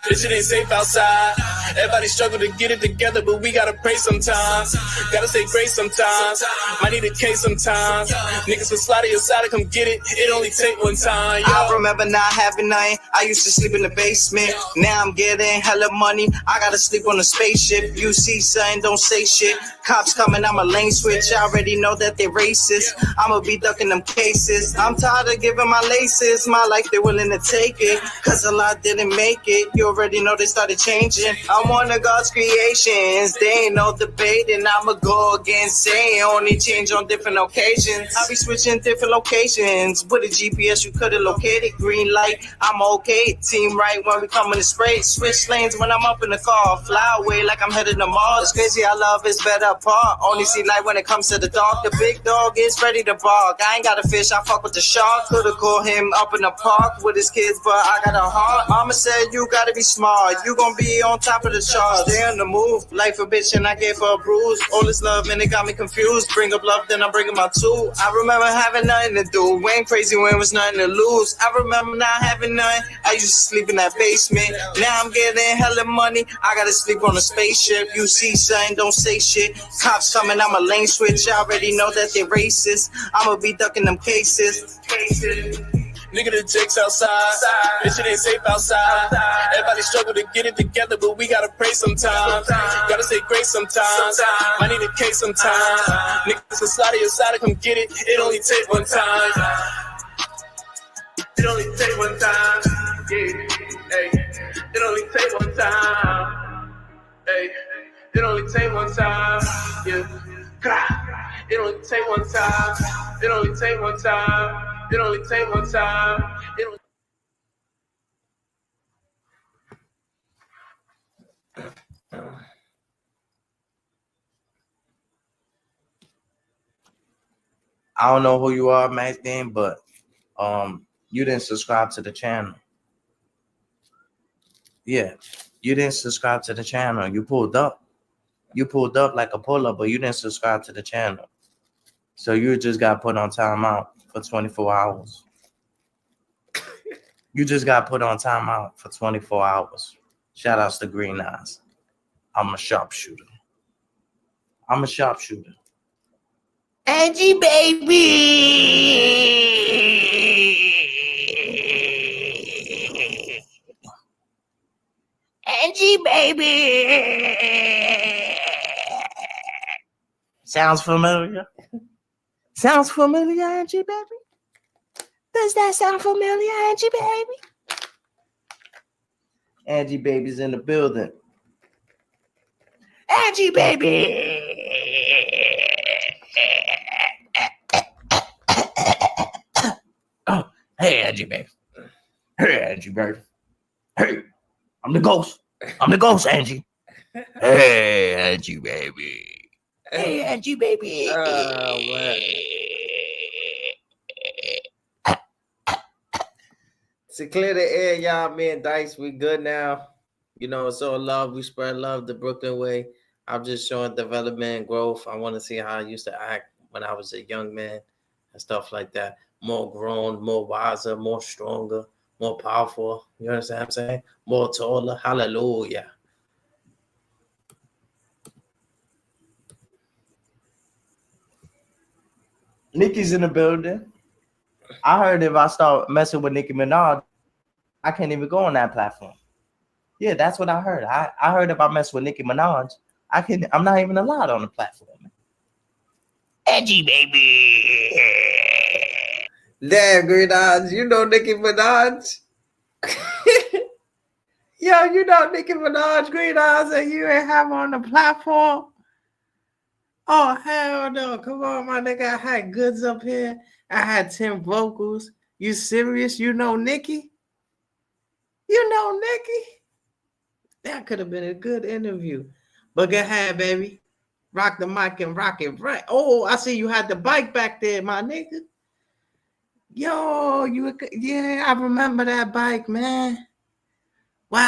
Bitch, it ain't safe outside. Everybody struggle to get it together, but we gotta pray sometimes. Gotta stay great sometimes. Might need a case sometimes. Niggas will slide to your side to come get it. It only take one time. Yo. I remember not having nothing. I used to sleep in the basement. Now I'm getting hella money. I gotta sleep on a spaceship. You see something, don't say shit. Cops coming, I'm a lane switch. I already know that they're racist. I'ma be ducking them cases. I'm tired of giving my laces. My life, they're willing to take it. Cause a lot didn't make it. You already know they started changing. I'm one of God's creations. They ain't no debating. I'ma go against saying only change on different occasions. I be switching different locations. With a GPS, you could've located. Green light, I'm okay. Team right when we come in the spray. Switch lanes when I'm up in the car. Fly away like I'm headed to Mars. It's crazy how love is better apart. Only see light when it comes to the dark. The big dog is ready to bark. I ain't got a fish, I fuck with the shark. Could've called him up in the park with his kids, but I got a heart. Mama said you gotta be smart. You gon' be on top of the charts. Stay on the move. Life a bitch and I gave her a bruise. All this love and it got me confused. Bring up love, then I'm bringing my tool. I remember having nothing to do. Went crazy when it was nothing to lose. I remember not having nothing. I used to sleep in that basement. Now I'm getting hella money. I gotta sleep on a spaceship. You see something, don't say shit. Cops coming, I'm a lane switch. I already know that they're racist. I'ma be ducking them cases. Nigga, the Jake's outside. Bitch, it ain't safe outside. Everybody struggle to get it together, but we gotta pray sometimes. Gotta stay great sometimes. Might need a case sometimes. Niggas will slide to your side to come get it. It only take one time. It only take one time. Yeah, hey. It only take one time. Hey. It only take one time. Yeah. It only take one time. It only take one time. It only take one time. It only I don't know who you are, Max Game, but you didn't subscribe to the channel. Yeah, you didn't subscribe to the channel. You pulled up. You pulled up like a pull-up, but you didn't subscribe to the channel. So you just got put on timeout for 24 hours. You just got put on timeout for 24 hours. Shout outs to Green Eyes. I'm a sharpshooter. I'm a sharpshooter. Angie, baby. Angie, baby. Sounds familiar? Sounds familiar, Angie, baby? Does that sound familiar, Angie, baby? Angie baby's in the building. Angie, baby. Oh, hey, Angie baby. Hey, Angie baby. Hey, I'm the ghost. I'm the ghost, Angie. Hey, Angie baby. Hey, Angie, baby. Oh, man. To clear the air, y'all, me and Dice, we good now. You know, it's all love. We spread love the Brooklyn way. I'm just showing development and growth. I want to see how I used to act when I was a young man. and stuff like that. More grown, more wiser, more stronger, more powerful. You understand what I'm saying? More taller. Hallelujah. Nicki's in the building. I heard if I start messing with Nicki Minaj, I can't even go on that platform. Yeah, that's what I heard. I heard if I mess with Nicki Minaj, I'm not even allowed on the platform. Edgy baby. Damn, Green Eyes, you know Nicki Minaj? Yo, you know Nicki Minaj, Green Eyes, and you ain't have her on the platform? Oh, hell no. Come on, my nigga. I had goods up here. I had 10 vocals. You serious? You know Nicki? You know Nicki? That could have been a good interview. But go ahead, baby. Rock the mic and rock it right. Oh, I see you had the bike back there, my nigga. Yo, yeah, I remember that bike, man. Wow.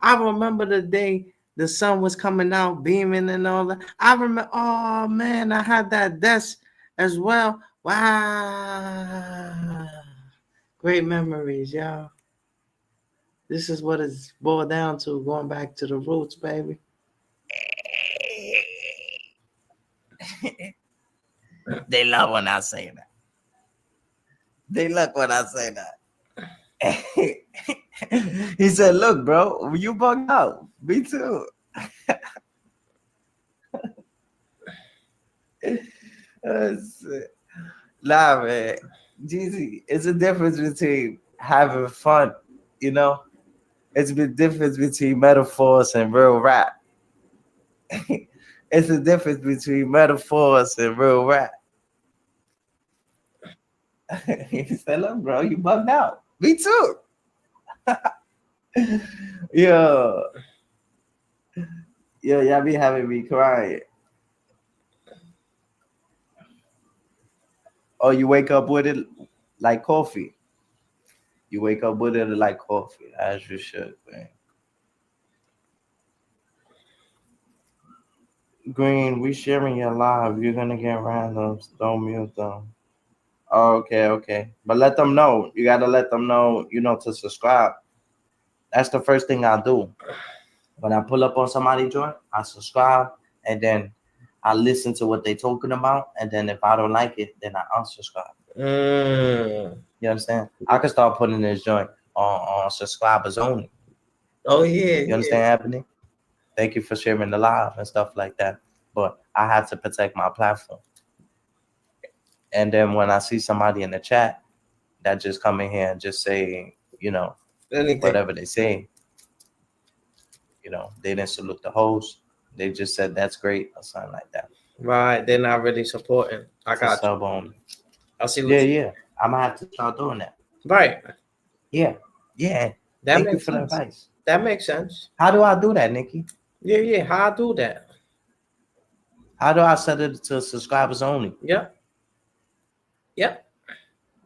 I remember the day the sun was coming out, beaming and all that. I remember, oh man, I had that desk as well. Wow. Great memories, y'all. This is what it's boiled down to, going back to the roots, baby. They love when I say that. They look when I say that. He said, look, bro, you bugged out. Me too. Nah, man. Jeezy, it's a difference between having fun, you know? It's the difference between metaphors and real rap. It's the difference between metaphors and real rap. He said, look, bro, you bugged out. Me too. Yo, y'all be having me crying. Oh, you wake up with it like coffee. You wake up with it like coffee, as you should, man. Green, we sharing your live. You're gonna get randoms. Don't mute them. Oh, okay. But let them know. You gotta let them know, to subscribe. That's the first thing I do. When I pull up on somebody's joint, I subscribe, and then I listen to what they're talking about, and then if I don't like it, then I unsubscribe. You understand? I can start putting this joint on subscribers only. Oh, yeah. You understand happening? Thank you for sharing the live and stuff like that. But I have to protect my platform. And then when I see somebody in the chat that just come in here and just say, Anything. whatever they say, they didn't salute the host. They just said that's great or something like that. Right. They're not really supporting. I got sub only. I see. Yeah. I'm gonna have to start doing that. Right. Yeah. That Thank makes you for sense. the advice. That makes sense. How do I do that, Nikki? Yeah. How I do that? How do I set it to subscribers only? Yep.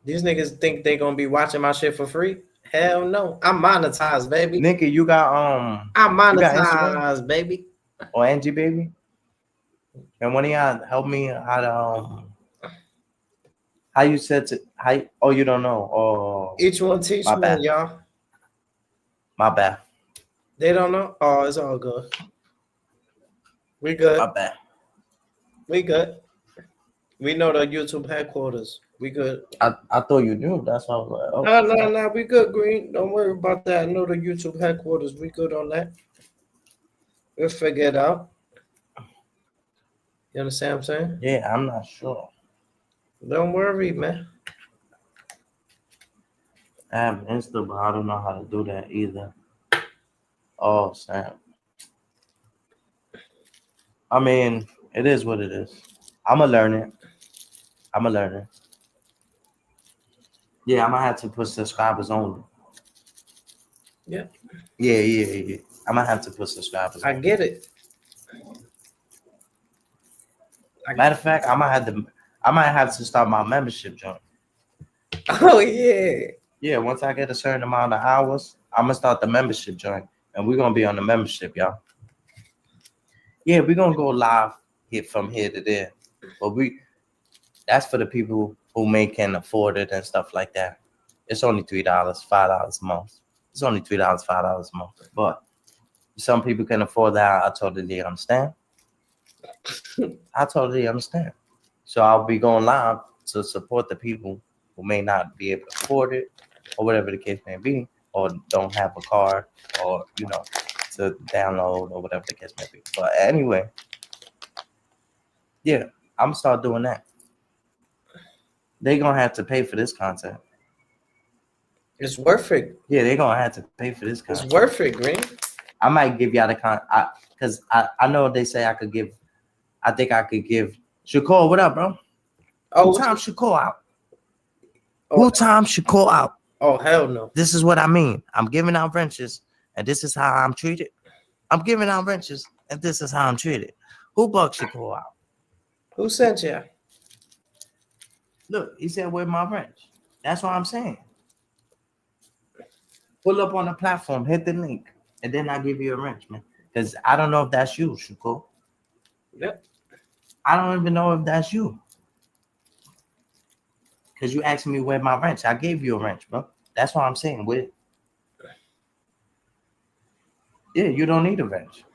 These niggas think they gonna be watching my shit for free? Hell no. I'm monetized, baby. Nikki, you got I'm you got monetized, baby. or Angie, baby? And when y'all help me how to how you said to how you don't know. Oh, Each one teach my one, bad. y'all. My bad. They don't know. Oh, it's all good. We good. My bad. We good. We know the YouTube headquarters. We good. I thought you knew. That's why I was like, oh. No. We good, Green. Don't worry about that. I know the YouTube headquarters. We good on that. We'll figure it out. You understand what I'm saying? Yeah, I'm not sure. Don't worry, man. I have Insta, but I don't know how to do that either. Oh, snap. I mean, it is what it is. I'm going to learn it. Yeah, I'm going to have to put subscribers only. Yeah. Yeah. I'm going to have to put subscribers I only. get it. Matter of fact, I might have to start my membership joint. Oh, yeah. Yeah, once I get a certain amount of hours, I'm going to start the membership joint. And we're going to be on the membership, y'all. Yeah, we're going to go live from here to there. But that's for the people who can afford it and stuff like that. It's only $3, $5 a month. It's only $3, $5 a month. But some people can afford that. I totally understand. I totally understand. So I'll be going live to support the people who may not be able to afford it, or whatever the case may be, or don't have a card, or to download, or whatever the case may be. But anyway, yeah, I'm gonna start doing that. They're gonna have to pay for this content. It's worth it. Yeah, they're gonna have to pay for this content. It's worth it, Green. I might give y'all the because I know they say I could give. I think I could give Shakur. What up, bro? Who time Shakur out? Who time Shakur out? Oh, hell no. This is what I mean. I'm giving out wrenches, and this is how I'm treated. I'm giving out wrenches, and this is how I'm treated. Who bugged Shakur out? Who sent you? Look, he said, "Where's my wrench?" That's what I'm saying. Pull up on the platform, hit the link, and then I'll give you a wrench, man. Because I don't know if that's you, Shakur. Yep. I don't even know if that's you. Because you asked me where my wrench. I gave you a wrench, bro. That's what I'm saying. Yeah, you don't need a wrench.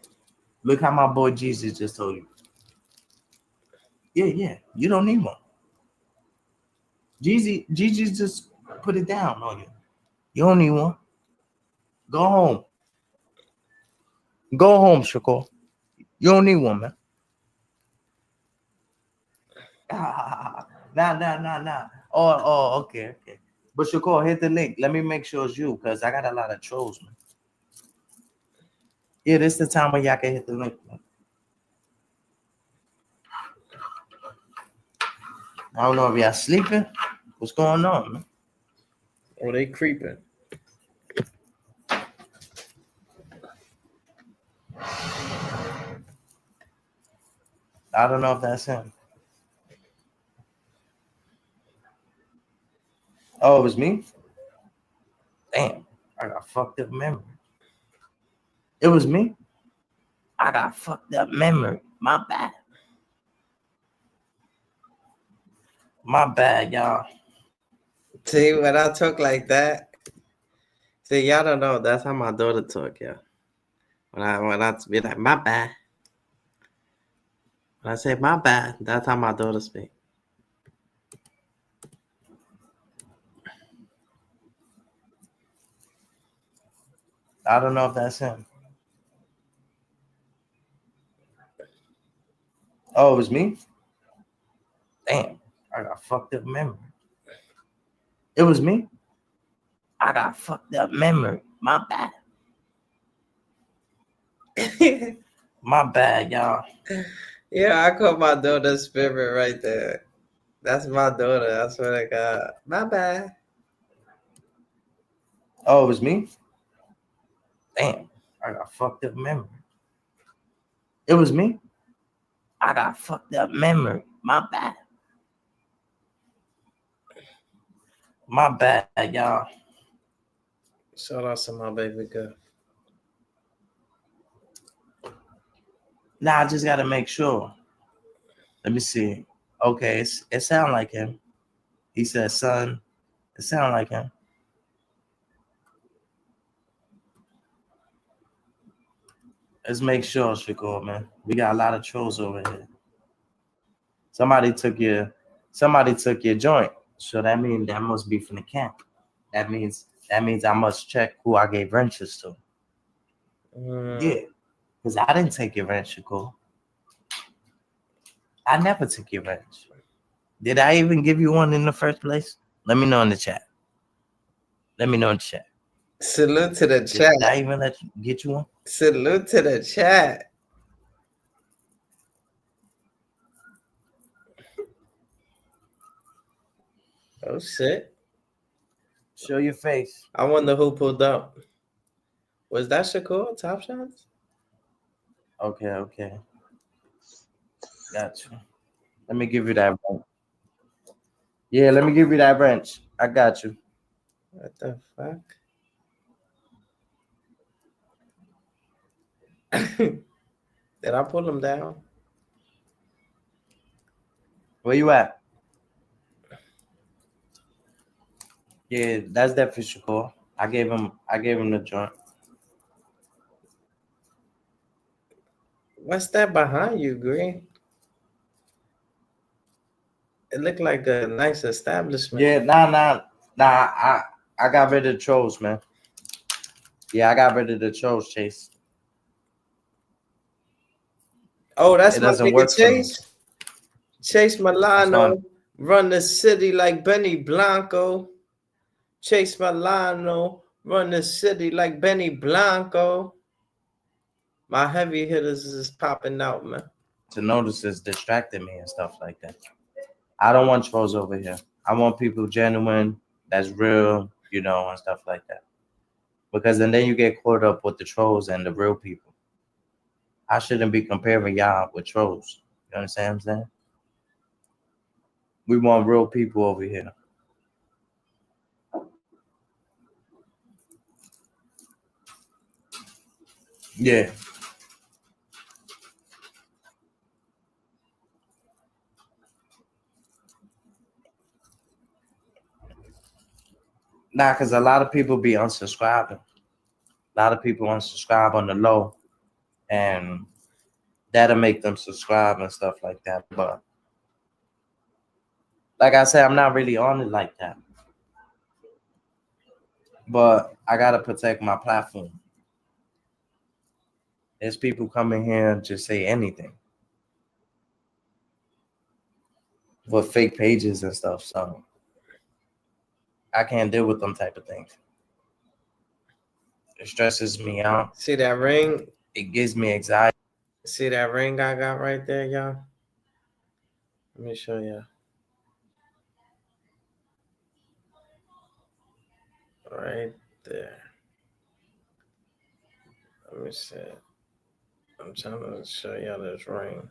Look how my boy Jesus just told you. Yeah, you don't need one. Jesus just put it down on you. You don't need one. Go home. Go home, Shakur. You don't need one, man. Nah. Oh, okay. But Shakur, hit the link. Let me make sure it's you, because I got a lot of trolls, man. Yeah, this is the time when y'all can hit the link, man. I don't know if y'all sleeping. What's going on, man? Oh, they creeping. I don't know if that's him. Oh, it was me? Damn, I got fucked up memory. It was me? I got fucked up memory. My bad. My bad, y'all. See, when I talk like that, see, y'all don't know. That's how my daughter talk, yeah. When I be like, my bad. When I say my bad, that's how my daughter speak. I don't know if that's him. Oh, it was me? Damn, I got fucked up memory. It was me? I got fucked up memory. My bad. My bad, y'all. Yeah, I call my daughter Spirit right there. That's my daughter. I swear to God. My bad. Oh, it was me? Damn, I got fucked up memory. It was me? I got fucked up memory. My bad. My bad, y'all. Shout out to my baby girl. Nah, I just gotta make sure. Let me see. Okay, it sound like him. He said, "Son." It sound like him. Let's make sure, Shakur, man. We got a lot of trolls over here. Somebody took your joint. So that means that must be from the camp. That means I must check who I gave wrenches to. Yeah, because I didn't take your wrench, Shakur. I never took your wrench. Did I even give you one in the first place? Let me know in the chat. Let me know in the chat. Salute to the chat. Did I even let you get you one? Salute to the chat. Oh shit. Show your face. I wonder who pulled up. Was that Shakur? Top Shots? Okay. Got you. Let me give you that wrench. Yeah, let me give you that wrench. I got you. What the fuck? Did I pull him down? Where you at? Yeah, that's definitely Shakur. I gave him the joint. What's that behind you, Green? It looked like a nice establishment. Yeah, nah. I got rid of the trolls, man. Yeah, I got rid of the trolls, Chase. Oh, that's my nigga Chase. Chase Milano run the city like Benny Blanco. Chase Milano run the city like Benny Blanco. My heavy hitters is popping out, man. To notice it's distracting me and stuff like that. I don't want trolls over here. I want people genuine, that's real, you know, and stuff like that. Because then you get caught up with the trolls and the real people. I shouldn't be comparing y'all with trolls. You understand what I'm saying? We want real people over here. Yeah. Nah, because a lot of people be unsubscribing. A lot of people unsubscribe on the low, and that'll make them subscribe and stuff like that. But like I said, I'm not really on it like that. But I gotta protect my platform. There's people coming here and just say anything with fake pages and stuff, so I can't deal with them type of things. It stresses me out. See that ring? It gives me anxiety. See that ring I got right there, y'all? Let me show you. Right there. Let me see. I'm trying to show y'all this ring.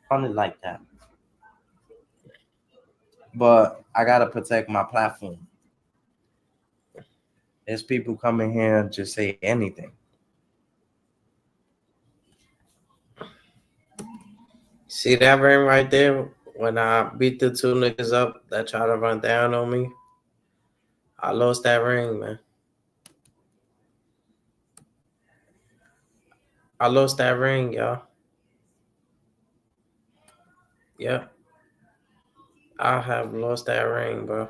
On it like that. But I gotta protect my platform. There's people coming here and just say anything. See that ring right there? When I beat the two niggas up that try to run down on me, I lost that ring, man. I lost that ring, y'all. Yep. I have lost that ring, bro.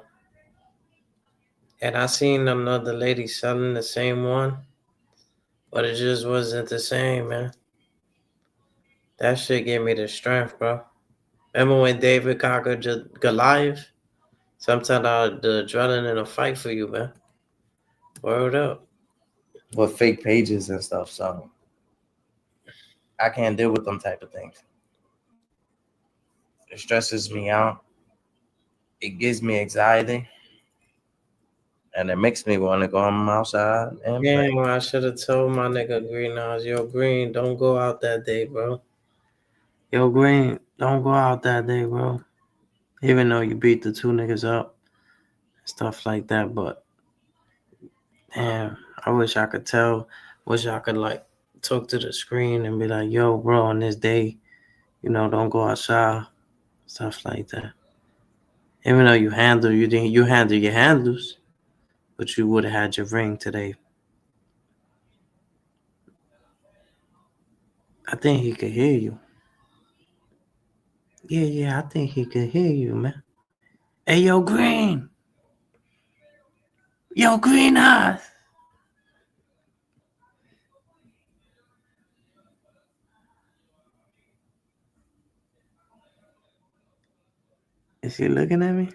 And I seen another lady selling the same one, but it just wasn't the same, man. That shit gave me the strength, bro. Remember when David conquered Goliath? Sometimes the adrenaline in a fight for you, man. Word up. With fake pages and stuff, so I can't deal with them type of things. It stresses me out. It gives me anxiety. And it makes me want to go outside and play. Damn, I should have told my nigga Green Eyes, yo, Green, don't go out that day, bro. Yo, Green, don't go out that day, bro. Even though you beat the two niggas up, stuff like that, but damn, I wish I could tell. Wish I could like talk to the screen and be like, yo, bro, on this day, you know, don't go outside, stuff like that. Even though you handle your handles, but you would have had your ring today. I think he could hear you. Yeah, I think he could hear you, man. Hey, yo, Green. Yo, Green Eyes. Is he looking at me?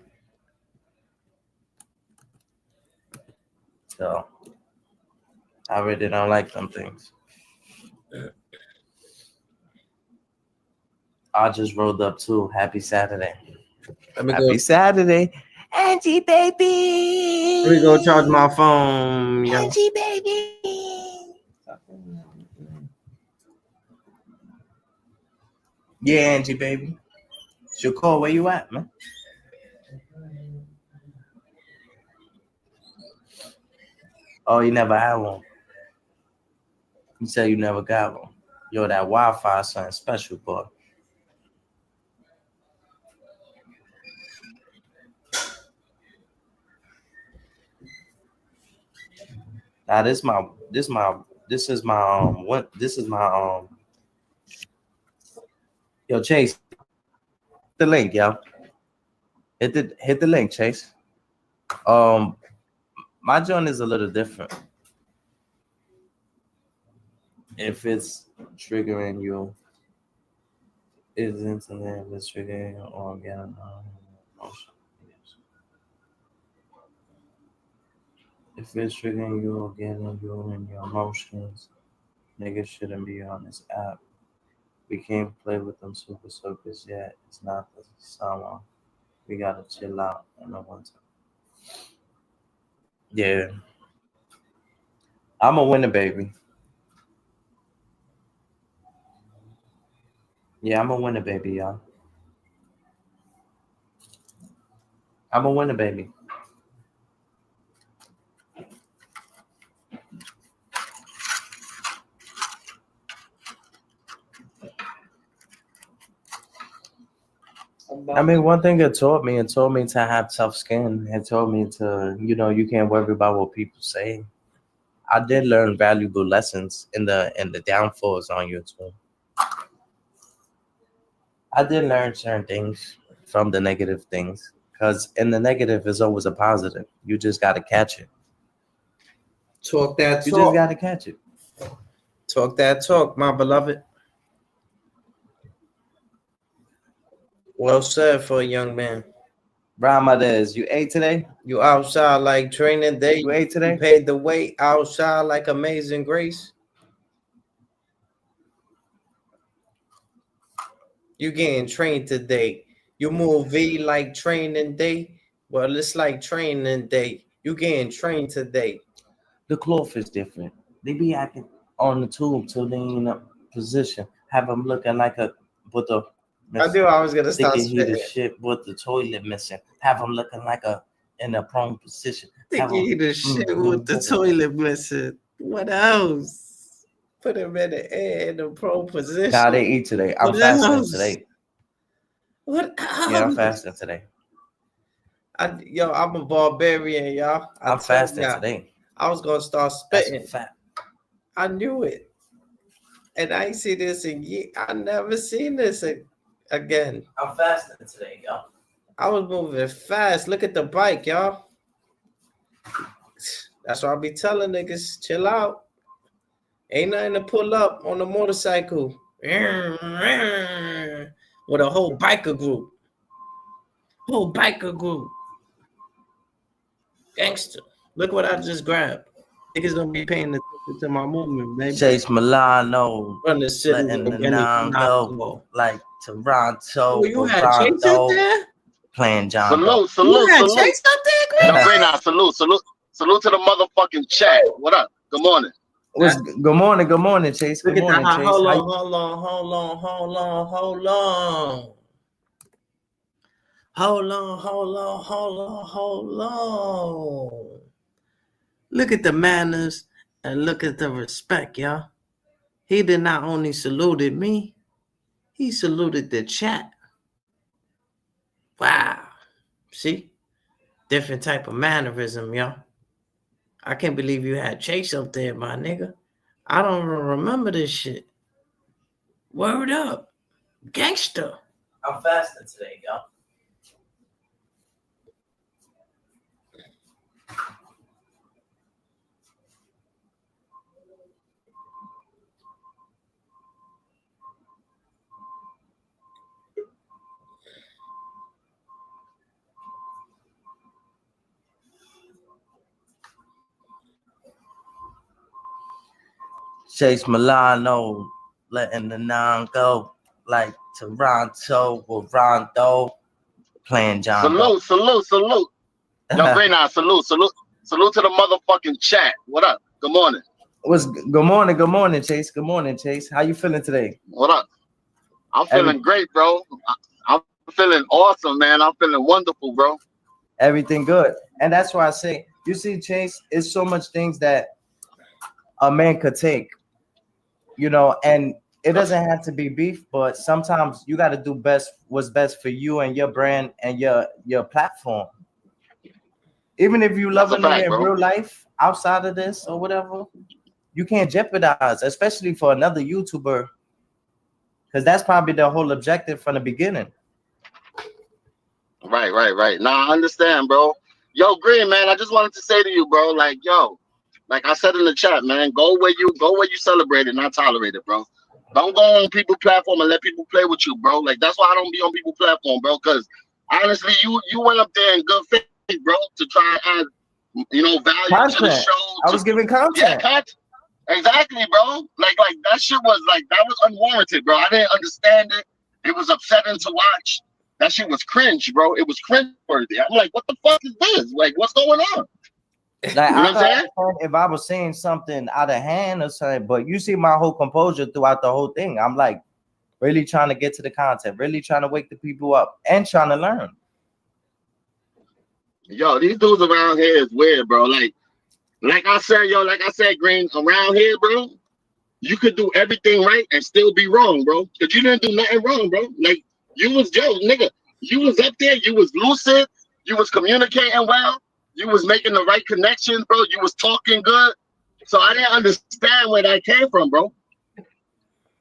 So, I really don't like some things. I just rolled up too. Happy Saturday. Happy Saturday. Angie, baby. Let me go charge my phone. Angie, baby. Yeah, Angie, baby. Shakur, where you at, man? Oh, you never had one. You said you never got one. Yo, that Wi-Fi is something special, boy. Now this is my yo, Chase, the link, yo. Hit the link, Chase. My joint is a little different. If it's triggering you, it's internet, it's triggering your organ. If it's triggering you again and you and your emotions, niggas shouldn't be on this app. We can't play with them super soakers yet. It's not the summer. We gotta chill out in the winter. Yeah. I'm a winner, baby. Yeah, I'm a winner, baby, y'all. I'm a winner, baby. I mean, one thing it taught me to have tough skin. It told me to, you can't worry about what people say. I did learn valuable lessons in the downfalls on YouTube. I did learn certain things from the negative things, because in the negative is always a positive. You just got to catch it. Talk that talk. You just got to catch it. Talk that talk, my beloved. Well said for a young man. Ramadez, you ate today? You outside like training day. You ate today? You paid the way outside like Amazing Grace. You getting trained today. You move V like training day. Well, it's like training day. You getting trained today. The cloth is different. They be acting on the tube till they in a position. Have them looking like a with the. I knew I was gonna start thinking he the spitting. shit with the toilet missing. Have him looking like in a prone position. Thinking he the shit with the toilet missing. What else? Put him in the air in the prone position. How they eat today? I'm What fasting else? today. What else? Yeah, I'm fasting today. I'm a barbarian, y'all. I'm fasting today. I was gonna start That's spitting. a fact. I knew it, and I ain't see this in years. I never seen this again. I'm fasting today, y'all. I was moving fast. Look at the bike, y'all. That's why I be telling niggas, chill out. Ain't nothing to pull up on the motorcycle with a whole biker group. Gangster. Look what I just grabbed. Niggas don't be paying attention to my movement, baby. Chase Milano, Run the city letting the with any non go like Toronto. Oh, you had Chase up there? Playing John. You had Chase up there, Yo, Grayna, salute to the motherfucking chat. What up? Good morning. Good morning, Chase. Good morning, Chase. Hold on. Look at the manners and look at the respect, y'all. He did not only saluted me, he saluted the chat. Wow. See? Different type of mannerism, y'all. I can't believe you had Chase up there, my nigga. I don't even remember this shit. Word up. Gangster. I'm fasting today, y'all. Chase Milano, letting the non go like Toronto with Rondo, playing John. Salute. Yo, Grayna, salute to the motherfucking chat. What up? Good morning. Good morning, Chase. Good morning, Chase. How you feeling today? What up? I'm feeling great, bro. I'm feeling awesome, man. I'm feeling wonderful, bro. Everything good. And that's why I say, you see, Chase, it's so much things that a man could take, you know, and it doesn't have to be beef, but sometimes you got to do what's best for you and your brand and your platform. Even if you love That's it a fact, in bro. real life, outside of this or whatever, you can't jeopardize, especially for another YouTuber, because that's probably the whole objective from the beginning. Right. Now I understand, bro. Yo, Green, man, I just wanted to say to you, bro, like, yo, like I said in the chat, man, go where you celebrate it, not tolerate it, bro. Don't go on people's platform and let people play with you, bro. Like that's why I don't be on people's platform, bro. Because honestly, you went up there in good faith, bro, to try and add, you know, value to the Content. show. I was giving content. Yeah, exactly, bro. Like that shit was like that was unwarranted, bro. I didn't understand it. It was upsetting to watch. That shit was cringe, bro. It was cringe worthy. I'm like, what the fuck is this? Like, what's going on? Like, You know I what I'm saying? if I was saying something out of hand or something, but you see my whole composure throughout the whole thing. I'm like really trying to get to the content, really trying to wake the people up and trying to learn. Yo, these dudes around here is weird, bro. Like I said, Green, around here, bro, you could do everything right and still be wrong, bro. Because you didn't do nothing wrong, bro. Like, you was Joe, nigga. You was up there, you was lucid, you was communicating well, you was making the right connections, bro. You was talking good. So I didn't understand where that came from, bro.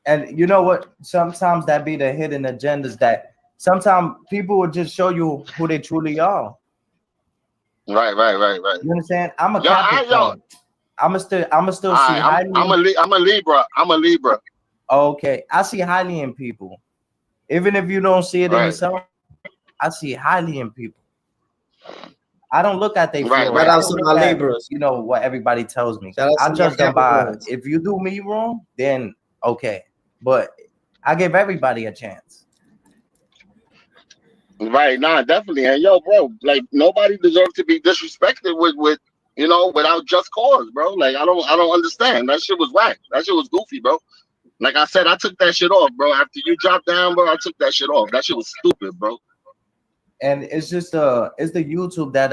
And you know what? Sometimes that be the hidden agendas that sometimes people will just show you who they truly are. Right. You understand? I'm a Yo, Capricorn. I'ma still see highly. I'm a Libra. I'm a Libra. Okay, I see highly in people. Even if you don't see it in yourself, I see highly in people. I don't look at their Right. Shout out to my Libras. You know what everybody tells me. Shout out I to judge my them by Capricorns. if you do me wrong, then okay. But I give everybody a chance. Right, nah, definitely. And yo, bro, like nobody deserves to be disrespected with you know, without just cause, bro. Like I don't understand. That shit was whack. That shit was goofy, bro. Like I said, I took that shit off, bro. After you dropped down, bro, I took that shit off. That shit was stupid, bro. And it's just it's the YouTube that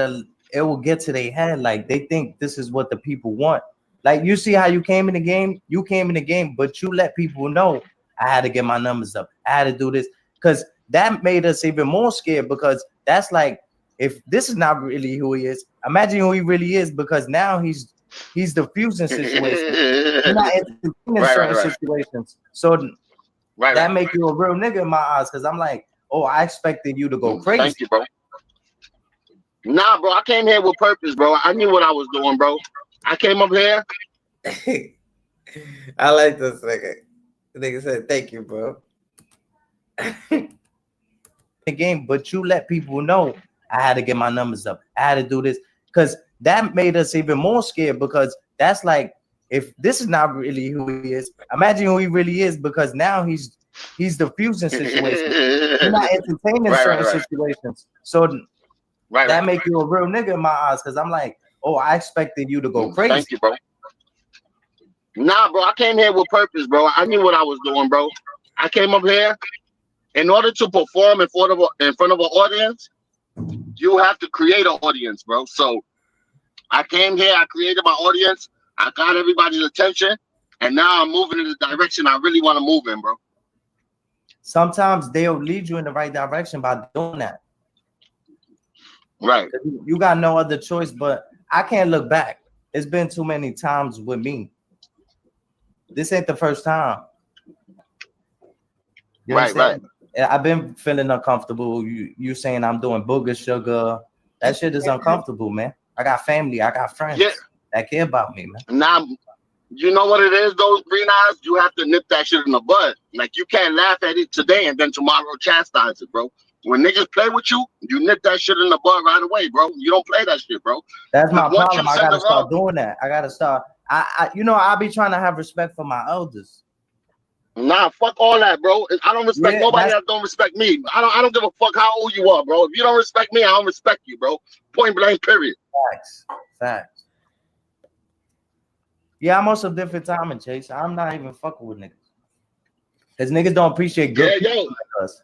it will get to their head. Like they think this is what the people want. Like you see how you came in the game, but you let people know I had to get my numbers up. I had to do this because that made us even more scared because that's like if this is not really who he is, imagine who he really is because now he's diffusing situations. He's not entertaining certain situations. So that make you a real nigga in my eyes because I'm like, oh, I expected you to go crazy. Thank you, bro. Nah, bro, I came here with purpose, bro. I knew what I was doing, bro. I came up here. I like this nigga. The nigga said, thank you, bro. The game, but you let people know I had to get my numbers up. I had to do this because that made us even more scared because that's like if this is not really who he is, imagine who he really is because now he's diffusing situations. He's not entertaining certain situations. So that make you a real nigga in my eyes because I'm like, oh, I expected you to go crazy. Thank you, bro. Nah, bro, I came here with purpose, bro. I knew what I was doing, bro. I came up here in order to perform in front of an audience. You have to create an audience, bro. So I came here, I created my audience, I got everybody's attention, and now I'm moving in the direction I really want to move in, bro. Sometimes they'll lead you in the right direction by doing that. Right. You got no other choice, but I can't look back. It's been too many times with me. This ain't the first time. You right. I've been feeling uncomfortable. You saying I'm doing booger sugar. That shit is uncomfortable, man. I got family. I got friends that care about me, man. Now, you know what it is, those green eyes? You have to nip that shit in the bud. Like, you can't laugh at it today and then tomorrow chastise it, bro. When niggas play with you, you nip that shit in the bud right away, bro. You don't play that shit, bro. That's my problem. I gotta start doing that. I gotta start. I'll be trying to have respect for my elders. Nah, fuck all that, bro. I don't respect nobody that don't respect me. I don't give a fuck how old you are, bro. If you don't respect me, I don't respect you, bro. Point blank, period. Facts. Yeah, I'm on some different timing, Chase. I'm not even fucking with niggas. Because niggas don't appreciate good Yeah, people like us.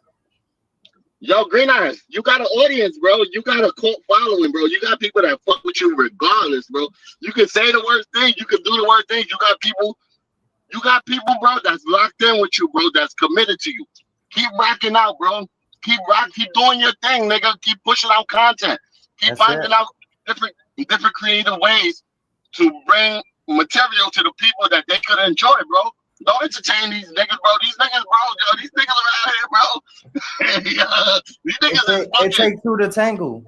Yo, Green Eyes, you got an audience, bro. You got a cult following, bro. You got people that fuck with you regardless, bro. You can say the worst thing, you can do the worst thing. You got people, bro, that's locked in with you, bro, that's committed to you. Keep rocking out, bro. Keep doing your thing, nigga. Keep pushing out content. Keep finding out different creative ways to bring material to the people that they could enjoy, bro. Don't entertain these niggas, bro. These niggas around here, bro. These niggas It takes two to tangle.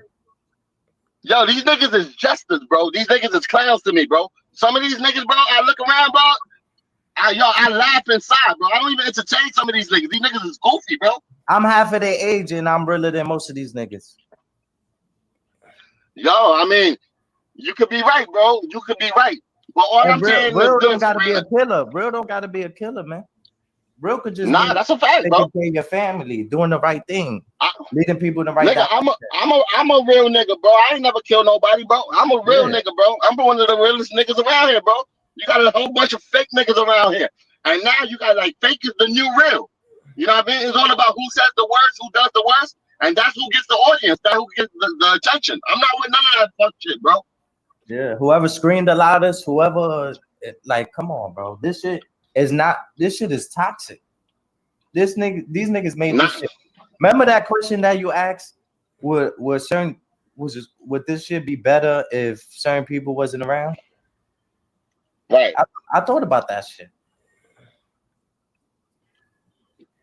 Yo, these niggas is jesters, bro. These niggas is clowns to me, bro. Some of these niggas, bro, I look around, bro. I laugh inside, bro. I don't even entertain some of these niggas. These niggas is goofy, bro. I'm half of their age and I'm realer than most of these niggas. Yo, I mean, you could be right, bro. You could be right. But all I'm saying real is don't gotta be a killer. Real don't gotta be a killer, man. Real could just that's a fact, bro. Taking care of your family, doing the right thing, leading people in the right nigga, direction. I'm a real nigga, bro. I ain't never killed nobody, bro. I'm a real nigga, bro. I'm one of the realest niggas around here, bro. You got a whole bunch of fake niggas around here. And now you got like fake is the new real. You know what I mean? It's all about who says the worst, who does the worst, and that's who gets the audience, that's who gets the attention. I'm not with none of that fuck shit, bro. Yeah, whoever screamed the loudest, whoever, like, come on, bro. This shit is toxic. These niggas made this shit. Remember that question that you asked? Would this shit be better if certain people wasn't around? Right. I thought about that shit.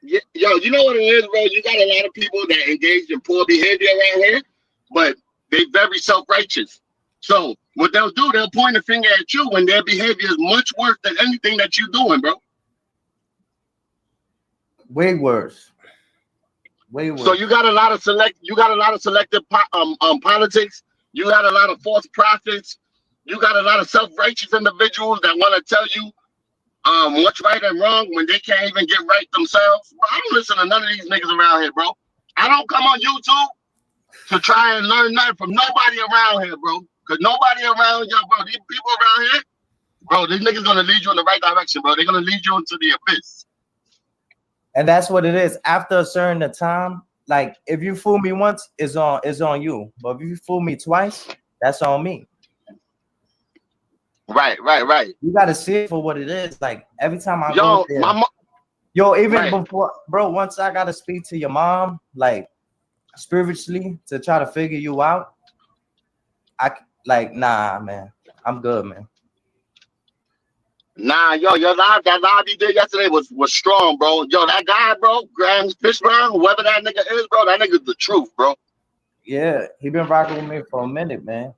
Yeah, yo, you know what it is, bro? You got a lot of people that engage in poor behavior around here, but they very self-righteous. So what they'll do, they'll point a finger at you when their behavior is much worse than anything that you're doing, bro. Way worse. Way worse. So you got a lot of selective politics. You got a lot of false prophets. You got a lot of self-righteous individuals that want to tell you what's right and wrong when they can't even get right themselves. Bro, I don't listen to none of these niggas around here, bro. I don't come on YouTube to try and learn nothing from nobody around here, bro. Because nobody around here, bro, these people around here, bro, these niggas gonna lead you in the right direction, bro. They're gonna lead you into the abyss. And that's what it is. After a certain time, like if you fool me once, it's on you. But if you fool me twice, that's on me. Right. You gotta see it for what it is. Like every time I go there, even before, bro. Once I gotta speak to your mom, like spiritually, to try to figure you out. Nah, man. I'm good, man. Nah, yo, that live you did yesterday was strong, bro. Yo, that guy, bro, Graham Fishburne, whoever that nigga is, bro, that nigga's the truth, bro. Yeah, he been rocking with me for a minute, man.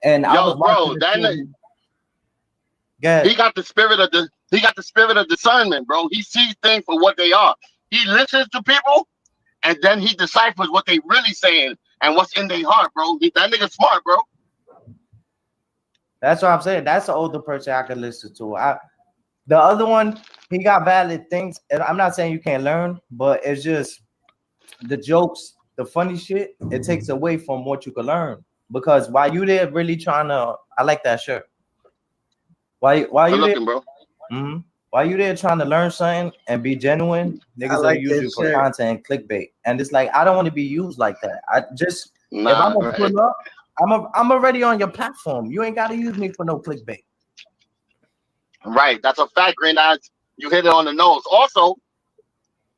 And yo, bro, that nigga. He got the spirit of discernment, bro. He sees things for what they are. He listens to people, and then he deciphers what they really saying and what's in their heart, bro. That nigga smart, bro. That's what I'm saying. That's the older person I could listen to. The other one, he got valid things. And I'm not saying you can't learn, but it's just the jokes, the funny shit, it takes away from what you can learn. Because while you there really trying to, I like that shirt. While you there, bro. Mm-hmm. While you there trying to learn something and be genuine, niggas are using you for content and clickbait. And it's like, I don't want to be used like that. If I'm gonna pull up, I'm already on your platform. You ain't got to use me for no clickbait. Right, that's a fact, Green Eyes. You hit it on the nose. Also,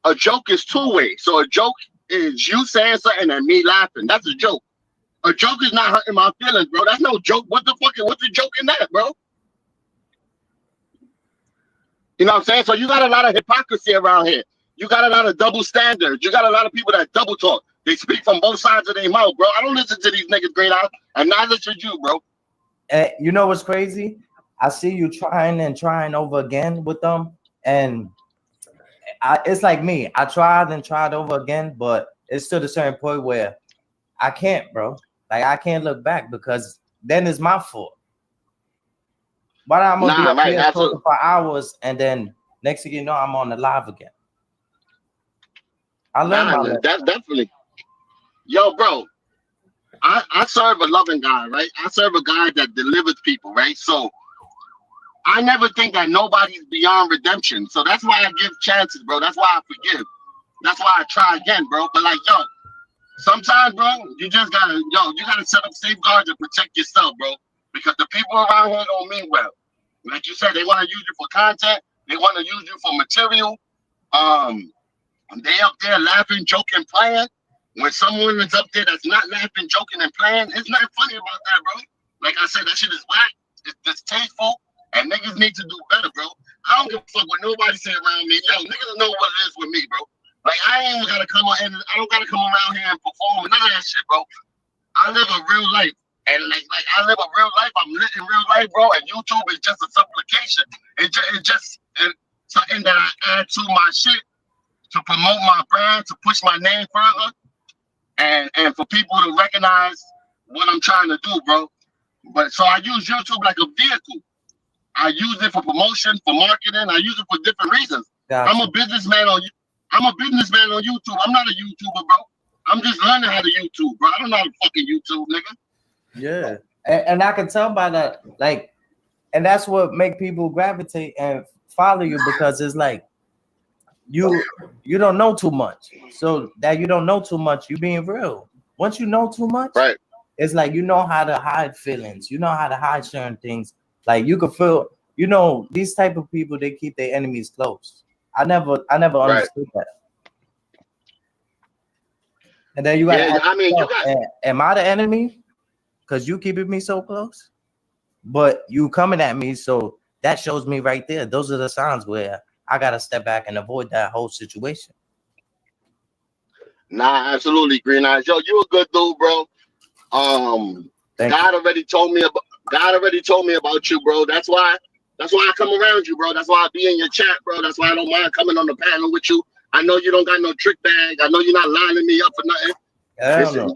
a joke is two-way. So a joke is you saying something and me laughing. That's a joke. A joke is not hurting my feelings, bro. That's no joke. What's the joke in that, bro? You know what I'm saying? So you got a lot of hypocrisy around here. You got a lot of double standards. You got a lot of people that double talk. They speak from both sides of their mouth, bro. I don't listen to these niggas, Green Eyes, and neither should you, bro. You know what's crazy? I see you trying over again with them, and it's like me. I tried over again, but it's still a certain point where I can't, bro. Like I can't look back because then it's my fault. Why I'm gonna be up here for hours and then next thing you know I'm on the live again. I learned that definitely. Yo, bro, I serve a loving God, right? I serve a God that delivers people, right? So I never think that nobody's beyond redemption. So that's why I give chances, bro. That's why I forgive. That's why I try again, bro. But like, yo, sometimes, bro, you just gotta, you gotta set up safeguards and protect yourself, bro. Because the people around here don't mean well. Like you said, they want to use you for content. They want to use you for material. They up there laughing, joking, playing. When someone is up there that's not laughing, joking, and playing, it's not funny about that, bro. Like I said, that shit is whack. It's distasteful, and niggas need to do better, bro. I don't give a fuck what nobody say around me. Yo, niggas know what it is with me, bro. Like I ain't gotta come on, and I don't gotta come around here and perform and none of that shit, bro. I live a real life, and like I live a real life. I'm living real life, bro. And YouTube is just a supplication. It's just something that I add to my shit to promote my brand, to push my name further, and for people to recognize what I'm trying to do, bro. But so I use YouTube like a vehicle. I use it for promotion, for marketing. I use it for different reasons. Gotcha. I'm a businessman on YouTube. I'm not a YouTuber, bro. I'm just learning how to YouTube, bro. I don't know how to fucking YouTube, nigga. Yeah, and I can tell by that, like, and that's what make people gravitate and follow you, because it's like you don't know too much. So that you don't know too much, you being real. Once you know too much, Right. it's like you know how to hide feelings. You know how to hide certain things. Like you could feel, these type of people, they keep their enemies close. I never understood that. And then you got, am I the enemy? Because you keeping me so close, but you coming at me, so that shows me right there. Those are the signs where I gotta step back and avoid that whole situation. Nah, absolutely, Green Eyes. Yo, you a good dude, bro. God already told me about you, bro. That's why I come around you, bro. That's why I be in your chat, bro. That's why I don't mind coming on the panel with you. I know you don't got no trick bag. I know you're not lining me up for nothing.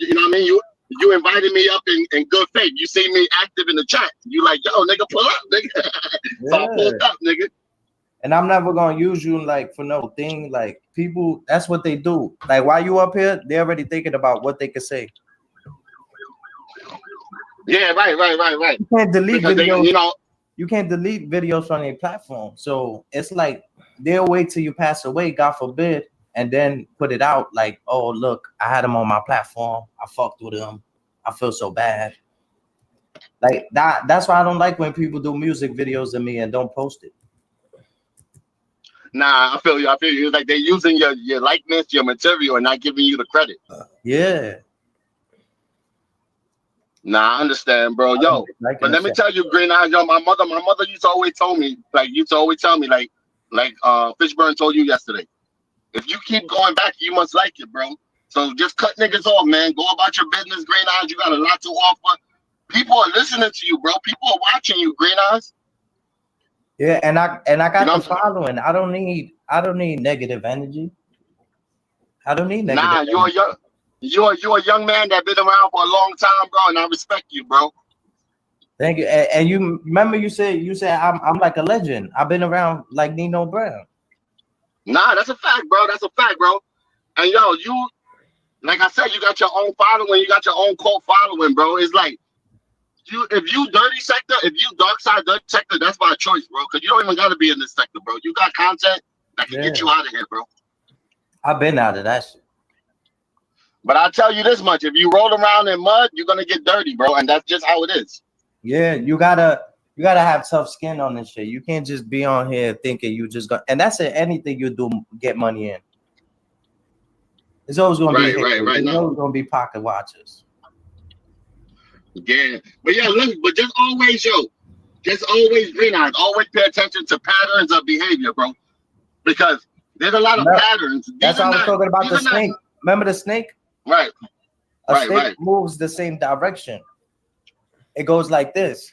You know what I mean? You invited me up in good faith. You see me active in the chat. You like, yo, nigga, pull up, nigga. So I pulled up, nigga. And I'm never gonna use you like for no thing. Like people, that's what they do. Like while you up here, they're already thinking about what they could say. Yeah, right. You can't delete because videos. You can't delete videos from a platform. So it's like they'll wait till you pass away, God forbid, and then put it out like, oh, look, I had him on my platform. I fucked with him. I feel so bad. Like that. That's why I don't like when people do music videos of me and don't post it. Nah, I feel you. It's like they're using your likeness, your material, and not giving you the credit. Yeah. Nah, I understand, bro. Yo, but let me tell you, Green Eyes, yo, my mother used to always tell me, like Fishburne told you yesterday, if you keep going back, you must like it, bro. So just cut niggas off, man. Go about your business, Green Eyes. You got a lot to offer. People are listening to you, bro. People are watching you, Green Eyes. Yeah, and I got the following. I don't need negative energy. I don't need negative energy. You're a young man that been around for a long time, bro, and I respect you, bro. Thank you. And you remember you said I'm like a legend. I've been around like Nino Brown. Nah, that's a fact, bro. That's a fact, bro. And yo, you, like I said, you got your own following. You got your own cult following, bro. It's like if you dirty sector, if you dark side dirty sector, that's my choice, bro. Because you don't even gotta be in this sector, bro. You got content that can get you out of here, bro. I've been out of that shit. But I'll tell you this much: if you roll around in mud, you're gonna get dirty, bro, and that's just how it is. Yeah, you gotta have tough skin on this shit. You can't just be on here thinking you just got. And that's it. Anything you do, get money in. It's always gonna be right. There's always gonna be pocket watchers. Yeah, but yeah, look, but just always Green Eyes. Always pay attention to patterns of behavior, bro, because there's a lot of patterns. That's why I was talking about the snake. Remember the snake? Right. A snake moves the same direction. It goes like this.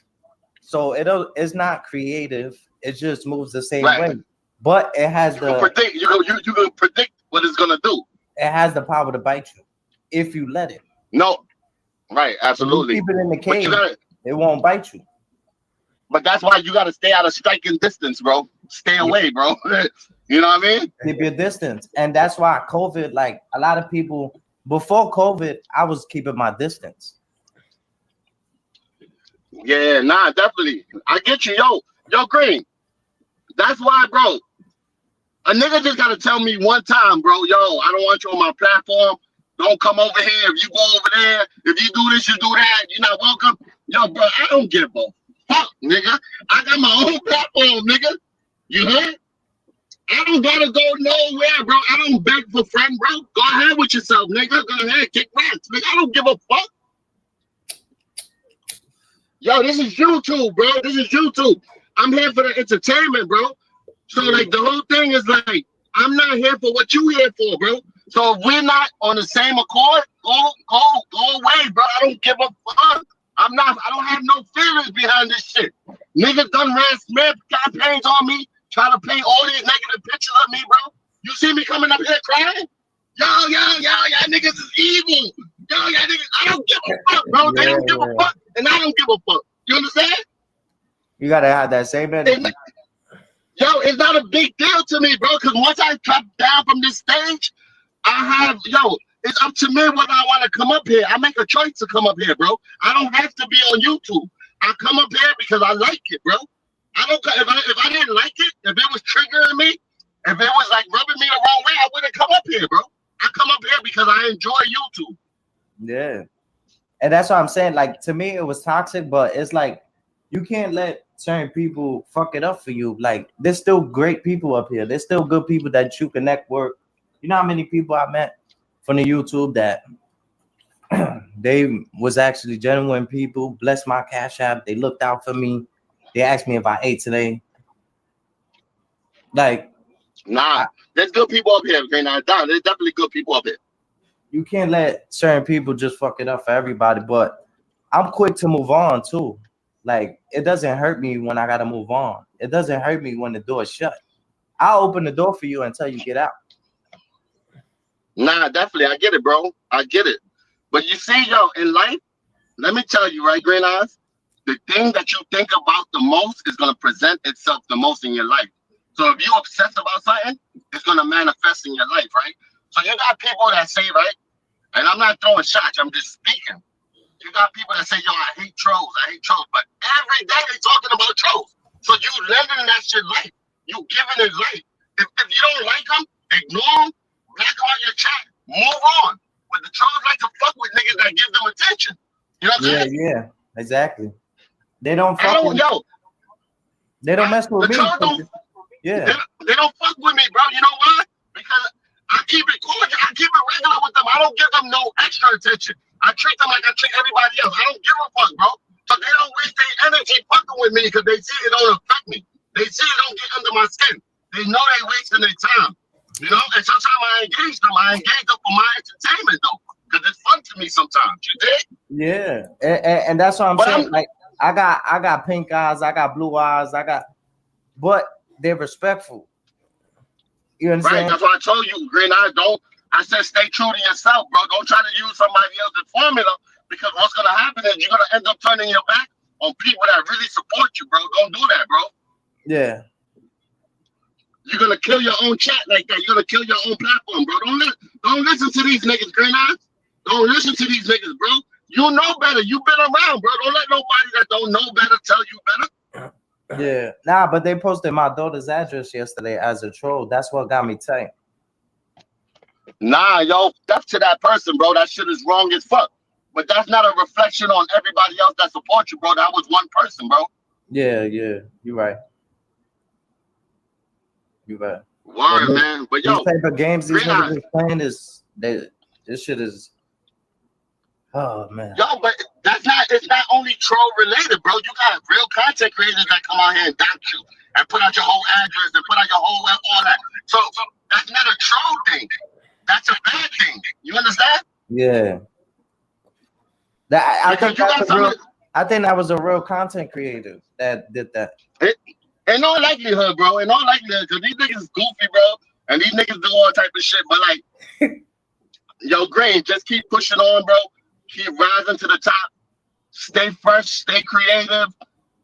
So it's not creative. It just moves the same way. But it has you can predict what it's gonna do. It has the power to bite you if you let it. No. Right, absolutely. If you keep it in the cage, it won't bite you. But that's why you gotta stay out of striking distance, bro. Stay away, bro. You know what I mean? Keep your distance. And that's why COVID, like a lot of people before COVID, I was keeping my distance. Yeah, nah, definitely. I get you, yo. Yo, Green, that's why, bro. A nigga just gotta tell me one time, bro, yo, I don't want you on my platform. Don't come over here. If you go over there, if you do this, you do that, you're not welcome. Yo, bro, I don't give a fuck, nigga. I got my own platform, nigga. You heard? I don't gotta go nowhere, bro. I don't beg for friend, bro. Go ahead with yourself, nigga. Go ahead, kick rocks, nigga. I don't give a fuck. Yo, this is YouTube, bro. This is YouTube. I'm here for the entertainment, bro. So, like, the whole thing is like, I'm not here for what you here for, bro. So if we're not on the same accord, go away, bro. I don't give a fuck. I don't have no feelings behind this shit. Niggas done ran smear campaigns on me, trying to paint all these negative pictures of me, bro. You see me coming up here crying? Yo, niggas is evil. Yo, niggas, I don't give a fuck, bro. They don't give a fuck, and I don't give a fuck. You understand? You gotta have that same energy. Yo, it's not a big deal to me, bro, because once I drop down from this stage, it's up to me whether I want to come up here. I make a choice to come up here, bro. I don't have to be on YouTube. I come up here because I like it, bro. I don't. If I didn't like it, if it was triggering me, if it was like rubbing me the wrong way, I wouldn't come up here, bro. I come up here because I enjoy YouTube. Yeah, and that's what I'm saying. Like, to me, it was toxic, but it's like you can't let certain people fuck it up for you. Like, there's still great people up here. There's still good people that you can network. You know how many people I met from the YouTube that they was actually genuine people, blessed my Cash App. They looked out for me. They asked me if I ate today. Like, nah, there's good people up here. Okay, now there's definitely good people up here. You can't let certain people just fuck it up for everybody. But I'm quick to move on too. Like, it doesn't hurt me when I gotta move on. It doesn't hurt me when the door's shut. I'll open the door for you until you get out. Nah, definitely. I get it, bro. I get it. But you see, yo, in life, let me tell you, right, Green Eyes, the thing that you think about the most is going to present itself the most in your life. So if you obsess about something, it's going to manifest in your life, right? So you got people that say, right, and I'm not throwing shots, I'm just speaking. You got people that say, yo, I hate trolls, but every day they talking about trolls. So you living that shit life. You giving it life. If you don't like them, ignore them, back on your chat, move on. But the trolls like to fuck with niggas that give them attention. You know what I'm saying? Yeah, exactly. They don't fuck with me. They don't mess with me. Yeah. They don't fuck with me, bro. You know why? Because I keep it cordial. I keep it regular with them. I don't give them no extra attention. I treat them like I treat everybody else. I don't give a fuck, bro. So they don't waste their energy fucking with me because they see it don't affect me. They see it don't get under my skin. They know they wasting their time. You know, and sometimes I engage them. I engage them for my entertainment though, because it's fun to me sometimes. You dig? Yeah, and that's what I'm saying. Like, I got pink eyes, I got blue eyes, but they're respectful. You understand? Right. That's why I told you, Green Eyes. I said stay true to yourself, bro. Don't try to use somebody else's formula, because what's gonna happen is you're gonna end up turning your back on people that really support you, bro. Don't do that, bro. Yeah. You're gonna kill your own chat like that. You're gonna kill your own platform, bro. Don't listen to these niggas, Green Eyes. Don't listen to these niggas, bro. You know better. You've been around, bro. Don't let nobody that don't know better tell you better. Yeah. Nah, but they posted my daughter's address yesterday as a troll. That's what got me tight. Nah, yo, that's to that person, bro. That shit is wrong as fuck. But that's not a reflection on everybody else that supports you, bro. That was one person, bro. Yeah. You're right. You're right. Word, man. But yo, these type of games these Green niggas Eyes. is playing this shit is, oh man. Yo, but it's not only troll related, bro. You got real content creators that come out here and dox you and put out your whole address and put out your whole all that. So that's not a troll thing. That's a bad thing. You understand? Yeah. I think that was a real content creator that did that. In all likelihood, bro. In all likelihood, because these niggas is goofy, bro. And these niggas do all type of shit. But like, yo, Green, just keep pushing on, bro. Keep rising to the top. Stay fresh. Stay creative.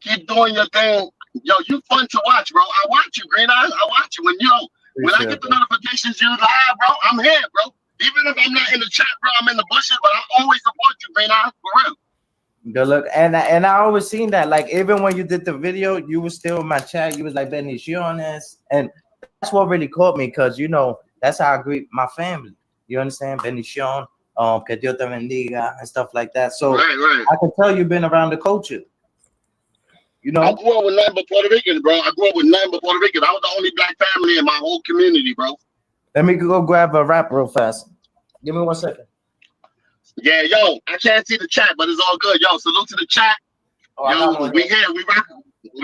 Keep doing your thing. Yo, you fun to watch, bro. I watch you, Green Eyes. I watch you. When I get the notifications you live, bro, I'm here, bro. Even if I'm not in the chat, bro, I'm in the bushes, but I always support you, Green Eyes, for real. Good luck. And I always seen that. Like even when you did the video, you was still in my chat. You was like Bendiciones, and that's what really caught me because you know that's how I greet my family. You understand? Bendición, que Dios te bendiga, and stuff like that. So Right. I can tell you've been around the culture. You I know, grew up with nothing but Puerto Ricans, bro. I grew up with nothing but Puerto Ricans. I was the only black family in my whole community, bro. let me go grab a rap real fast. Give me 1 second. Yeah, yo, I can't see the chat, but it's all good. Yo, salute to the chat. Oh, I got one We here. here. We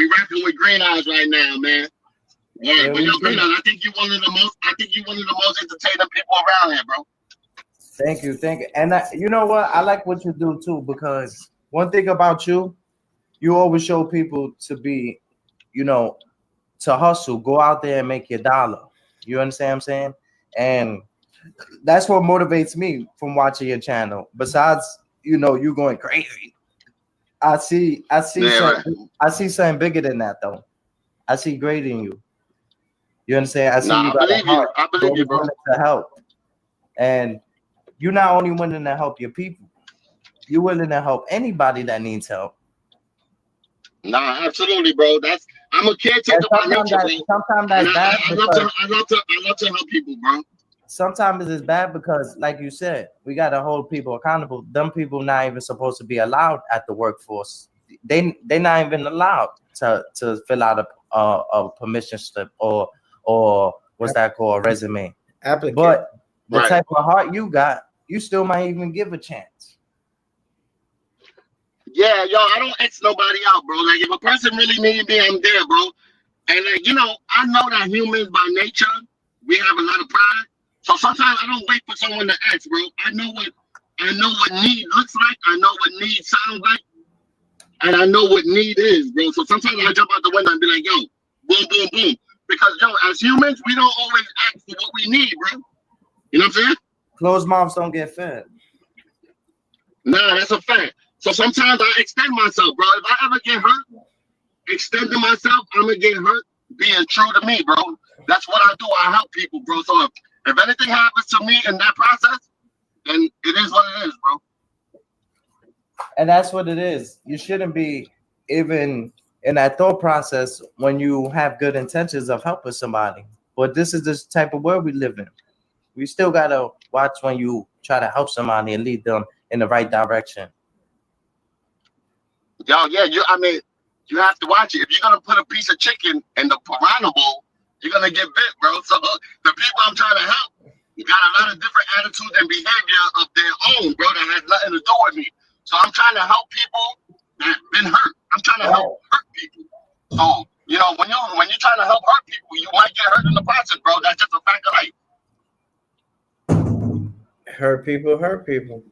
rocking with Green Eyes right now, man. Yeah, but we yo, do. Green Eyes, I think you one of the most entertaining people around here, bro. Thank you. And you know what? I like what you do too because one thing about you, you always show people to be, you know, to hustle, go out there and make your dollar. You understand what I'm saying? And that's what motivates me from watching your channel. Besides, you know, you going crazy. I see Yeah, something, right. I see something bigger than that though. I see great in you. You understand? I see Nah, you I got a believe you. heart. I believe you, You're bro. willing to help. And you're not only willing to help your people, you're willing to help anybody that needs help. Nah, absolutely, bro. I'm a caretaker And by nature, bro. sometimes And that's bad I love to help people, bro. sometimes it's bad because, like you said, we gotta hold people accountable. Them people not even supposed to be allowed at the workforce. They're not even allowed to fill out a permission slip or what's that called, a resume. Applicant. But the Right. type of heart you got, you still might even give a chance. Yeah, yo, I don't X nobody out, bro. Like if a person really needs me, I'm there, bro. And like, you know, I know that humans by nature, we have a lot of pride. So sometimes I don't wait for someone to ask, bro. I know what need looks like, I know what need sounds like, and I know what need is, bro. So sometimes I jump out the window and be like, yo, boom, boom, boom. Because yo, as humans, we don't always ask for what we need, bro. You know what I'm saying? Closed mouths don't get fed. Nah, that's a fact. So sometimes I extend myself, bro. If I ever get hurt, extending myself, I'm gonna get hurt being true to me, bro. That's what I do. I help people, bro. So if anything happens to me in that process, then it is what it is, bro. And that's what it is. You shouldn't be even in that thought process when you have good intentions of helping somebody. But this is the type of world we live in. We still gotta watch when you try to help somebody and lead them in the right direction. Yo, yeah, you have to watch it. If you're gonna put a piece of chicken in the piranha bowl, you're gonna get bit, bro. So the people I'm trying to help got a lot of different attitudes and behavior of their own, bro, that has nothing to do with me. So I'm trying to help people that been hurt. I'm trying to help hurt people. So, you know, when you're trying to help hurt people, you might get hurt in the process, bro. That's just a fact of life. Hurt people.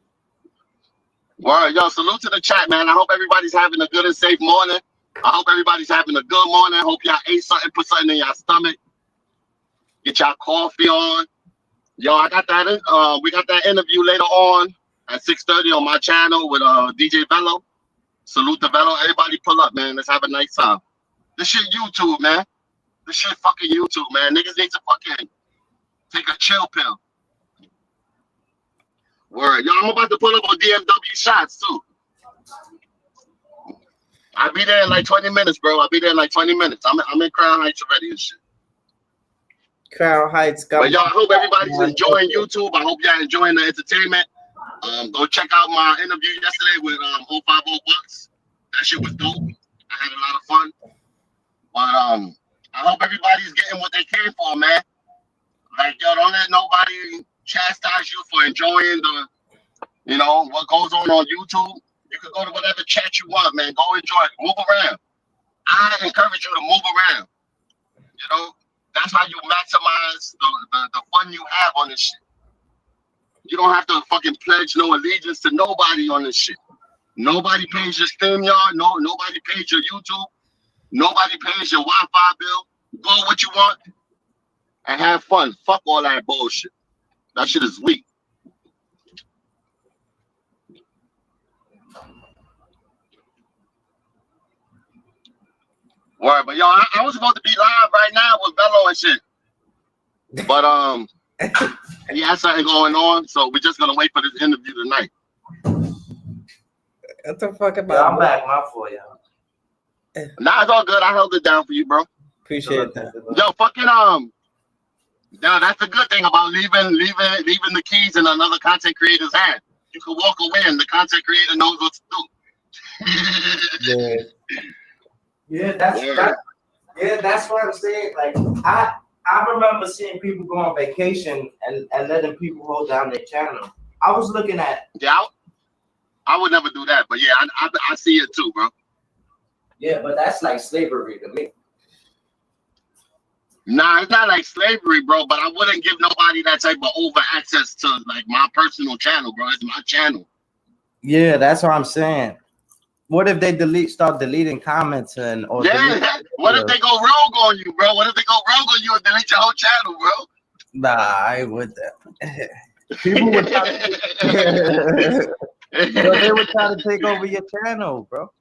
Word, yo, salute to the chat, man. I hope everybody's having a good and safe morning. I hope everybody's having a good morning. I hope y'all ate something, put something in your stomach. Get y'all coffee on. Yo, I got that. We got that interview later on at 6:30 on my channel with DJ Velo. Salute to Velo. Everybody pull up, man. Let's have a nice time. This shit YouTube, man. This shit fucking YouTube, man. Niggas need to fucking take a chill pill. Word. Yo, I'm about to pull up on DMW shots too. I'll be there in like 20 minutes, bro. I'll be there in like 20 minutes. I'm in Crown Heights already and shit. Crown Heights. But yo, I hope everybody's enjoying YouTube. I hope y'all enjoying the entertainment. Go check out my interview yesterday with 050 Bucks. That shit was dope. I had a lot of fun. But I hope everybody's getting what they came for, man. Like, yo, don't let nobody chastise you for enjoying what goes on YouTube. You can go to whatever chat you want, man. Go enjoy it. Move around. I encourage you to move around. You know, that's how you maximize the fun you have on this shit. You don't have to fucking pledge no allegiance to nobody on this shit. Nobody pays your StreamYard. Nobody pays your YouTube. Nobody pays your Wi-Fi bill. Go what you want and have fun. Fuck all that bullshit. That shit is weak. Word, but yo, I was supposed to be live right now with Velo and shit. But he has something going on, so we're just gonna wait for this interview tonight. What the fuck Yeah, about I'm back. My fault, y'all. Nah, it's all good. I held it down for you, bro. Appreciate that. Yo, fucking yo, that's the good thing about leaving the keys in another content creator's hand. You can walk away and the content creator knows what to do. Yeah. Yeah, that's what I'm saying. Like I remember seeing people go on vacation and letting people hold down their channel. I was looking at Yeah, I would never do that, but yeah, I see it too, bro. but that's like slavery to me. Nah, it's not like slavery, bro, but I wouldn't give nobody that type of over access to like my personal channel, bro. It's my channel. Yeah, that's what I'm saying. What if they start deleting comments and or What if they go rogue on you, bro? What if they go rogue on you and delete your whole channel, bro? Nah, I ain't with that. People would try to, they would try to take over your channel, bro.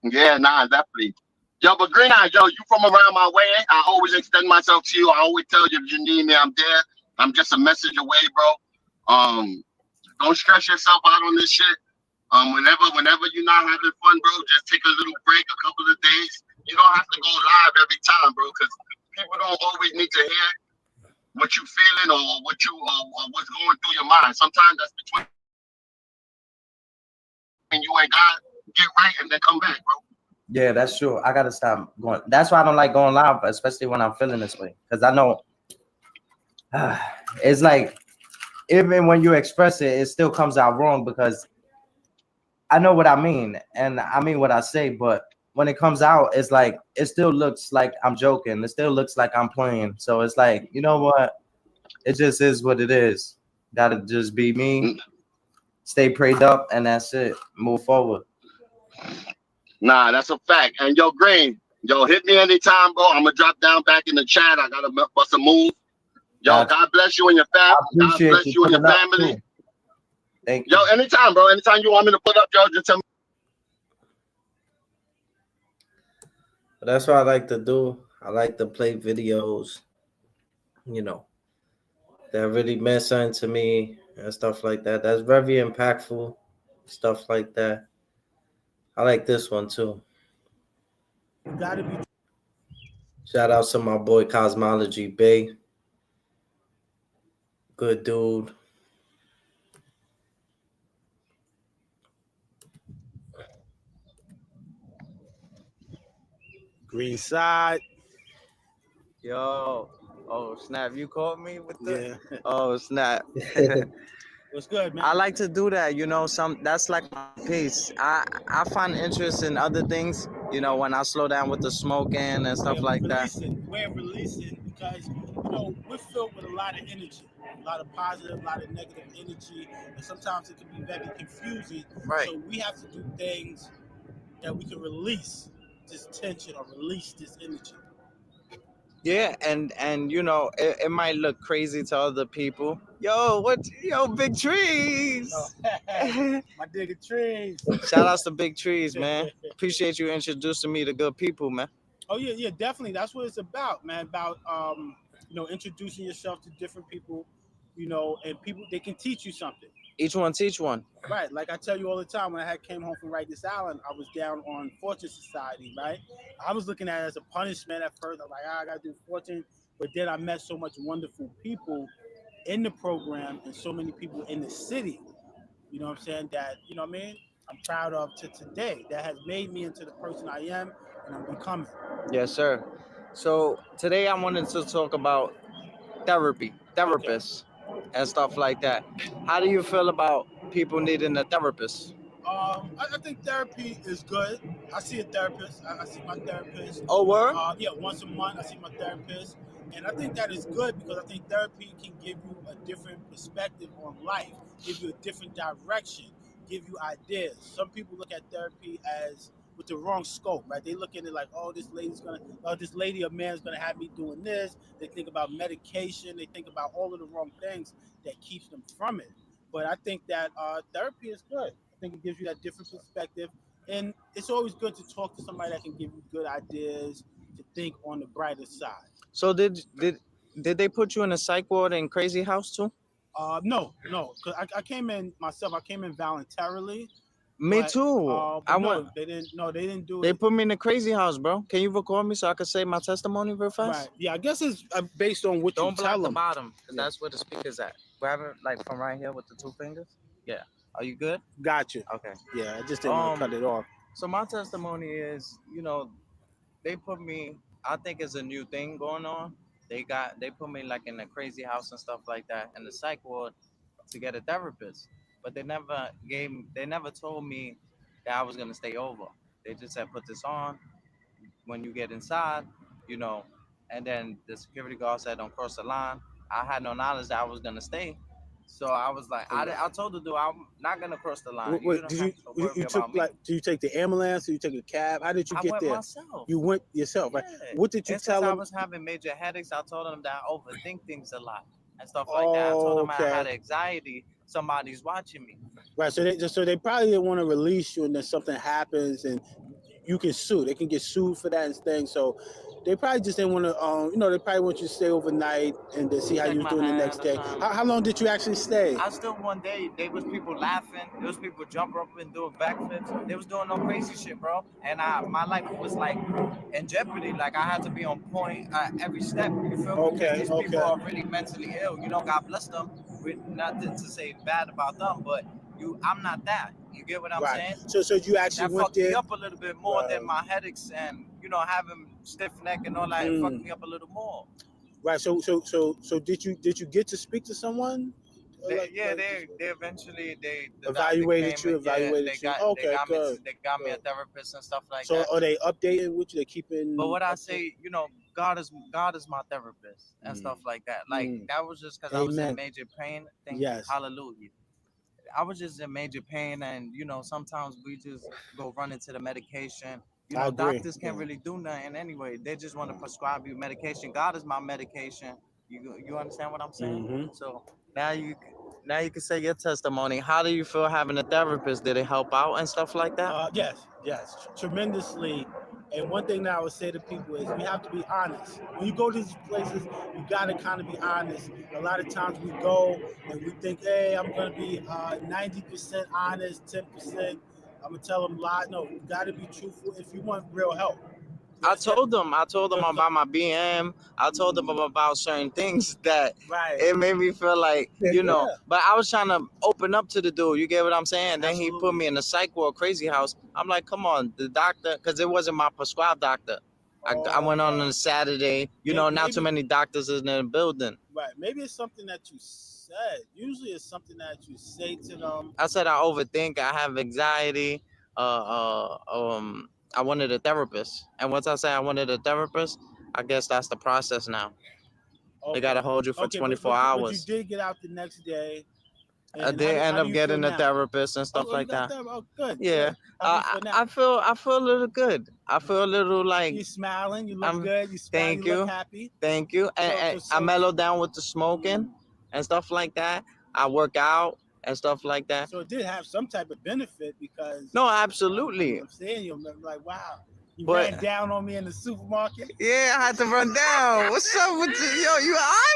Yeah, nah, definitely. Yo, but Green Eye, yo, you from around my way. I always extend myself to you. I always tell you if you need me, I'm there. I'm just a message away, bro. Don't stress yourself out on this shit. Whenever you're not having fun, bro, just take a little break, a couple of days. You don't have to go live every time, bro, because people don't always need to hear what you feeling or what you or what's going through your mind. Sometimes that's between you and God. Get right and then come back, bro. Yeah, that's true. I gotta stop going. That's why I don't like going live, especially when I'm feeling this way, because I know it's like even when you express it, it still comes out wrong because I know what I mean and I mean what I say, but when it comes out, it's like it still looks like I'm joking. It still looks like I'm playing. So it's like, you know what? It just is what it is. Gotta just be me, stay prayed up, and that's it. Move forward. Nah, that's a fact. And yo, Green, yo, hit me anytime, bro. I'm gonna drop down back in the chat. I gotta bust a move. Yo, God bless you and your family. God bless you and your family. Thank you. Yo, anytime, bro. Anytime you want me to put up, yo, just tell me. But that's what I like to do. I like to play videos, you know, that really meant something to me and stuff like that. That's very impactful, stuff like that. I like this one too. You gotta be. Shout out to my boy Cosmology Bay. Good dude. Green side. Yo, oh snap! You caught me with the. Yeah. Oh snap! What's good, man? I like to do that. You know, that's like my piece. I find interest in other things. You know, when I slow down with the smoking and stuff like that. We're releasing because you know we're filled with a lot of energy, a lot of positive, a lot of negative energy, and sometimes it can be very confusing. Right. So we have to do things that we can release this tension or release this energy. Yeah, and you know, it might look crazy to other people. Yo, Big Trees. My digger trees. Shout outs to Big Trees, man. Appreciate you introducing me to good people, man. Oh yeah, definitely. That's what it's about, man. About you know, introducing yourself to different people, you know, and people they can teach you something. Each one teach one. Right, like I tell you all the time, when I came home from Rikers Island, I was down on Fortune Society, right? I was looking at it as a punishment at first. I was like, I gotta do Fortune, but then I met so much wonderful people in the program and so many people in the city. You know what I'm saying? That, you know what I mean? I'm proud of to today. That has made me into the person I am and I'm becoming. Yes, sir. So today I wanted to talk about therapists, and stuff like that. How do you feel about people needing a therapist? I think therapy is good. I see a therapist. I see my therapist. Oh, word? Yeah, once a month I see my therapist. And I think that is good because I think therapy can give you a different perspective on life, give you a different direction, give you ideas. Some people look at therapy as with the wrong scope, right? They look at it like, oh, this lady or man's gonna have me doing this. They think about medication. They think about all of the wrong things that keeps them from it. But I think that therapy is good. I think it gives you that different perspective, and it's always good to talk to somebody that can give you good ideas to think on the brighter side. So did they put you in a psych ward in Crazy House too? No, because I came in myself. I came in voluntarily. Me But, too. but I no, want. they didn't. No, they didn't do They it. put me in the crazy house, bro. Can you record me so I can say my testimony real fast? Right. Yeah, I guess it's based on what Don't you block tell the them. bottom, because Yeah. that's where the speaker's at. Grab it like from right here with the 2 fingers. Yeah. Are you good? Gotcha. Okay. Yeah, I just didn't want to cut it off. So my testimony is, they put me. I think it's a new thing going on. They put me like in a crazy house and stuff like that, in the psych ward, to get a therapist. But they never told me that I was gonna stay over. They just said put this on when you get inside, and then the security guard said don't cross the line. I had no knowledge that I was gonna stay. So I was like, I told the dude I'm not gonna cross the line. You don't Did have to worry you about took me. did you take the ambulance? Did you take a cab? How did you I get went there? myself. You went yourself, right? Yeah. What did you And tell since I them? was having major headaches, I told them that I overthink things a lot and stuff like that. I told them I had anxiety. Somebody's watching me. Right. So they probably didn't want to release you, and then something happens, and you can sue. They can get sued for that and things. So they probably just didn't want to. They probably want you to stay overnight and then see how you was doing the next day. How long did you actually stay? I still one day. There was people laughing. There was people jumping up and doing backflips. They was doing no crazy shit, bro. And my life was like in jeopardy. Like I had to be on point every step. You feel me? Because these people are really mentally ill. God bless them. With nothing to say bad about them, but I'm not that. You get what I'm saying? So you actually that went fucked there. me up a little bit more than my headaches and having stiff neck and all that. It fucked me up a little more. Right. So did you get to speak to someone? They eventually the evaluated you. They got good. They got me a therapist and stuff like so that. So are they updating with you? They keeping. But what I say, God is my therapist and stuff like that. Like that was just because I was in major pain. Yes. Hallelujah. I was just in major pain, and sometimes we just go run into the medication. Doctors can't really do nothing anyway. They just want to prescribe you medication. God is my medication. You understand what I'm saying? Mm-hmm. So now you can say your testimony. How do you feel having a therapist? Did it help out and stuff like that? Yes, tremendously. And one thing that I would say to people is we have to be honest. When you go to these places, you got to kind of be honest. A lot of times we go and we think, hey, I'm going to be 90% honest, 10%. I'm going to tell them lie. No, you got to be truthful if you want real help. I told them about my BM. I told them about certain things that it made me feel like, but I was trying to open up to the dude. You get what I'm saying? Then he put me in the psych ward crazy house. I'm like, come on, the doctor, because it wasn't my prescribed doctor. I went on a Saturday. Not too many doctors in the building. Right. Maybe it's something that you said. Usually it's something that you say to them. I said I overthink. I have anxiety. I wanted a therapist. And once I say I wanted a therapist, I guess that's the process now. They got to hold you for 24 hours. But you did get out the next day. I did end up getting a therapist and stuff like that. Good. Yeah. I feel a little good. I feel a little like... You're smiling. You look good. You smile. Thank you. You. Look happy. Thank you. And I mellowed down with the smoking and stuff like that. I work out and stuff like that. So it did have some type of benefit because... No, absolutely. I'm saying, you're like, wow. You ran down on me in the supermarket? Yeah, I had to run down. What's up with you? Yo, you all right,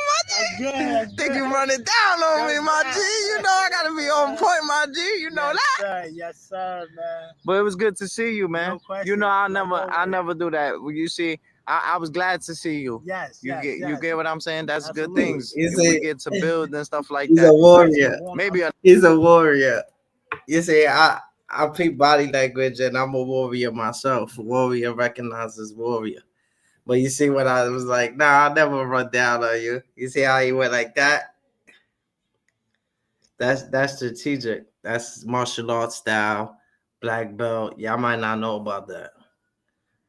my G? Think you running down on me, my G? I got to be on point, my G. That? Yes, sir, man. But it was good to see you, man. No question. I never do that. You see, I was glad to see you. Yes, You get what I'm saying? That's Absolutely. good things. He's We get to build and stuff like He's that. a warrior. Maybe He's a warrior. You see, I peep body language, and I'm a warrior myself. Warrior recognizes warrior. But you see when I was like, nah, I'll never run down on you. You see how he went like that? That's strategic. That's martial arts style, black belt. Y'all might not know about that.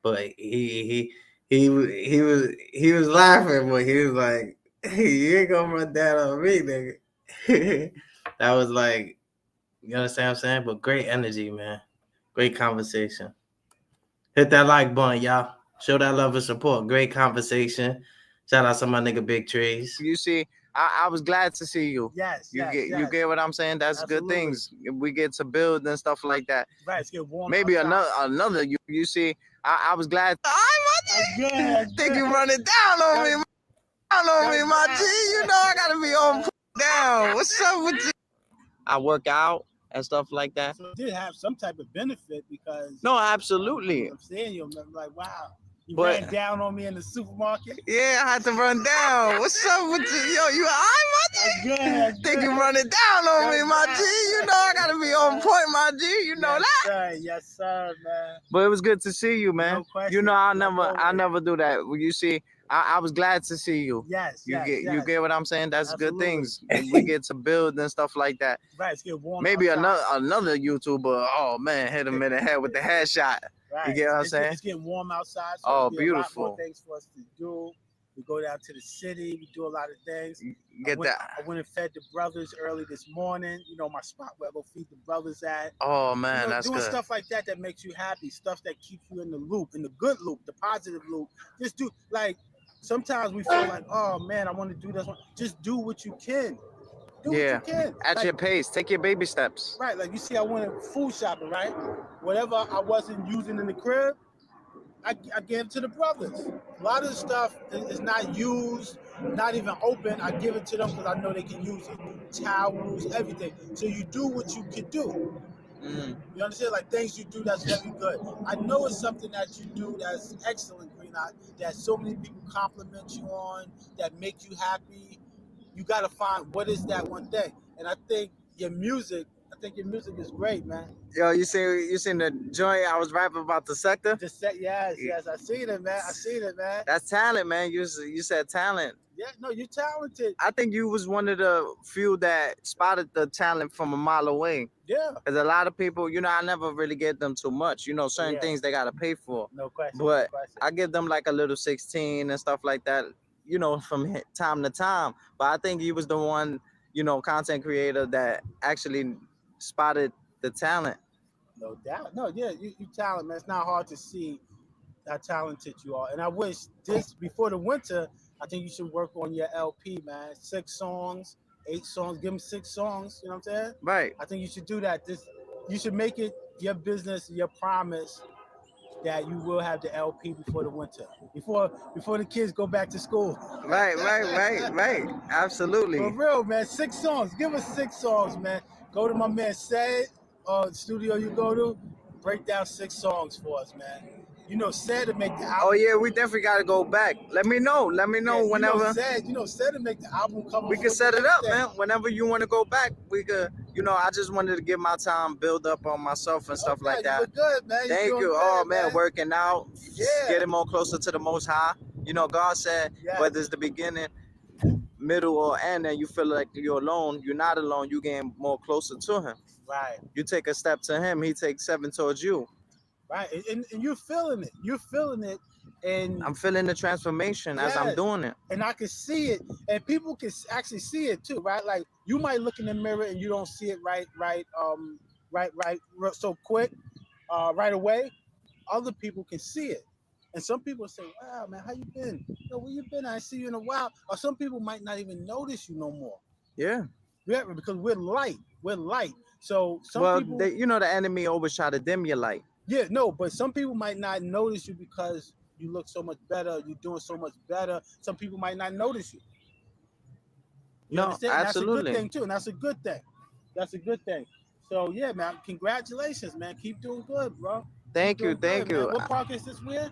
But he was laughing, but he was like, hey, you ain't gonna run down on me, nigga. That was like, you understand what I'm saying? But great energy, man. Great conversation. Hit that like button, y'all. Show that love and support. Great conversation. Shout out to my nigga Big Trees. You see, I was glad to see you. Yes, You get what I'm saying? That's Absolutely. good things. We get to build and stuff like that. Right, it's get warm. Maybe another. You see, I was glad. Think you running down on me, my G. I gotta be on down. What's up with you? I work out and stuff like that. So it did have some type of benefit because No, absolutely. I'm saying you, I'm like, wow, you But- ran down on me in the supermarket. Yeah, I had to run down. What's up with you? Yo, you all right, my G? That's good. That's Think you good. running down on me, my G? You know I gotta be on point, my G. You know yes, that. Sir. Yes, sir, man. But it was good to see you, man. No question. You know I Like never do that. You see, I was glad to see you. Yes, You yes, get yes. you get what I'm saying? That's Absolutely. good things. We get to build and stuff like that. Right, it's getting warm. Maybe outside. another YouTuber. Oh man, hit him in the head with the headshot. Right. get what I'm It's- saying? It's getting warm outside. So Oh, there'll be a lot beautiful. more things for us to do. We go down to the city. We do a lot of things. Get I that. went and fed the brothers early this morning. You know, my spot where I go feed the brothers at. Oh man, You know, that's doing good. stuff like that makes you happy. Stuff that keeps you in the loop, in the good loop, the positive loop. Just do like sometimes we feel like, oh man, I want to do this one. Just do what you can. Do Yeah. what you can. At Like, your pace, take your baby steps. right, like you see, I went food shopping, right? Whatever I wasn't using in the crib, I gave it to the brothers. A lot of the stuff is not used, not even open. I give it to them because I know they can use it. Towels, everything. So you do what you can do. You understand? Like things you do that's very good. I know it's something that you do that's excellent, Green Eye, that so many people compliment you on, that make you happy. You got to find what is that one thing. And I think your music is great, man. Yo, you seen the joint I was rapping about the sector? Just say, yes, I seen it, man. I seen it, man. That's talent, man. You said talent. Yeah, no, you're talented. I think you was one of the few that spotted the talent from a mile away. Yeah, Because a lot of people, I never really get them too much. Certain Yeah. things they gotta pay for. no question. But no question. I give them like a little 16 and stuff like that, from time to time. But I think he was the one, content creator that actually spotted the talent. No doubt. No, yeah, you talent, man. It's not hard to see how talented you are. And I wish before the winter, I think you should work on your LP, man. 6 songs, 8 songs. Give them 6 songs. You know what I'm saying? Right. I think you should do that. You should make it your business, your promise that you will have the LP before the winter, before the kids go back to school. Right. Absolutely. For real, man. 6 songs. Give us 6 songs, man. Go to my man Said, studio you go to, break down 6 songs for us, man. Said to make the album. Oh yeah, we definitely gotta go back. Let me know whenever. Said to make the album cover. We for can set the it up, next day. man. Whenever you want to go back, we could. I just wanted to give my time, build up on myself and stuff like You that. look good, man. Thank doing you. good, Oh man, working out, Yeah. getting more closer to the Most High. God said, Yes. whether it's the beginning, middle, or end, and you feel like you're alone, you're not alone. You getting more closer to Him. Right, You take a step to Him, He takes 7 towards you. right. And you're feeling it. You're feeling it. And I'm feeling the transformation as I'm Yes. doing it. and I can see it, and people can actually see it too, right? Like you might look in the mirror and you don't see it right so quick, right away. Other people can see it, and some people say, "Wow, man, how you been? Where you been? I ain't see you in a while." Or some people might not even notice you no more. Yeah. Yeah, because we're light. We're light. So some Well, people, the enemy always try to dim your light. yeah, no, but some people might not notice you because you look so much better. You're doing so much better. Some people might not notice you. You No, understand? And absolutely. That's a good thing too, and that's a good thing. That's a good thing. So yeah, man, congratulations, man. Keep doing good, bro. Thank Keep you, doing thank good, man. you. What park is this with?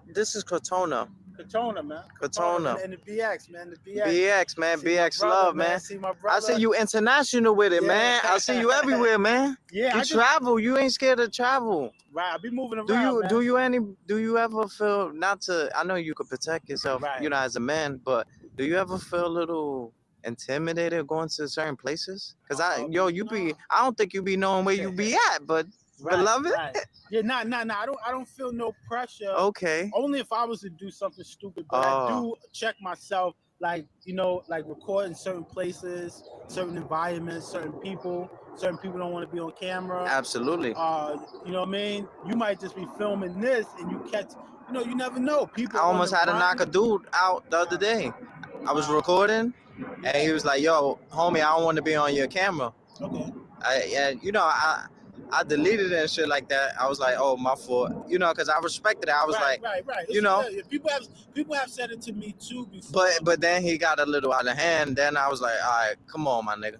This is Cortona. Katona, man. Katona. And the BX, man. The BX. BX, man. See my BX brother, love, man. See my I brother. see you international with it, Yeah. man. I see you everywhere, man. Yeah, You travel. You ain't scared to travel. right. I be moving around. Do you man. do you ever feel I know you could protect yourself, Right. as a man, but do you ever feel a little intimidated going to certain places? Because I don't think you be knowing where you be at, but Right, beloved. right. Yeah, nah. I don't feel no pressure. Okay. Only if I was to do something stupid, but I Oh. do check myself, like recording certain places, certain environments, certain people. Certain people don't want to be on camera. Absolutely. You know what I mean? You might just be filming this and you catch. You never know. People. I almost on had the to knock a run. dude out the other day. I was recording, and he was like, "Yo, homie, I don't want to be on your camera." Okay. I deleted it and shit like that. I was like, "Oh, my fault," because I respected it. I was right. like, People have said it to me too before. but then he got a little out of hand. Then I was like, "All right, come on, my nigga."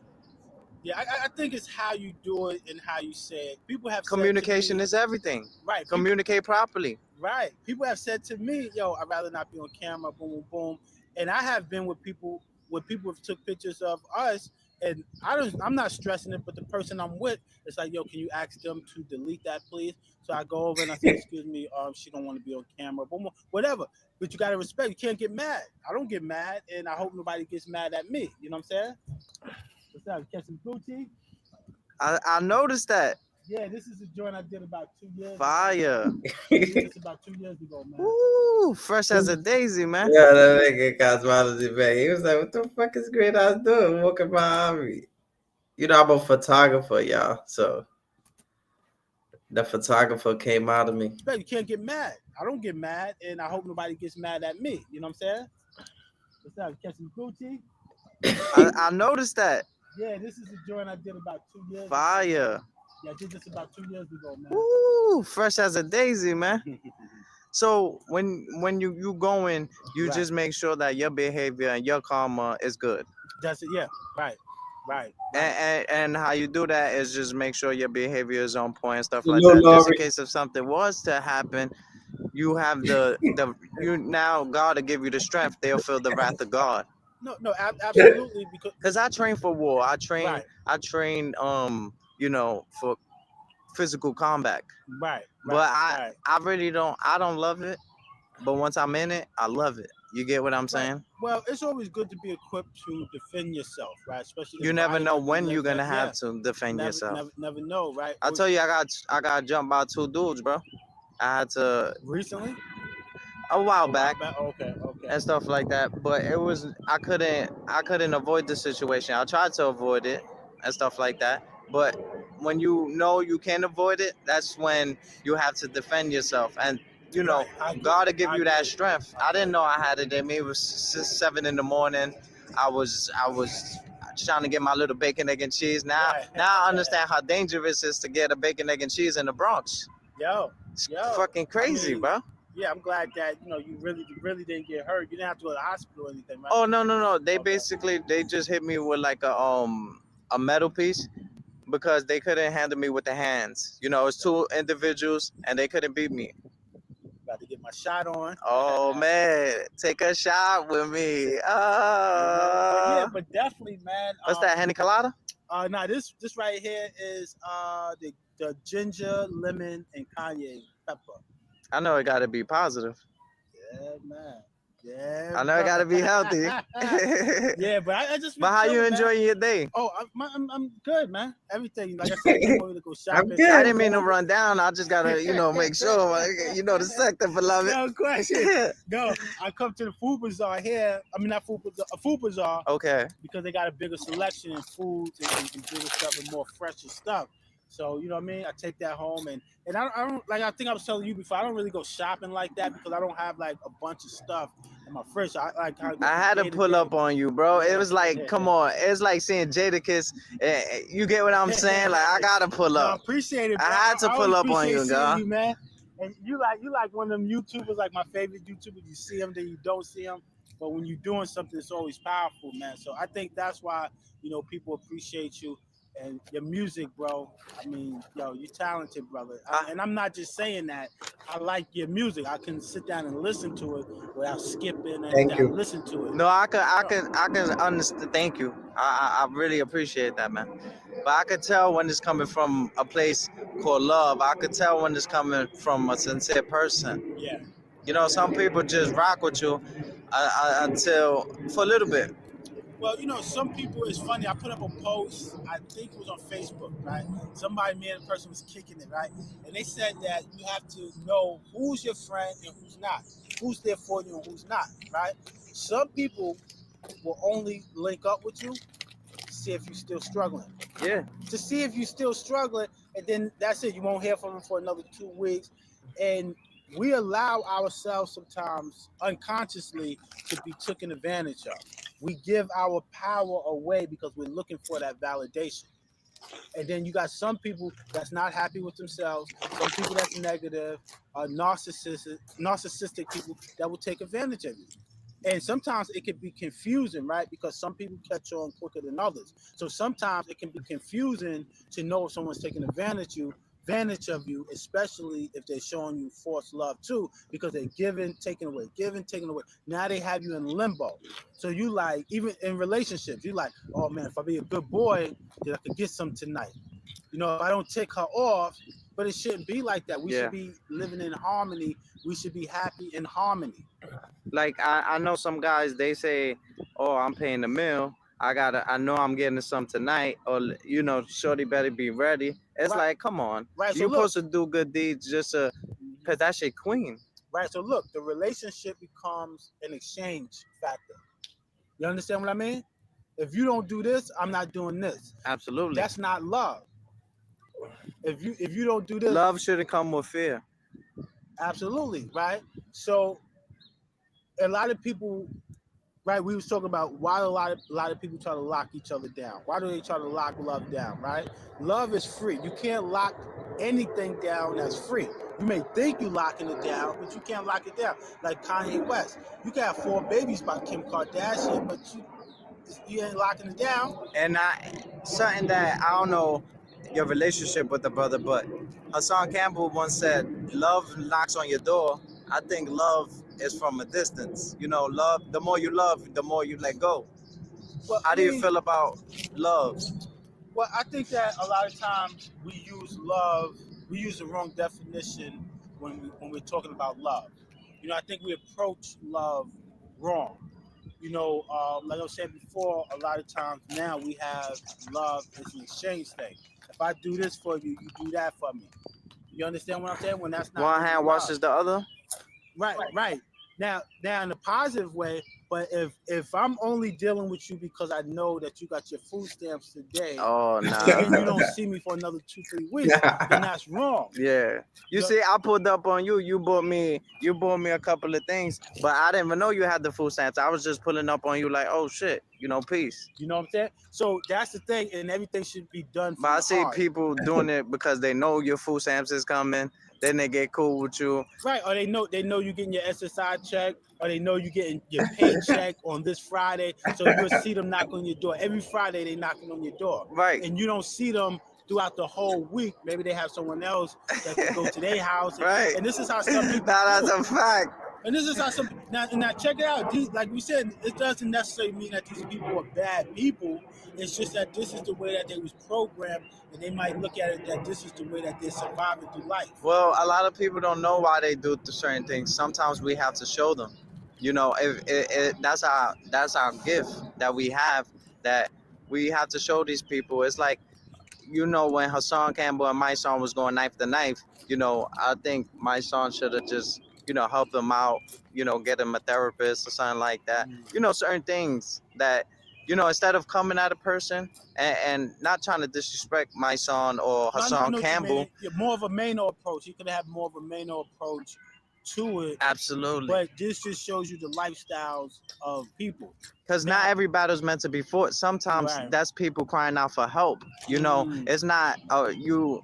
Yeah, I think it's how you do it and how you say it. People have said to Communication me, is everything. right. Communicate properly. Right. People have said to me, yo, I'd rather not be on camera, boom, boom, boom. And I have been with people have took pictures of us, and I'm not stressing it, but the person I'm with, it's like, yo, can you ask them to delete that, please? So I go over and I say, excuse me, she don't want to be on camera, boom, boom, whatever. But you gotta respect, you can't get mad. I don't get mad, and I hope nobody gets mad at me. You know what I'm saying? What's up? Catch some Gucci? I noticed that. Yeah, this is a joint I did about 2 years Fire. ago. This about 2 years ago, man. Ooh, fresh as a daisy, man. Yeah, that nigga cosmology back. He was like, "What the fuck is Great Eyes doing? Walking behind me." You know, I'm a photographer, y'all. So the photographer came out of me. But you can't get mad. I don't get mad, and I hope nobody gets mad at me. You know what I'm saying? What's up? Catch some Gucci? I noticed that. Yeah, this is a joint I did about 2 years ago. Fire. Yeah, I did this about 2 years ago, man. Ooh, fresh as a daisy, man. So when you going, you Right. just make sure that your behavior and your karma is good. That's it. Yeah, right. And how you do that is just make sure your behavior is on point and stuff You like know, that. Just in Laurie. case if something was to happen, you have the you now God will give you the strength. They'll feel the wrath of God. No, absolutely. Cause I train for war. I train Right. you know, for physical combat. Right. But I really don't. I don't love it. But once I'm in it, I love it. You get what I'm saying? Well, it's always good to be equipped to defend yourself, right? Especially You the never know environment we when live you're gonna in. have Yeah. to defend yourself. Never know, right? I tell you, I got jumped by 2 dudes, bro. I had to Recently? a while back Okay. and stuff like that. But it was I couldn't avoid the situation. I tried to avoid it and stuff like that. But when you know you can't avoid it, that's when you have to defend yourself. And you know, Right, I agree. God will give I you that agree. strength. I didn't know I had it in me. It was 7 in the morning. I was trying to get my little bacon, egg, and cheese. Now I understand how dangerous it is to get a bacon, egg, and cheese in the Bronx. Yo. It's fucking crazy, I mean, bro. Yeah, I'm glad that you really didn't get hurt. You didn't have to go to the hospital or anything, right? Oh no. They basically they just hit me with like a metal piece because they couldn't handle me with the hands. You know, it's 2 individuals and they couldn't beat me. About to get my shot on. Oh man, take a shot with me. But definitely, man. What's that, Henny Colada? Nah, this right here is the ginger, lemon, and cayenne pepper. I know it got to be positive. Yeah, man. Yeah. I know it got to be healthy. Yeah, but I just. But how you chilling, enjoying man. your day? Oh, I'm good, man. Everything, like I said, I'm ready to go shopping. I'm good. I didn't mean to run down. I just gotta, make sure. The sector, beloved. No question. No, I come to the food bazaar here. I mean, not food bazaar, a food bazaar. Okay. Because they got a bigger selection in foods and bigger stuff and more fresher stuff. So, you know what I mean? I take that home and I don't like I think I was telling you before, I don't really go shopping like that because I don't have like a bunch of stuff in my fridge. I had to pull up on you, bro. It was like, come on. It's like seeing Jadakiss. You get what I'm saying? Like, I gotta pull up. I appreciate it, bro. I had to pull up on you, girl. You, man. And you like one of them YouTubers, like my favorite YouTubers. You see them, then you don't see them. But when you're doing something, it's always powerful, man. So I think that's why, people appreciate you. And your music, bro. I mean, you're talented, brother. And I'm not just saying that. I like your music. I can sit down and listen to it without skipping and listen to it. No, I can understand. Thank you. I really appreciate that, man. But I could tell when it's coming from a place called love. I could tell when it's coming from a sincere person. Yeah. Some people just rock with you for a little bit. Well, some people, it's funny. I put up a post, I think it was on Facebook, right? Me and the person was kicking it, right? And they said that you have to know who's your friend and who's not, who's there for you and who's not, right? Some people will only link up with you to see if you're still struggling. Yeah. To see if you're still struggling, and then that's it. You won't hear from them for another 2 weeks. And we allow ourselves sometimes unconsciously to be taken advantage of. We give our power away because we're looking for that validation. And then you got some people that's not happy with themselves, some people that's negative, narcissistic people that will take advantage of you. And sometimes it can be confusing, right? Because some people catch on quicker than others. So sometimes it can be confusing to know if someone's taking advantage of you, especially if they're showing you forced love too, because they're giving, taking away, giving, taking away. Now they have you in limbo. So you like, even in relationships, you like, oh man, if I be a good boy, then I could get some tonight. You know, if I don't take her off, but it shouldn't be like that. We Yeah. should be living in harmony. We should be happy in harmony. Like I know some guys, they say, oh, I'm paying the meal. I know I'm getting some tonight, or you know, shorty better be ready. It's Right. like, come on, Right. So you look, supposed to do good deeds just cause that's your queen. right. So look, the relationship becomes an exchange factor. You understand what I mean? If you don't do this, I'm not doing this. Absolutely. That's not love. If you don't do this, Love shouldn't come with fear. absolutely, right? So a lot of people, right? We was talking about why a lot of people try to lock each other down. Why do they try to lock love down, right? Love is free. You can't lock anything down that's free. You may think you're locking it down, but you can't lock it down. Like Kanye West, you can have 4 babies by Kim Kardashian, but you ain't locking it down. And something that I don't know your relationship with the brother, but Hassan Campbell once said, "Love knocks on your door." I think love is from a distance. You know, love. The more you love, the more you let go. Well, How do you feel about love? Well, I think that a lot of times we use love, we use the wrong definition when we're talking about love. You know, I think we approach love wrong. You know, like I was saying before, a lot of times now we have love as an exchange thing. If I do this for you, you do that for me. You understand what I'm saying? When that's not One really hand love. washes the other. Right. Now in a positive way, but if I'm only dealing with you because I know that you got your food stamps today, Oh and nah. then you don't see me for another 2-3 weeks, then that's wrong. Yeah. You see, I pulled up on you. You bought me a couple of things, but I didn't even know you had the food stamps. I was just pulling up on you like, oh shit, you know, peace. You know what I'm saying? So that's the thing, and everything should be done from But I the see heart. people doing it because they know your food stamps is coming. Then they get cool with you. Right, or they know you're getting your SSI check, or they know you're getting your paycheck on this Friday. So you'll see them knock on your door. Every Friday they knocking on your door. Right. And you don't see them throughout the whole week. Maybe they have someone else that can go to their house. Right. And this is how some people That's do a it. fact. And this is how some now check it out. Like we said, it doesn't necessarily mean that these people are bad people. It's just that this is the way that they was programmed, and they might look at it that this is the way that they're surviving through life. Well, a lot of people don't know why they do certain things. Sometimes we have to show them. You know, if that's our gift that we have, that we have to show these people. It's like, you know, when Hassan Campbell and my son was going knife to knife, you know, I think my son should have just, you know, helped him out, you know, get him a therapist or something like that. You know, certain things that, you know, instead of coming at a person and not trying to disrespect my son or Hassan Campbell. More of a Mano approach. You could have more of a Mano approach to it. Absolutely. But this just shows you the lifestyles of people. Because not every battle's meant to be fought. Sometimes that's people crying out for help. You know, it's not you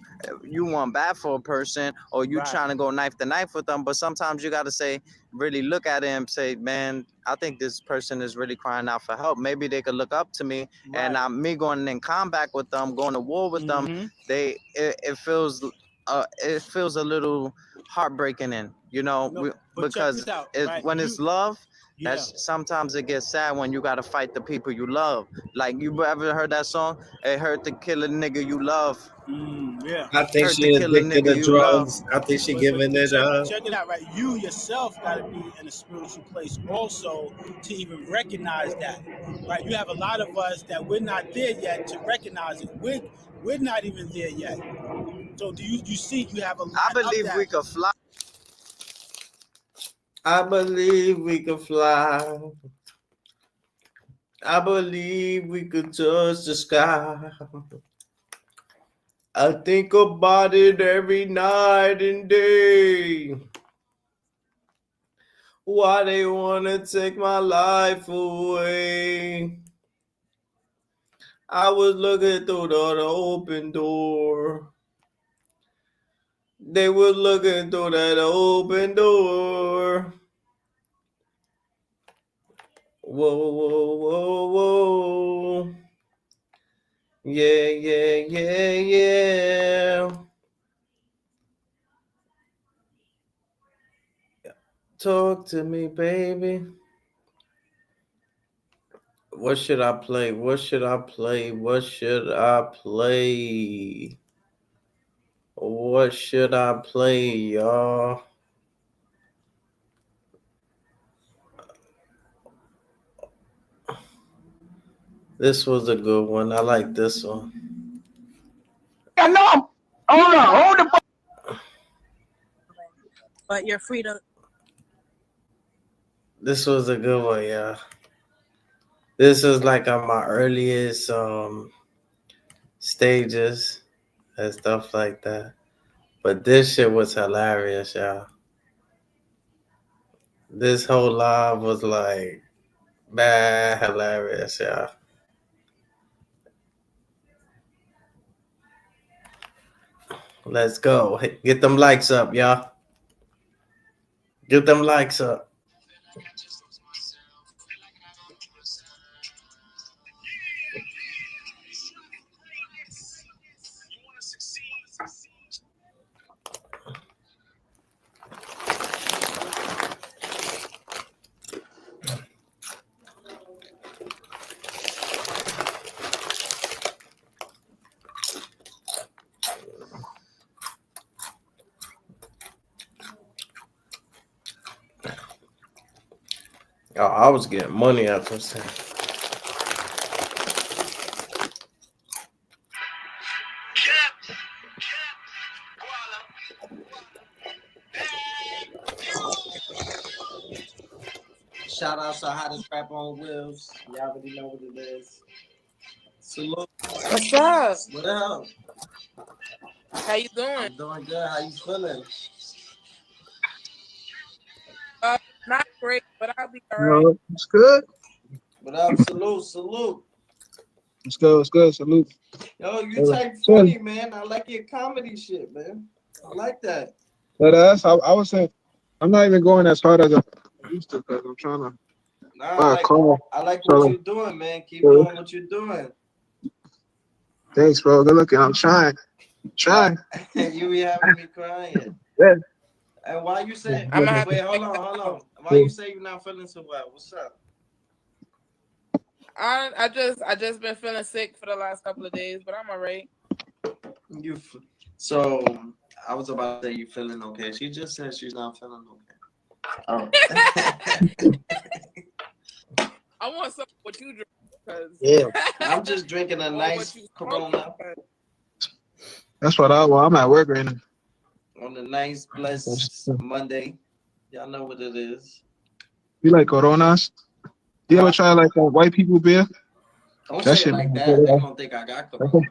want bad for a person or you trying to go knife to knife with them. But sometimes you got to say, really look at him and say, man, I think this person is really crying out for help. Maybe they could look up to me and me going in combat with them, going to war with them. It feels a little heartbreaking in, you know, because when it's love, that's sometimes it gets sad when you gotta fight the people you love. Like, you ever heard that song? It hurt to kill a nigga you love. I think she addicted to drugs. I think she giving it up. Check it out, right? You yourself gotta be in a spiritual place also to even recognize that, right? You have a lot of us that we're not there yet to recognize it. We're not even there yet. So do you see you have a lot I believe we could fly. I believe we could fly. I believe we could touch the sky. I think about it every night and day. Why they wanna take my life away? I was looking through the open door. They were looking through that open door. Whoa, whoa, whoa, whoa. Yeah, yeah, yeah, yeah. Talk to me, baby. What should I play? What should I play? What should I play? What should I play, y'all? This was a good one. I like this one. No, hold the. But you're free to. This was a good one, yeah. This is like on my earliest stages and stuff like that. But this shit was hilarious, y'all. This whole live was like, man, hilarious, y'all. Let's go. Get them likes up, y'all. Get them likes up. Oh, I was getting money out this thing. Shout out to Hottest Rap on Wheels. Y'all already know what it is. Salute. What's up? What up? How you doing? I'm doing good. How you feeling? Not great, but I'll be all right. It's good. What up? Salute, salute. It's good. It's good. Salute. Yo, you type funny, man. I like your comedy shit, man. I like that. But I was saying, I'm not even going as hard as I used to because I'm trying to. Nah, I like what you're doing, man. Keep doing what you're doing. Thanks, bro. Good looking. I'm trying. You be having me crying. Yeah. And why you say? Wait, hold on. Why you say you're not feeling so well? What's up? I just been feeling sick for the last couple of days, but I'm alright. So I was about to say you feeling okay. She just said she's not feeling okay. Oh. I want some what you drink because I'm just drinking a nice Corona. That's what I want. I'm at work right now. On a nice, blessed Monday. Y'all know what it is. You like Coronas? You ever try like a white people beer? Don't say it like that. They don't think I got Corona.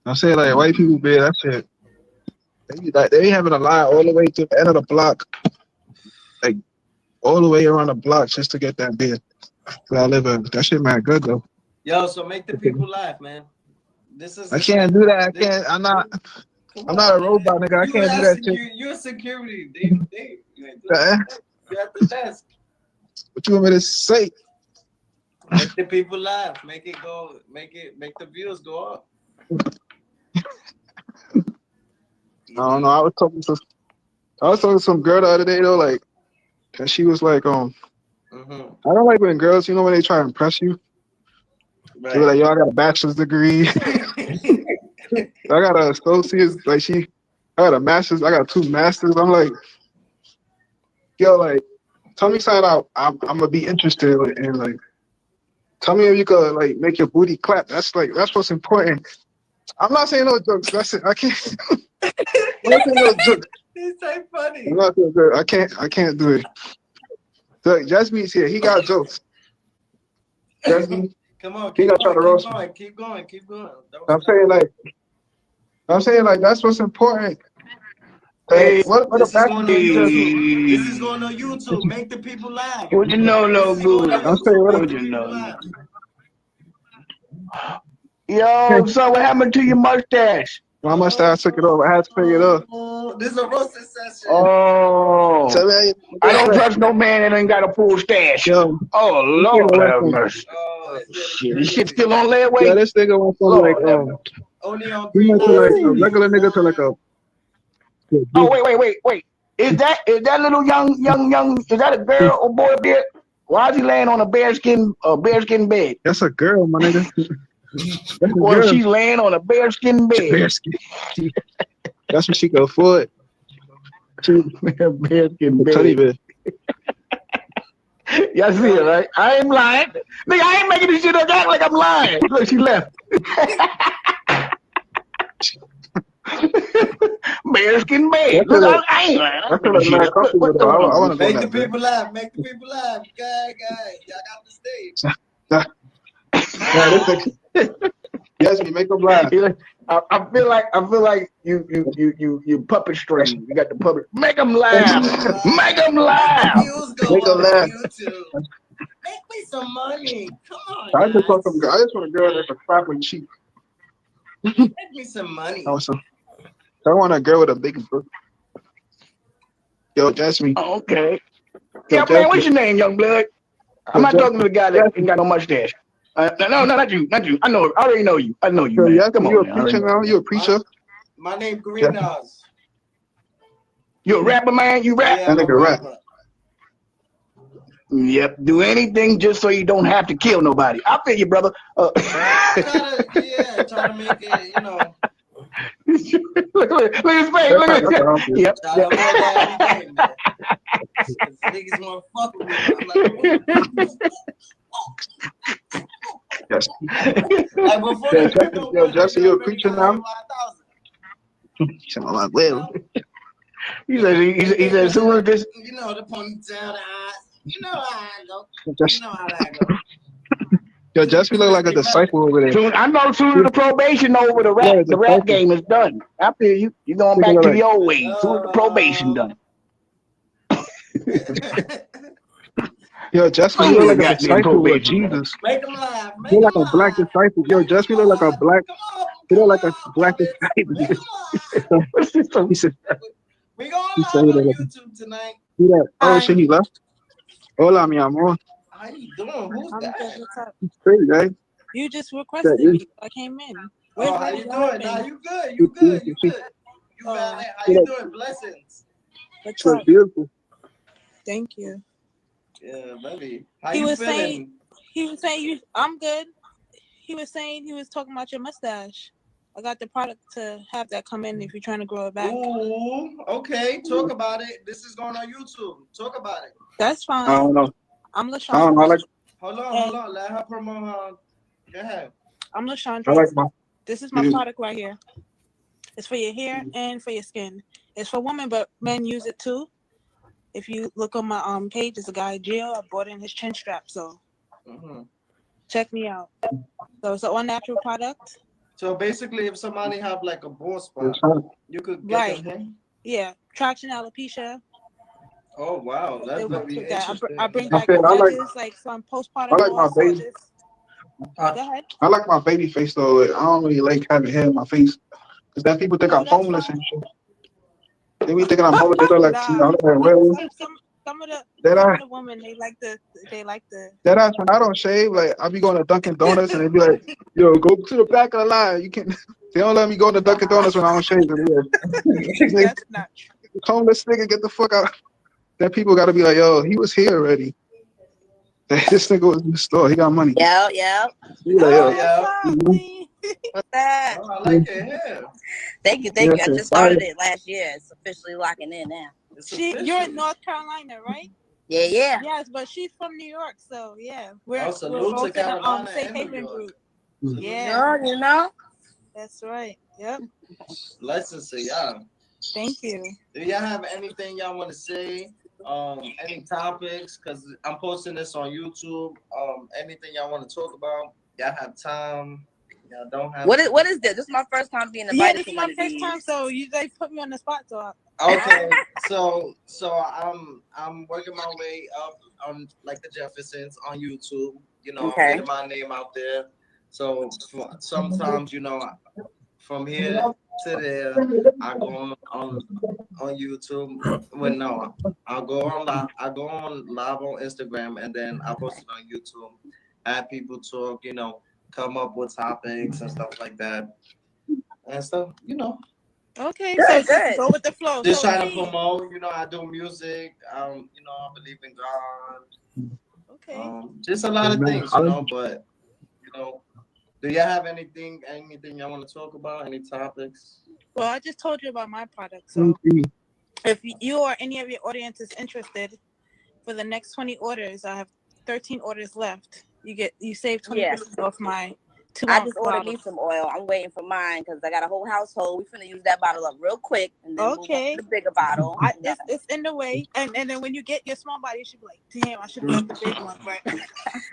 I'm saying like white people beer. That shit. They be having a line all the way to the end of the block, like all the way around the block just to get that beer. Where I live in. That shit, man, good though. Yo, so make the people laugh, man. This is. I can't do that. I can't. I'm not a robot, nigga. I can't do that shit. You're security. You're at the desk. What you want me to say? Make the people laugh. Make the views go up. I don't know. I was talking to some girl the other day though, like, and she was like, I don't like when girls, when they try to impress you. Right. They were like, yo, I got a bachelor's degree. I got an associate's, I got a master's, I got 2 masters. I'm like, yo, like, tell me something I'm gonna be interested in, like, tell me if you could like make your booty clap. That's what's important. I'm not saying no jokes. That's it. I can't. I'm not saying no jokes. He's so funny. I'm not saying jokes. I can't do it. So Jasmine's here. He got jokes. Jasmine. Come on, keep going. I'm saying like that's what's important. Hey, this is going on YouTube. Make the people laugh. What you know, no good. I'm saying what you know. Yo, so what happened to your mustache? My mustache took it off. I had to pay it off. This is a roasting session. Oh, So man, I don't trust no man that ain't got a full stash. yo, Oh this nigga Lord went have from mercy. Oh, Shit, this shit still on layaway. yeah, this nigga went from Lord like have mercy. only on he Green went to Live like a TV. regular nigga to like a Oh wait. Is that little young? Is that a girl or boy there? Why is he laying on a bearskin bed? that's a girl, my nigga. That's a Well, girl. she's laying on a bearskin bed. Bearskin. That's what she can afford. Bearskin The teddy bed. bear. Y'all see it, right? I ain't lying. Nigga, I ain't making this shit up. Act like I'm lying. Look, she left. Bearskin bed. Look, I ain't lying. I feel like mad comfortable though. I want to go Make in the that bed. people laugh. Make the people laugh. Guys, y'all got the stage. Yeah, this nigga. Yes, me make them laugh. I feel like you puppet string. You got the puppet. Make them laugh. Make them laugh. Views go Make 'em up on laugh. YouTube. Make me some money. Come on, I just want guys. some. I just want a girl that's a proper cheap. Make me some money. I want a girl with a big book. Yo, Jasmine. Okay. Yo, Yeah, man, what's your name, young blood? I'm not talking to the guy that ain't got no mustache. No, not you. I know. I already know you. I know you, Yo, man. Jasmine, Come you on, a man. preacher now? You a preacher? My name Green Nas. You a rapper, man? You rap? Yeah, I'm That a nigga rap. rapper. Yep. Do anything just so you don't have to kill nobody. I feel you, brother. Try to make it, you know. Look at his face. Look at his face. Yep. Try to avoid that every day, man. Niggas want to fuck with me. I'm Yes. like before Yo, Jesse, you a preacher now? He said, "Oh, well." He said, as soon as this. You know, the ponytail, the eyes. You know how I go. Just- You know how that go. Yo, Jesse look like a disciple over there. I know soon as the probation over, the rap game is done. I feel you. You're going back to the old ways. Soon as the probation done. Yo, Jesse Oh, look you like a got me in disciple of probation. Jesus. Make them laugh. He look like a black disciple. Yo, Jesse look like a black. He look like a black disciple. He said. We going He live said on that. YouTube tonight. See that? Oh shit, he left. Hola, mi amor. How you doing? Who's I'm that? good. What's up? It's crazy, right? You just requested me. I came in. Oh, how you doing? Nah, you good. You valid. How you doing? Blessings. What's So up? beautiful. Thank you. Yeah, baby. How He you was feeling? saying you. I'm good. He was talking about your mustache. I got the product to have that come in if you're trying to grow it back. Ooh, okay. Talk about it. This is going on YouTube. Talk about it. That's fine. I don't know. I'm LaShawn. I don't know. Hold on. Let her promote her. Go ahead. I'm LaShawn. I like my. This is my product right here. It's for your hair and for your skin. It's for women, but men use it too. If you look on my page, there's a guy, Gio. I bought in his chin strap, so check me out. So it's an all-natural product. So basically, if somebody have like a bald spot, you could get them here. Yeah, traction alopecia. Oh wow, that's It works very with that. interesting. I bring back edges, like some postpartum. I like my baby. Go ahead. I like my baby face though. I don't really like having hair in my face. Cause then people think I'm homeless and shit. They be thinking I'm homeless. They go like, Nah, you know, I'm like, really? Some of the women they like the That ass when I don't shave, like I be going to Dunkin' Donuts and they be like, yo, go to the back of the line. You can. They don't let me go to Dunkin' Donuts when I don't shave. That's not true. Homeless nigga, get the fuck out. Then people got to be like, yo, he was here already. This nigga was in the store. He got money. Yeah. He like, yo. What's that? Oh, I like your hair. Thank you. I just started it last year. It's officially locking in now. You're in North Carolina, right? Yeah. Yes, but she's from New York, so yeah. We're both in Carolina the Safe and Haven New York. group. Yeah. You know? That's right. Yep. Blessings to y'all. Thank you. Do y'all have anything y'all want to say? Any topics? Because I'm posting this on YouTube. Anything y'all want to talk about? Y'all have time? Y'all don't have. What is this? This is my first time being invited. Yeah, this is my first time, so you guys put me on the spot, so. Okay, so I'm working my way up on like the Jeffersons on YouTube. You know, I'm getting my name out there. So sometimes, you know, from here to there, I go on YouTube. Well, no, I go on live on Instagram, and then I post it on YouTube. Have people talk, come up with topics and stuff like that, and stuff, Okay, Good, so good. go with the flow. just So trying to me, promote. I do music. I believe in God. okay. Just a lot of Amen. things, but do you have anything y'all want to talk about? Any topics? Well, I just told you about my product. So if you or any of your audience is interested, for the next 20 orders, I have 13 orders left. You save 20% Yes. off my 2 I ounce just ordered bottle. me some oil. I'm waiting for mine because I got a whole household. We finna use that bottle up real quick and then move on Okay. to the bigger bottle. It's in the way, and then when you get your small body, you should be like, damn, I should have got the big one, but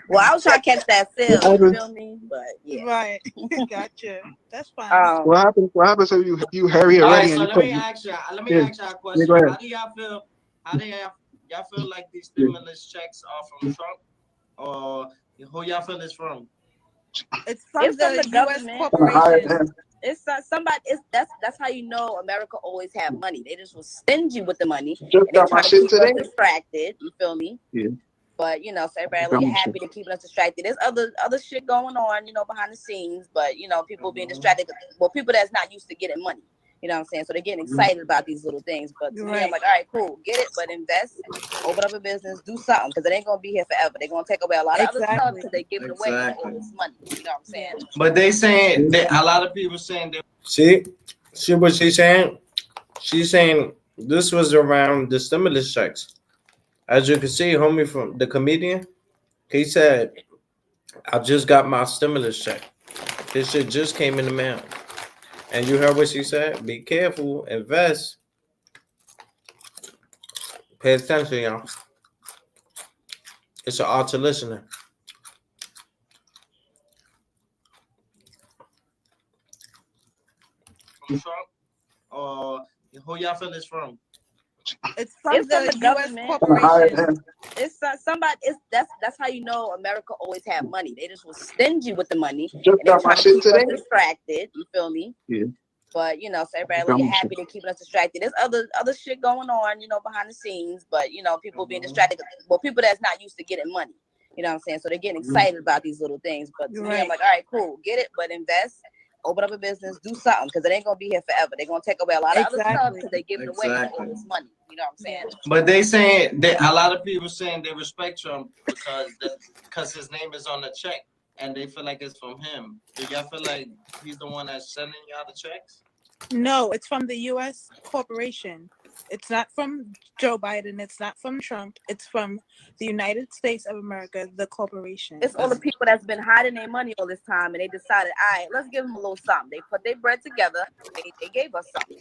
Well, I was trying to catch that sale. You feel me? But yeah. right, gotcha. That's fine. What happens? What happens if you hurry All already right, so and you let put? me ask y'all a Yeah, question. go ahead. How do y'all feel like these stimulus checks are from Trump, or who y'all feel it's from? It's from It's from the the U.S. government. corporation. It's somebody. That's how you know America always have money. They just was stingy with the money, Just and they got my trying to shit keep today. us distracted. You feel me? Yeah. But so everybody Got looking my happy to keeping us distracted. There's other shit going on, behind the scenes. But people being distracted. Well, people that's not used to getting money. You know what I'm saying? So they're getting excited about these little things. But to me, I'm like, all right, cool, get it, but invest, open up a business, do something, because it ain't gonna be here forever. They're gonna take away a lot of other stuff because they give it away for all this money. You know what I'm saying? But they saying that a lot of people saying that. See what she's saying? She's saying this was around the stimulus checks. As you can see, homie from the comedian, he said, I just got my stimulus check. This shit just came in the mail. And you heard what she said? Be careful, invest. Pay attention, y'all. It's an art to listening. From Trump, or who y'all feel is from? It's from It's from the the U.S. government. corporation. It's somebody. That's how you know America always have money. They just was stingy with the money, Just and they got my trying to shit keep us today. distracted. You feel me? Yeah. But so everybody Got looking my happy to keeping us distracted. There's other shit going on, behind the scenes. But people being distracted. Well, people that's not used to getting money. You know what I'm saying? So they're getting excited about these little things. But to me, I'm like, all right, cool, get it, but invest, open up a business, do something, because it ain't gonna be here forever. They're gonna take away a lot of other stuff because they give it away for all this money. You know what I'm saying? But they saying that a lot of people saying they respect Trump because his name is on the check, and they feel like it's from him. Do y'all feel like he's the one that's sending y'all the checks? No, it's from the U.S. corporation. It's not from Joe Biden. It's not from Trump. It's from the United States of America, the corporation. It's all the people that's been hiding their money all this time, and they decided, all right, let's give them a little something. They put their bread together. They gave us something.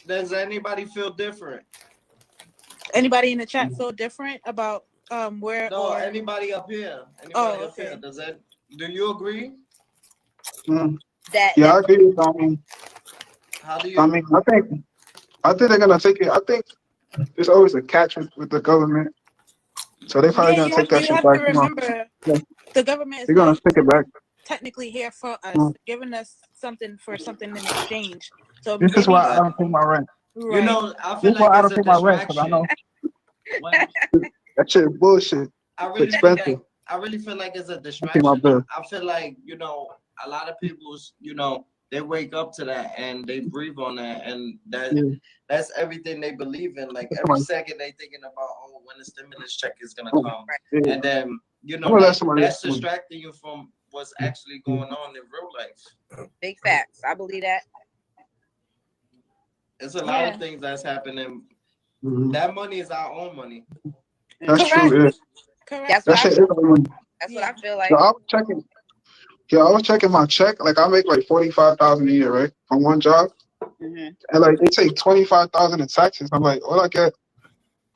Does anybody feel different? Anybody in the chat feel different about where? No, or anybody up here. Up here. Do you agree? Yeah, I agree with that. How do you? I think they're gonna take it. I think there's always a catch with the government, so they're probably gonna take that shit back. Remember, the government is they're gonna take it back. technically here for us, giving us something for something in exchange. So This is why I don't pay my rent. Right. I feel like I it's don't a pay my rent because I know that shit is bullshit. It's expensive. I really feel like it's a I distraction. pay my bill. I feel like a lot of people they wake up to that and they breathe on that, and that's everything they believe in. Like every second they thinking about, when the stimulus check is gonna come, and then that's distracting you from what's actually going on in real life. Big facts. I believe that. It's a lot of things that's happening. That money is our own money. That's true. Yeah. Correct. That's what I feel like. So I was checking. Yeah, I was checking my check. Like I make like $45,000 a year, right, from one job, and like they take $25,000 in taxes. I'm like, what I get?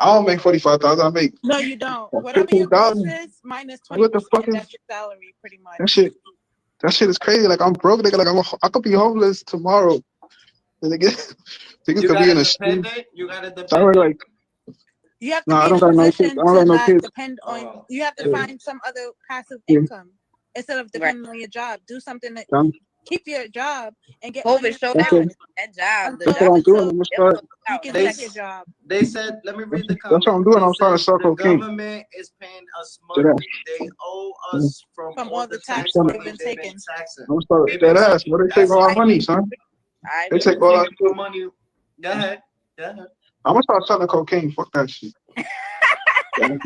I don't make $45,000. I make no, you don't. Whatever your gross is, minus 20%. What the fuck is that's your salary, pretty much. That shit is crazy. Like I'm broke. Nigga. Like I could be homeless tomorrow. And niggas could be in a street. You got to depend. Like, you have to no, be I don't in a got no kids. position I don't got to no not kids. depend on. You have to find some other passive income instead of depending on your job. Do something that keep your job and get COVID money. showed That's out. what, That job, the that's job what I'm is doing. so I'm gonna it was start. You out. can They take your job. they said, let me read the That's what I'm comment. doing. They I'm trying said to start the cocaine. government is paying us To money. that. They owe I'm us from From all all the the tax taxes money they've been they've been taking. taxing. gonna start They've that been ass. Where they take that's all our I money, agree. son? I They agree. take all our taking shit. money. Go ahead. Go ahead. I'm gonna start selling cocaine. Fuck that shit. I'm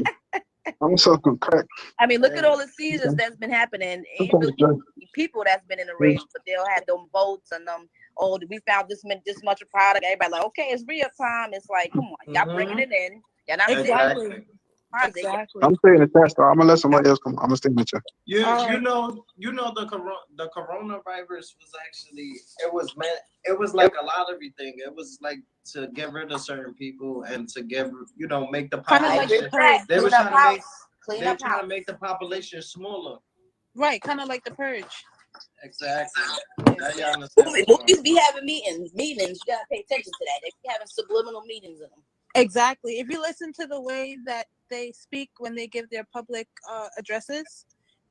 gonna sell some crack. I mean, look at Hey, all the seizures that's been happening. Ain't Some really drug. people that's been in the rage, but they'll have them votes and them. Oh, we found this much of product. Everybody like, okay, it's real time. It's like, come on, y'all bringing it in. Y'all not saying Exactly. Exactly. Exactly. I'm staying in the test. I'm gonna let somebody else come. I'm gonna stay in the chat. You All you right. know the coronavirus was actually it was like a lot of everything. It was like to get rid of certain people and to make the Kind of I like agree the with population. that. purge. They were Clean up trying to make house. Clean they're up trying to house. make the population smaller. Right. Kind of like the purge. Exactly. Now you understand what's going Movies on. be having meetings. Meetings. You gotta pay attention to that. They be having subliminal meetings in them. Exactly. If you listen to the way that they speak when they give their public addresses,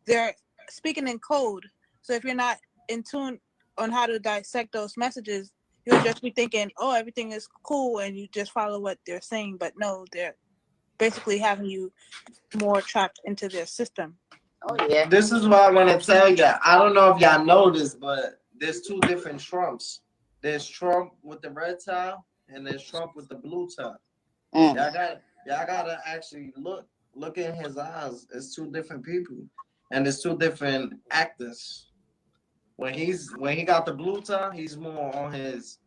they're speaking in code. So if you're not in tune on how to dissect those messages, you'll just be thinking, oh, everything is cool, and you just follow what they're saying. But no, they're basically having you more trapped into their system. Oh yeah. This is what I want to tell you. I don't know if y'all know this, but there's two different Trumps. There's Trump with the red tie, and there's Trump with the blue tie. Y'all gotta actually look in his eyes. It's two different people, and it's two different actors. When he got the blue tie, he's more on his.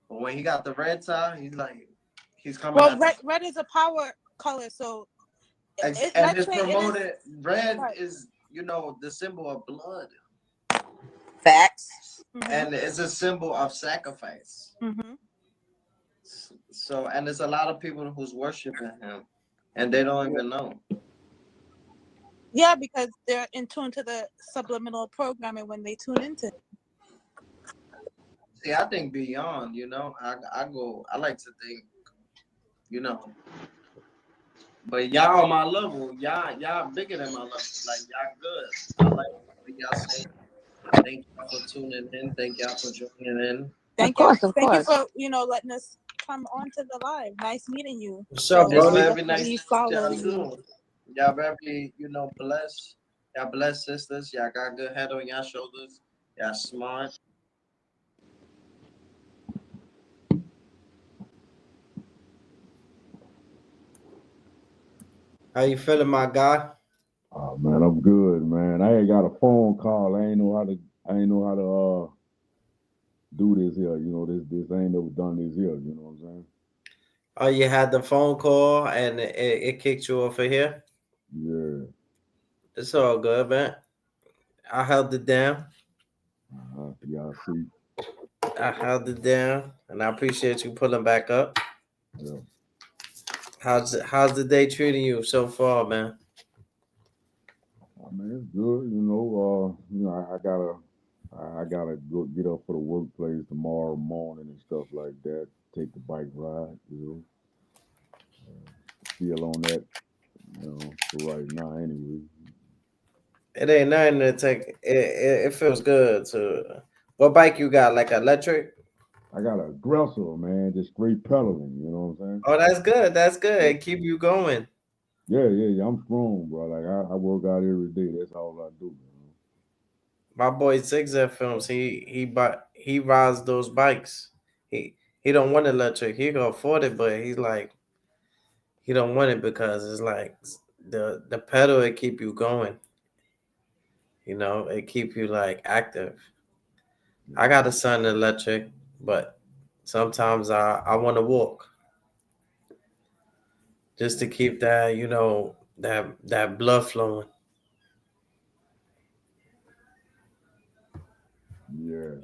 But when he got the red tie, he's coming Well, at red is a power color, so and let's his say it is promoted red right. is the symbol of blood, Facts. and it's a symbol of sacrifice. So, and there's a lot of people who's worshiping him, and they don't even know. Yeah, because they're in tune to the subliminal programming when they tune into it. See, I think beyond, I like to think, but y'all on my level, y'all bigger than my level. Like y'all good. I like what y'all say. Thank y'all for tuning in. Thank y'all for joining in. Thank you for letting us come on to the live. Nice meeting you. What's up, So, bro? Very definitely nice to meet follow y'all you. too. Y'all very, blessed. Y'all blessed sisters. Y'all got good head on y'all shoulders. Y'all smart. How you feeling, my guy? Oh man, I'm good, man. I ain't got a phone call. I ain't know how to do this here. This I ain't never done this here. You know what I'm saying? Oh, you had the phone call and it kicked you off of here? Yeah. It's all good, man. I held it down. Y'all see. I held it down, and I appreciate you pulling back up. Yeah. How's the day treating you so far, man? I mean, it's good. I gotta go get up for the workplace tomorrow morning and stuff like that. Take the bike ride. Still on that. For right now, anyway. It ain't nothing to take. It feels good to. What bike you got? Like electric? I got an aggressor, man, just straight pedaling. You know what I'm saying? Oh, that's good. That's good. Keep you going. Yeah. I'm strong, bro. Like I work out every day. That's all I do. My boy Zigzag Films. He rides those bikes. He don't want electric. He can afford it, but he's like he don't want it because it's like the pedal it keep you going. It keep you like active. I got a son electric, but sometimes I want to walk just to keep that, that blood flowing. Yeah.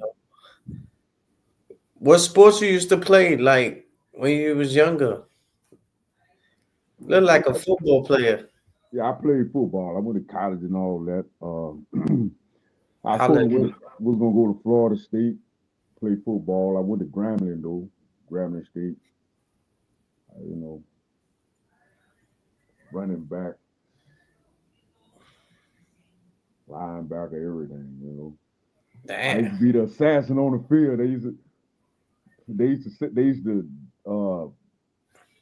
What sports you used to play like when you was younger? Look like a football player. Yeah, I played football. I went to college and all that. I Hallelujah. was gonna go to Florida State, play football. I went to Grambling though, Grambling State. Running back, linebacker, everything. I used to Damn. be the assassin on the field. They used to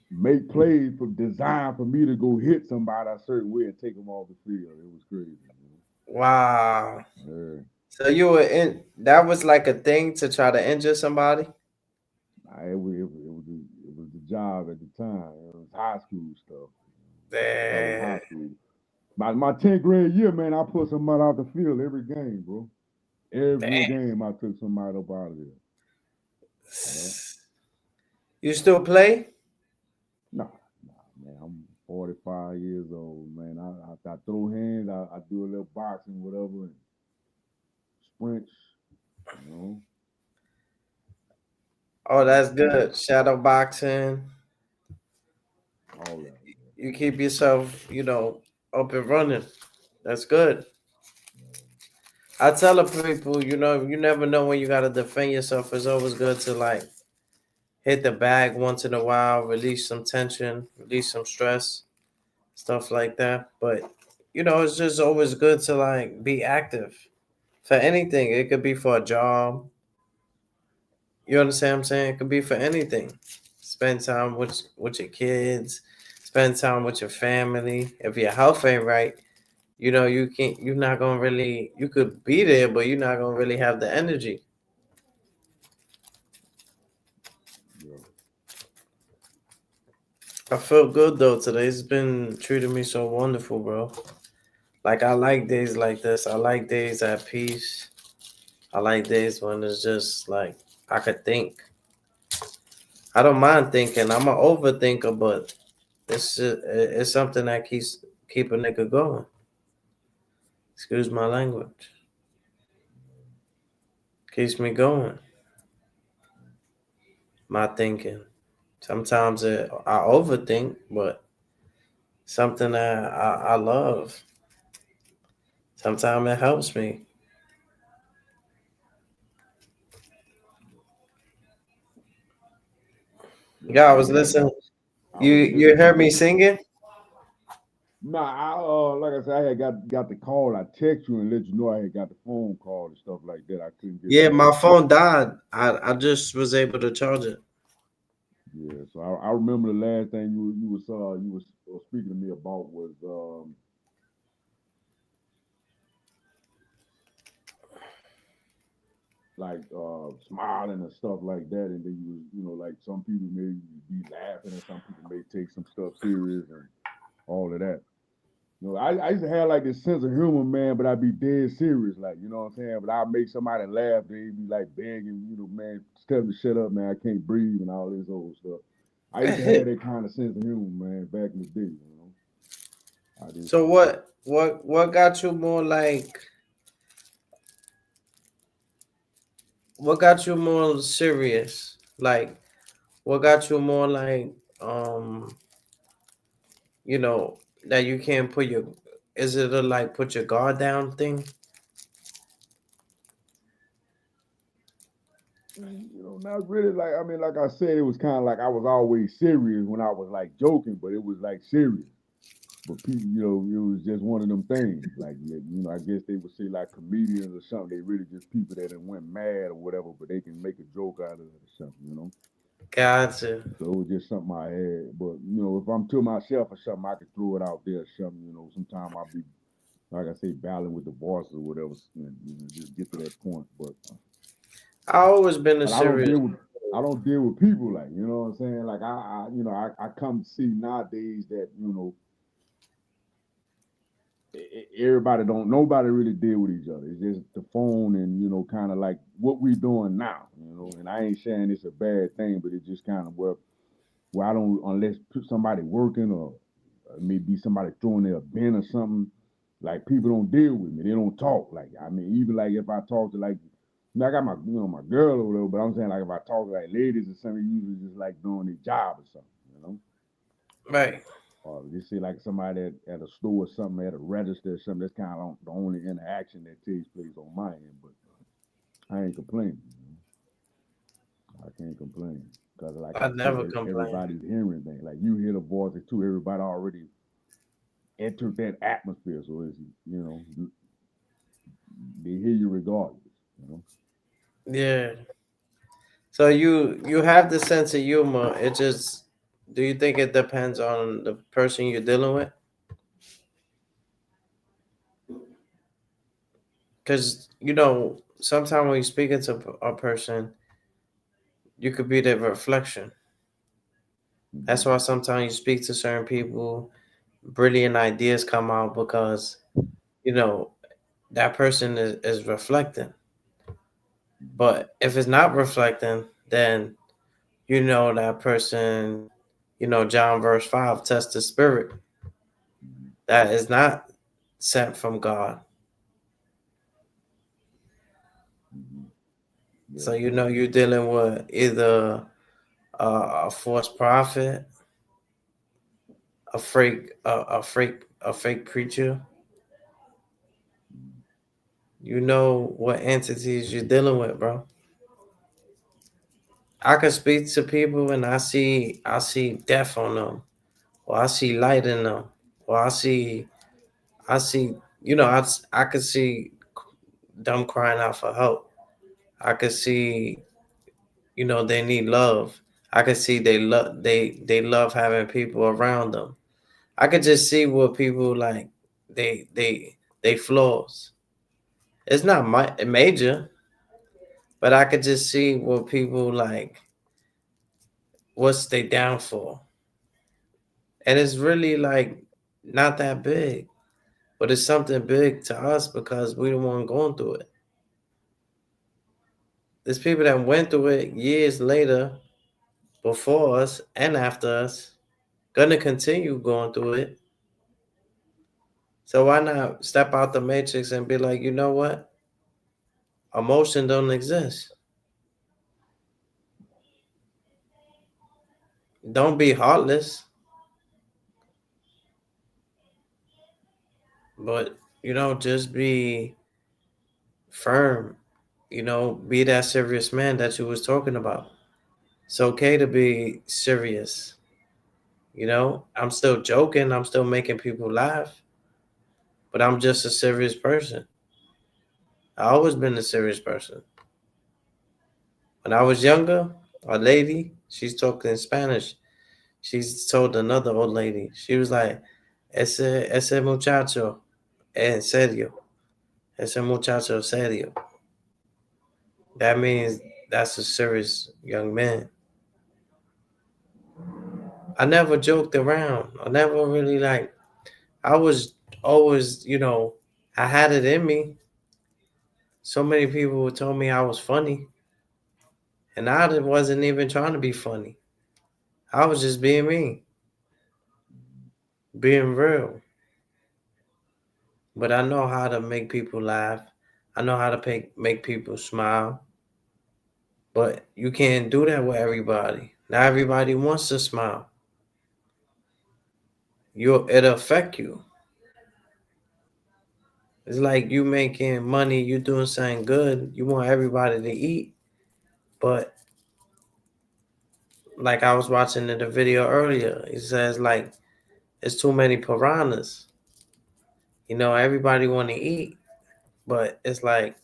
make plays for design for me to go hit somebody a certain way and take them off the field. It was crazy. Wow. Yeah. So you were in, that was like a thing to try to injure somebody? It was the job at the time. It was high school stuff. That was high Damn. school. My 10th grade year, man, I put somebody out the field every game, bro. Every game I took somebody up out of there. You still play? Nah, man. I'm 45 years old, man. I throw hands, I do a little boxing, whatever, and sprints, you know. Oh, that's good. Shadow boxing. All that. You keep yourself, you know, up and running. That's good. I tell the people, you know, you never know when you gotta defend yourself. It's always good to like hit the bag once in a while, release some tension, release some stress, stuff like that. But you know, it's just always good to like be active for anything. It could be for a job. You understand what I'm saying? It could be for anything. Spend time with your kids, spend time with your family. If your health ain't right, you know, you're not gonna really, you could be there, but you're not gonna really have the energy. I feel good though today. It's been treating me so wonderful, bro. Like I like days like this. I like days at peace. I like days when it's just like I could think. I don't mind thinking. I'm an overthinker, but it's something that keep a nigga going. Excuse my language. Keeps me going. My thinking. Sometimes I overthink, but something that I love. Sometimes it helps me. Yeah, I was listening. You heard me singing? Nah, like I said, I had got the call. I text you and let you know I had got the phone call and stuff like that. I couldn't get. Yeah, my phone died. I just was able to charge it. Yeah, so I remember the last thing you was speaking to me about was like smiling and stuff like that, and then you know, like some people may be laughing and some people may take some stuff serious and all of that. You know, I used to have like this sense of humor, man, but I'd be dead serious, like, you know what I'm saying? But I'd make somebody laugh, they'd be like begging, you know, man, tell me to shut up, man, I can't breathe and all this old stuff. I used to have that kind of sense of humor, man, back in the day, you know. So what got you more like? What got you more serious? Like, what got you more like, you know, that you can't put your, is it a like put your guard down thing? You know, not really. Like, I mean, like I said, it was kind of like I was always serious when I was like joking, but it was like serious. But people, you know, it was just one of them things. Like, you know, I guess they would say like comedians or something. They really just people that went mad or whatever, but they can make a joke out of it or something, you know. Gotcha. So it was just something I had. But you know, if I'm to myself or something, I could throw it out there or something. You know, sometimes I'll be, like I say, battling with the boss or whatever, and you know, just get to that point. But I always been a But serious. I don't deal with people like, you know what I'm saying? Like you know, I come to see nowadays that, you know, nobody really deal with each other. It's just the phone and, you know, kind of like what we doing now, you know. And I ain't saying it's a bad thing, but it's just kind of where I don't, unless somebody working or maybe somebody throwing their bin or something, like people don't deal with me. They don't talk. Like, I mean, even like if I talk to like, I got my, you know, my girl or whatever, but I'm saying like if I talk to like ladies or something, usually just like doing their job or something, you know? Right. Or just say like somebody at a store or something, at a register or something, that's kind of the only interaction that takes place on my end, but I ain't complaining. You know? I can't complain. Because like I never said, complain. everybody's hearing things. Like you hear the voices too, everybody already entered that atmosphere. So it's, you know, they hear you regardless. You know? Yeah. So you have the sense of humor. It just, do you think it depends on the person you're dealing with? Because sometimes when you speak to a person, you could be their reflection. That's why sometimes you speak to certain people, brilliant ideas come out because that person is reflecting. But if it's not reflecting, then that person, John verse 5, test the spirit. That is not sent from God. So you're dealing with either a false prophet, a fake preacher. You know what entities you're dealing with, bro. I can speak to people and I see death on them, or I see light in them, or I see I could see them crying out for help. I could see they need love. I could see they love having people around them. I could just see what people like they flaws. It's not major, but I could just see what people like, what's they down for. And it's really like not that big, but it's something big to us because we the one going through it. There's people that went through it years later, before us and after us, gonna continue going through it. So why not step out the matrix and be like, you know what? Emotion don't exist. Don't be heartless, but just be firm. Be that serious man that you was talking about. It's okay to be serious. I'm still joking. I'm still making people laugh, but I'm just a serious person. I always been a serious person. When I was younger, a lady, she's talking Spanish. She's told another old lady. She was like, ese muchacho, en serio. Ese muchacho serio. That means that's a serious young man. I never joked around. I never really I was always, I had it in me. So many people told me I was funny. And I wasn't even trying to be funny. I was just being me. Being real. But I know how to make people laugh. I know how to make people smile. But you can't do that with everybody. Not everybody wants to smile. It'll affect you. It's like you making money, you doing something good. You want everybody to eat. But like I was watching in the video earlier, it says like it's too many piranhas. Everybody want to eat. But it's like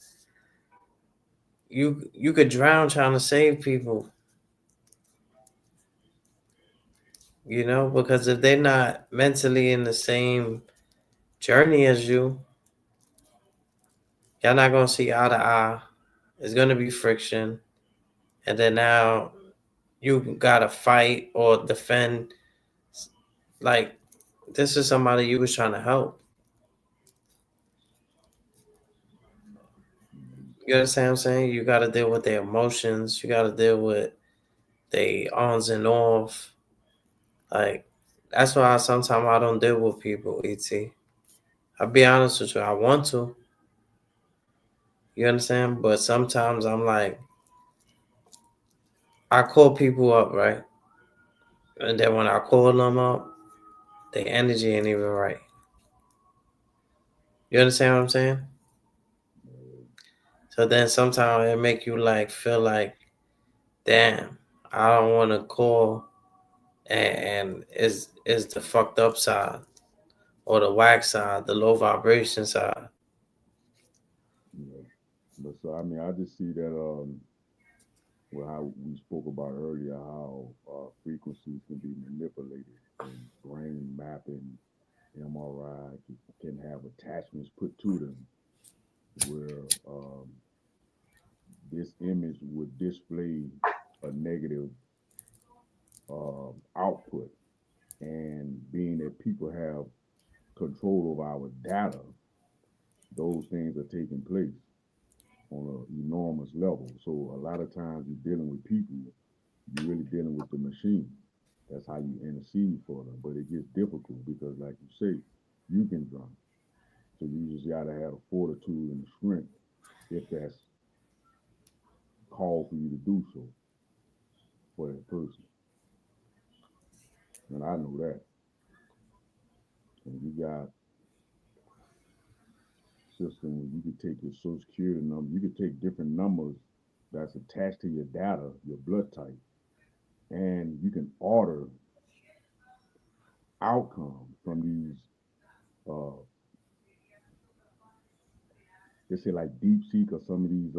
you could drown trying to save people. Because if they're not mentally in the same journey as you, y'all not gonna see eye to eye. It's gonna be friction, and then now you gotta fight or defend. Like this is somebody you was trying to help. You understand what I'm saying? You gotta deal with their emotions. You gotta deal with their ons and off. Like that's why sometimes I don't deal with people. Et. I'll be honest with you. I want to. You understand? But sometimes I'm like, I call people up, right? And then when I call them up, the energy ain't even right. You understand what I'm saying? So then sometimes it make you feel like, damn, I don't want to call, and is the fucked up side or the whack side, the low vibration side. But so I mean, I just see that well, how we spoke about earlier, how frequencies can be manipulated and brain mapping, MRI can have attachments put to them where this image would display a negative output. And being that people have control over our data, those things are taking place on an enormous level. So a lot of times you're dealing with people, you're really dealing with the machine. That's how you intercede for them. But it gets difficult because, like you say, you can drown. So you just got to have the fortitude and the strength if that's called for you to do so for that person. And I know that. And you got system where you could take your social security number, you could take different numbers that's attached to your data, your blood type, and you can order outcomes from these they say like DeepSeek or some of these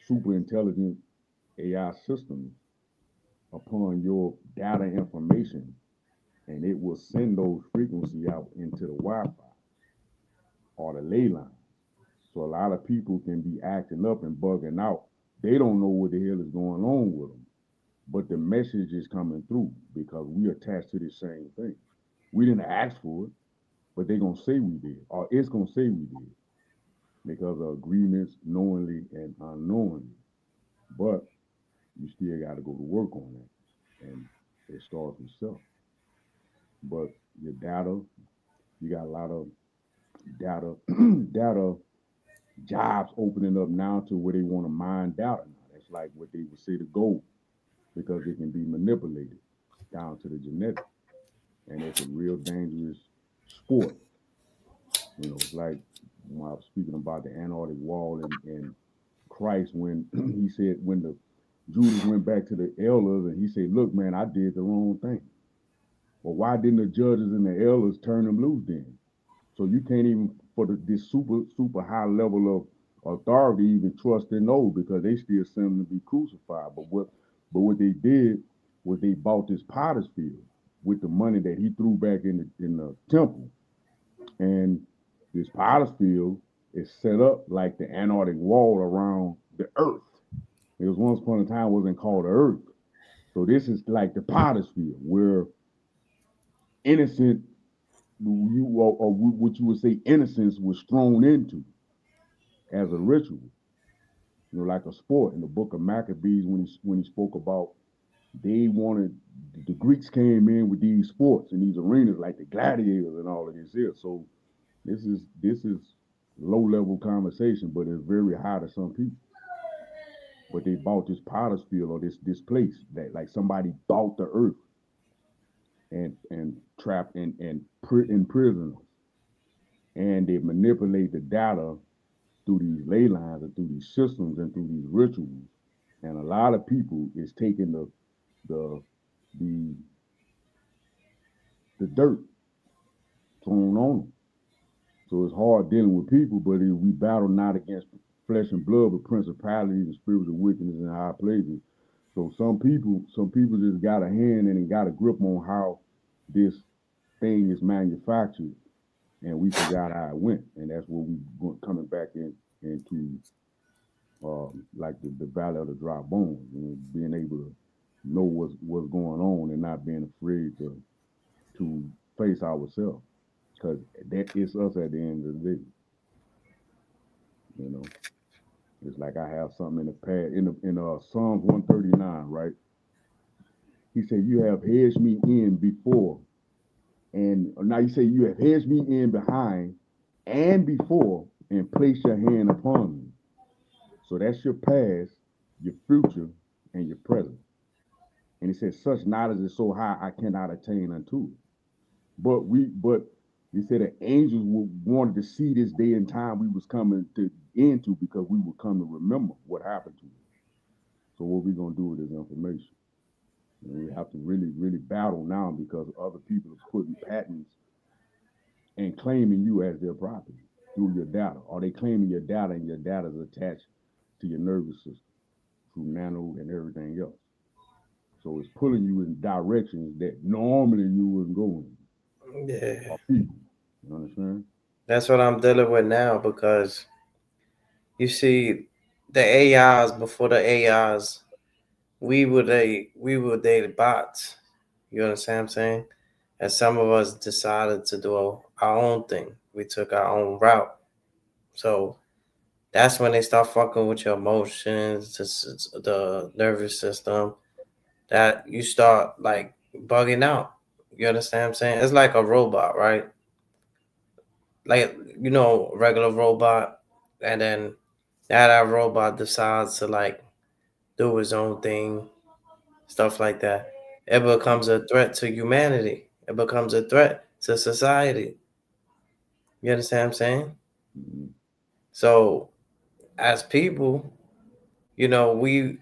super intelligent AI systems upon your data information, and it will send those frequencies out into the Wi-Fi or the ley line. So a lot of people can be acting up and bugging out. They don't know what the hell is going on with them, but the message is coming through because we attached to the same thing. We didn't ask for it, but they're gonna say we did, or it's gonna say we did because of agreements knowingly and unknowingly. But you still got to go to work on that, and it starts with self. But your data, you got a lot of data data jobs opening up now to where they want to mine data now. That's like what they would say the gold, because it can be manipulated down to the genetics, and it's a real dangerous sport. You know, it's like when I was speaking about the Antarctic Wall and Christ, when he said, when the Judas went back to the elders and he said, look, man, I did the wrong thing. Well, why didn't the judges and the elders turn them loose then? So you can't even, for this super high level of authority, even trust in those, because they still send them to be crucified. But what they did was they bought this potter's field with the money that he threw back in the temple. And this potter's field is set up like the Antarctic Wall around the earth. It was once upon a time wasn't called the earth. So this is like the potter's field where innocent, or what you would say innocence was thrown into as a ritual. You know, like a sport in the book of Maccabees when he spoke about they wanted, the Greeks came in with these sports and these arenas like the gladiators and all of this here. So this is low level conversation, but it's very high to some people. But they bought this potter's field or this place that like somebody bought the earth and trapped and imprisoned us. And they manipulate the data through these ley lines and through these systems and through these rituals. And a lot of people is taking the dirt thrown on them. So it's hard dealing with people, but we battle not against flesh and blood, but principalities and spirits of wickedness in high places. So some people just got a hand and got a grip on how this thing is manufactured, and we forgot how it went. And that's what we coming back into like the valley of the dry bones, you know, being able to know what's going on and not being afraid to face ourselves, because that is us at the end of the day. You know, it's like I have something in the past in Psalms 139, right? He said, "You have hedged me in before, and now you say you have hedged me in behind and before, and placed your hand upon me." So that's your past, your future, and your present. And he said, "Such knowledge is so high I cannot attain unto it." But he said the angels wanted to see this day and time we was coming into, because we would come to remember what happened to us. So what we gonna do with this information? And we have to really, really battle now, because other people are putting patents and claiming you as their property. through your data, or they claiming your data, and your data is attached to your nervous system through nano and everything else. So it's pulling you in directions that normally you wouldn't go in. Yeah. Or people. You understand? That's what I'm dealing with now, because you see the AIs before the AIs, we were the bots. You understand what I'm saying? And some of us decided to do our own thing. We took our own route. So that's when they start fucking with your emotions, the nervous system, that you start like bugging out. You understand what I'm saying? It's like a robot, right? Like, you know, regular robot, and then that robot decides to like do his own thing, stuff like that. It becomes a threat to humanity. It becomes a threat to society. You understand what I'm saying? Mm-hmm. So as people, you know, we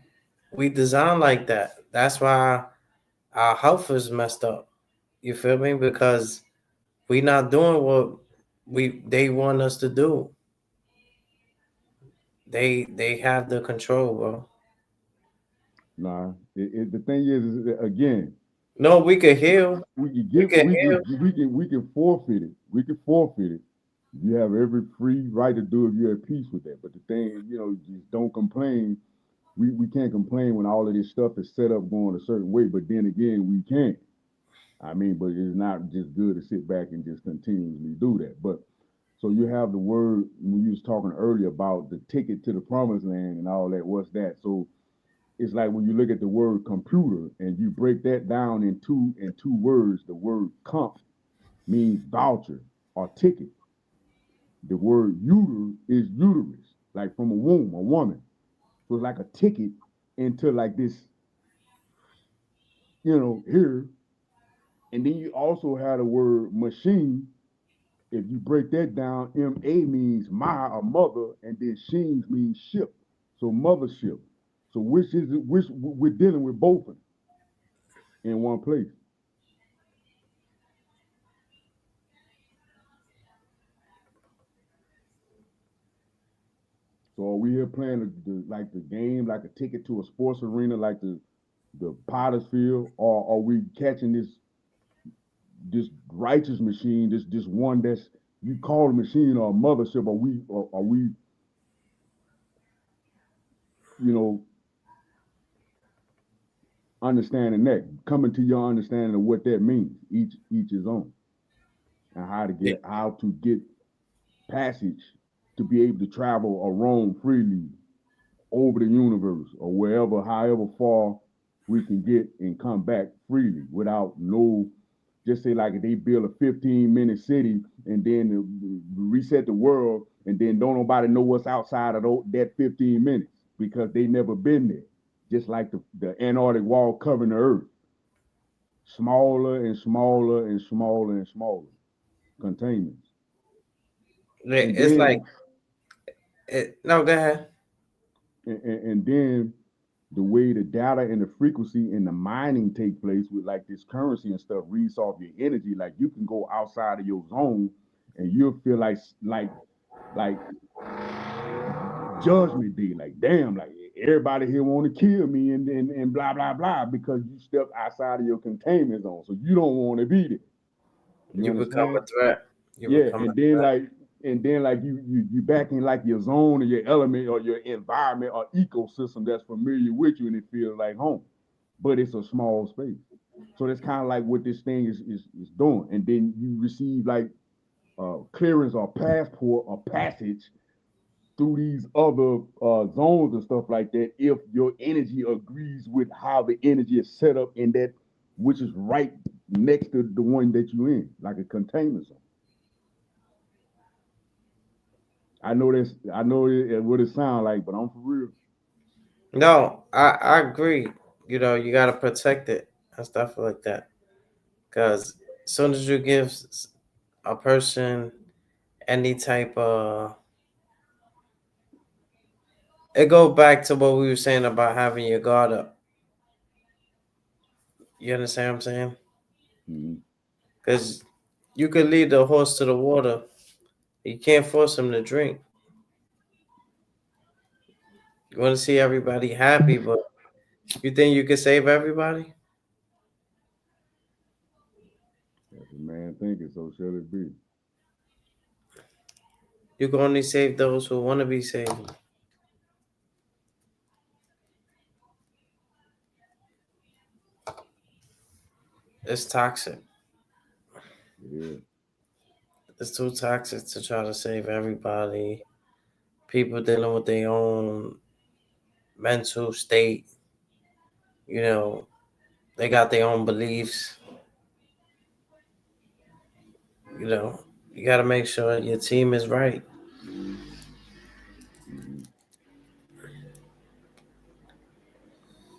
design like that. That's why our health is messed up. You feel me? Because we not doing what they want us to do. They have the control, bro. Nah, the thing is again. No, we can heal. We can forfeit it. We can forfeit it. You have every free right to do if you're at peace with that. But the thing, you know, just don't complain. We can't complain when all of this stuff is set up going a certain way. But then again, we can. I mean, but it's not just good to sit back and just continuously do that. But so you have the word when you was talking earlier about the ticket to the promised land and all that. What's that? So it's like when you look at the word computer and you break that down in two words, the word comp means voucher or ticket. The word uter is uterus, like from a womb, a woman. So it's like a ticket into like this, you know, here. And then you also have the word machine. If you break that down, M-A means my or mother, and then sheen means ship. So mothership. So which we're dealing with both of them in one place. So are we here playing the game, like a ticket to a sports arena, like the Potter's Field, or are we catching this righteous machine, this one that's you call a machine or a mothership? Are we you know, understanding that, coming to your understanding of what that means, each his own, and how to get passage to be able to travel or roam freely over the universe or wherever, however far we can get and come back freely without no, just say like if they build a 15-minute city and then reset the world and then don't nobody know what's outside of that 15 minutes because they never been there. Just like the Antarctic wall covering the earth. Smaller and smaller and smaller and smaller containments. It's then, like, no, go ahead. And then the way the data and the frequency and the mining take place with like this currency and stuff reads off your energy. Like you can go outside of your zone and you'll feel like judgment day, like damn, like everybody here want to kill me and blah blah blah because you stepped outside of your containment zone, so you don't want to be there. You become a threat. And then you back in like your zone or your element or your environment or ecosystem that's familiar with you, and it feels like home, but it's a small space. So that's kind of like what this thing is doing. And then you receive like clearance or passport or passage through these other zones and stuff like that, if your energy agrees with how the energy is set up in that, which is right next to the one that you're in, like a containment zone. I know what it sounds like, but I'm for real. No, I agree. You know, you got to protect it and stuff like that. Because as soon as you give a person any type of, it go back to what we were saying about having your guard up. You understand what I'm saying? Because you could lead the horse to the water You can't force them to drink. You want to see everybody happy, but you think you can save everybody? If a man thinketh, so shall it be. You can only save those who want to be saved. It's toxic. Yeah. It's too toxic to try to save everybody. People dealing with their own mental state. You know, they got their own beliefs. You know, you got to make sure your team is right.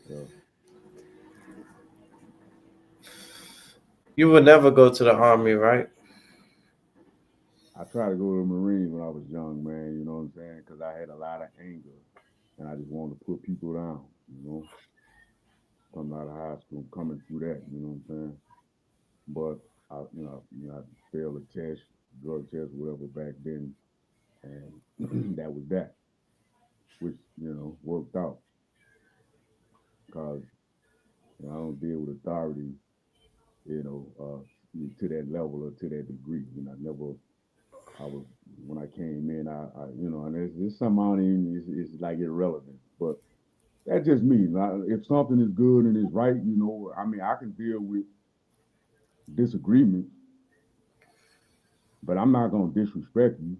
Yeah. You would never go to the army, right? I tried to go to the Marines when I was young, man. You know what I'm saying? Because I had a lot of anger, and I just wanted to put people down. You know, coming out of high school, coming through that. You know what I'm saying? But I failed a test, drug test, whatever back then, and that was that, which worked out. Because I don't deal with authority, to that level or to that degree. When I came in, and it's something I don't even, it's like irrelevant. But that's just me. If something is good and is right, I can deal with disagreement, but I'm not going to disrespect you.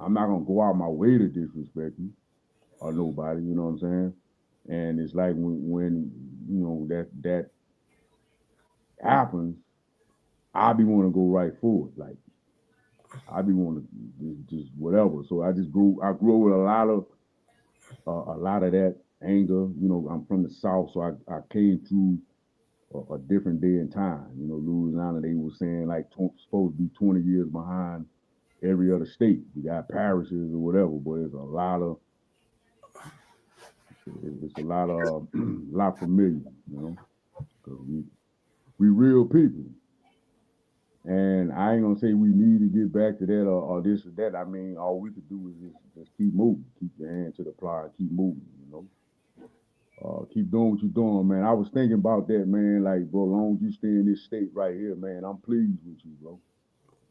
I'm not going to go out my way to disrespect you or nobody, you know what I'm saying? And it's like when that happens, I be want to go right forward. Like, I be want to just whatever. So I grew with a lot of that anger. I'm from the South, so I came through a different day and time. Louisiana, they were saying like supposed to be 20 years behind every other state. We got parishes or whatever, but it's a lot familiar, 'cause we real people. And I ain't gonna say we need to get back to that or this or that. I mean, all we could do is just keep moving, keep your hand to the plow, and keep moving, keep doing what you're doing, man. I was thinking about that, man. Like, bro, as long as you stay in this state right here, man, I'm pleased with you, bro.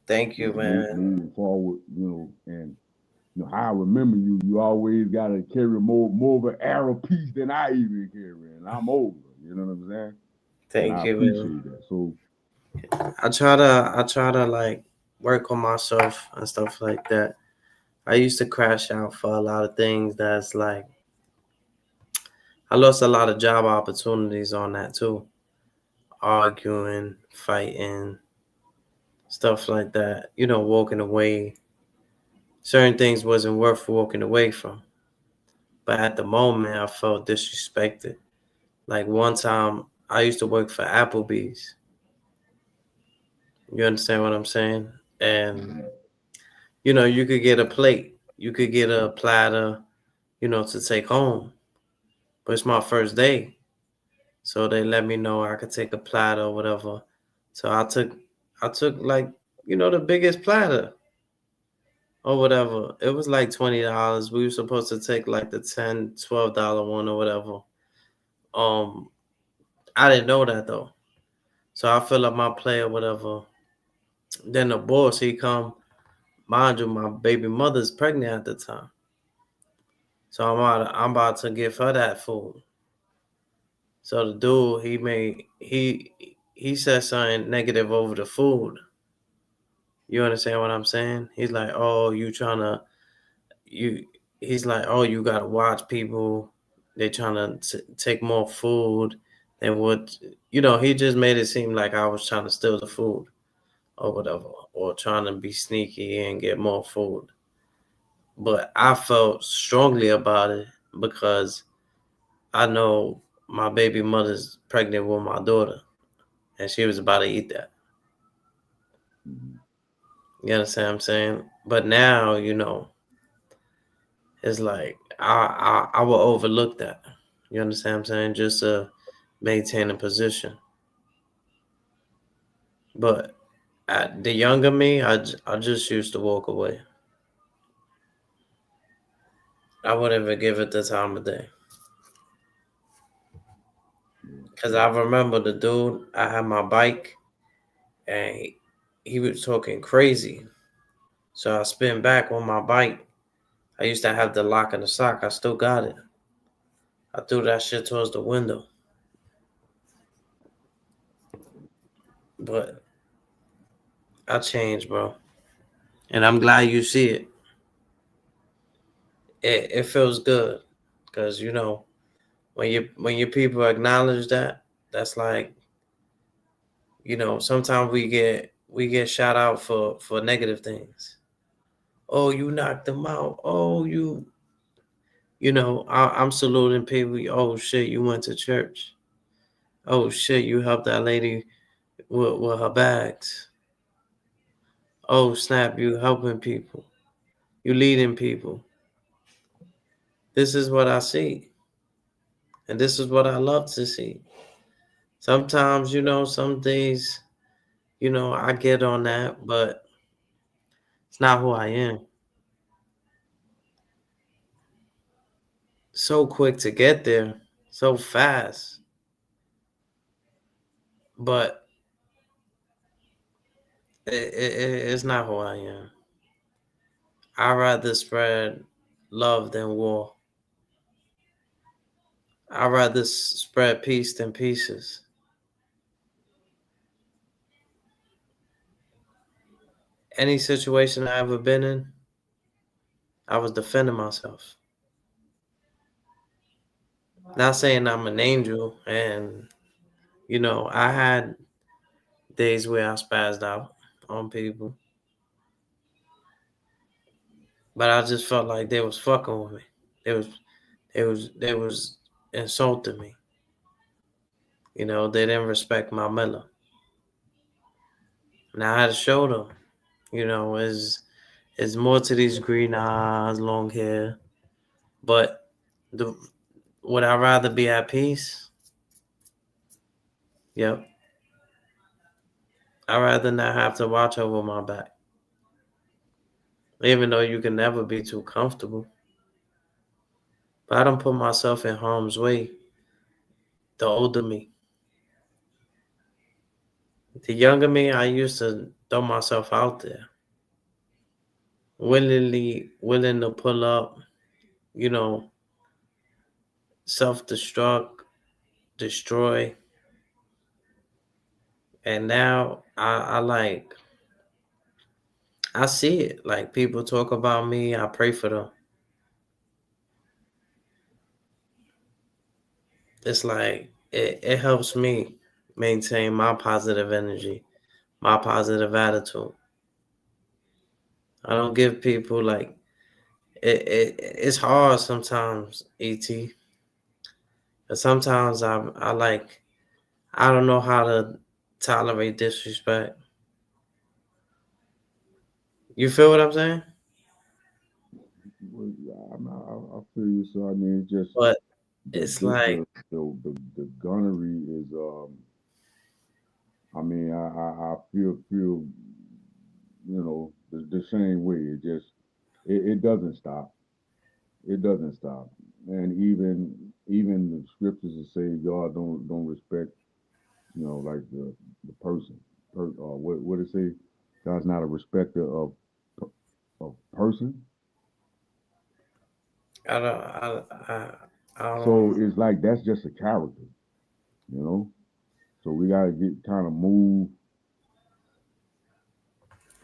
Thank you, man. Moving forward, and how I remember you, you always gotta carry more of an arrow piece than I even carry, and I'm older. You know what I'm saying? Thank you, appreciate man. that. So I try to like work on myself and stuff like that. I used to crash out for a lot of things. That's like, I lost a lot of job opportunities on that too. Arguing, fighting, stuff like that. Walking away. Certain things wasn't worth walking away from. But at the moment, I felt disrespected. Like one time, I used to work for Applebee's. You understand what I'm saying? And, you could get a plate. You could get a platter, to take home. But it's my first day. So they let me know I could take a platter or whatever. So I took like, the biggest platter or whatever. It was like $20. We were supposed to take like the $10, $12 one or whatever. I didn't know that though. So I fill up my plate or whatever. Then the boss, he come. Mind you, my baby mother's pregnant at the time. So I'm about to give her that food. So the dude, he said something negative over the food. You understand what I'm saying? He's like, oh, he's like, oh, you gotta watch people. They trying to take more food than what, he just made it seem like I was trying to steal the food or whatever, or trying to be sneaky and get more food. But I felt strongly about it because I know my baby mother's pregnant with my daughter, and she was about to eat that. You understand what I'm saying? But now, it's like I will overlook that. You understand what I'm saying? Just to maintain a position. But The younger me, I just used to walk away. I wouldn't even give it the time of day. Because I remember the dude, I had my bike, and he was talking crazy. So I spin back on my bike. I used to have the lock in the sock. I still got it. I threw that shit towards the window. But I changed, bro. And I'm glad you see it. It feels good. Because, you know, when your people acknowledge that, that's like, you know, sometimes we get shout out for negative things. Oh, you knocked them out. Oh, you know, I'm saluting people. Oh shit, you went to church. Oh shit, you helped that lady with her bags. Oh snap, you helping people. You leading people. This is what I see. And this is what I love to see. Sometimes, you know, some days, you know, I get on that, but it's not who I am. So quick to get there, so fast. But it's not who I am. I'd rather spread love than war. I'd rather spread peace than pieces. Any situation I ever been in, I was defending myself. Not saying I'm an angel, and you know, I had days where I spazzed out on people, but I just felt like they was fucking with me. They was insulting me. You know, they didn't respect my Miller. And I had to show them, you know, is more to these green eyes, long hair. But would I rather be at peace? Yep. I'd rather not have to watch over my back. Even though you can never be too comfortable. But I don't put myself in harm's way. The older me. The younger me, I used to throw myself out there. Willing to pull up, you know, self-destruct, destroy. And now I see it. Like people talk about me, I pray for them. It's like it helps me maintain my positive energy, my positive attitude. I don't give people like it's hard sometimes, ET. But sometimes I like I don't know how to tolerate disrespect. You feel what I'm saying? Well, I feel you. So I mean, it's just But the it's like the gunnery is. I mean, I feel you know the same way. It just it doesn't stop. It doesn't stop. And even the scriptures that say God don't respect, you know, like the person. What it say? God's not a respecter of person. I don't So it's like that's just a character, you know. So we gotta get kind of move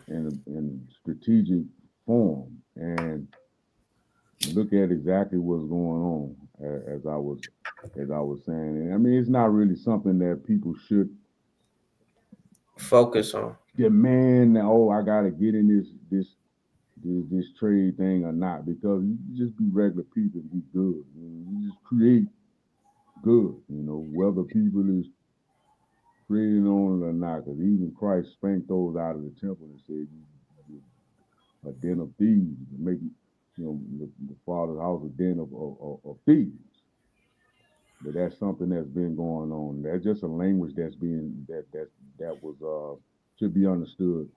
in strategic form and look at exactly what's going on as I was saying. And I mean, it's not really something that people should focus on. demand. Oh, I gotta get in this trade thing or not, because you just be regular people and be good. You just create good, you know, whether people is creating on it or not. Because even Christ spanked those out of the temple and said, you a den of thieves, make you know the Father's house a den of thieves. But that's something that's been going on. That's just a language that's being that was should be understood.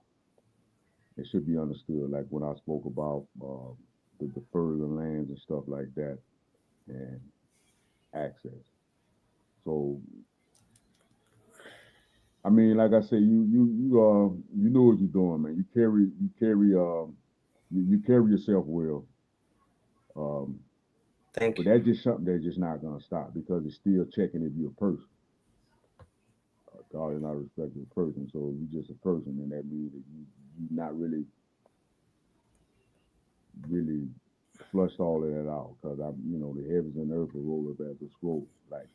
It should be understood, like when I spoke about the further lands and stuff like that, and access. So, I mean, like I said, you know what you're doing, man. You carry yourself well. Thank But you. that's just something that's just not gonna stop because it's still checking if you're a person. God is not a respectable person, so if you're just a person, then that means that you're not really flushed all of that out. Because the heavens and earth will roll up as a scroll, like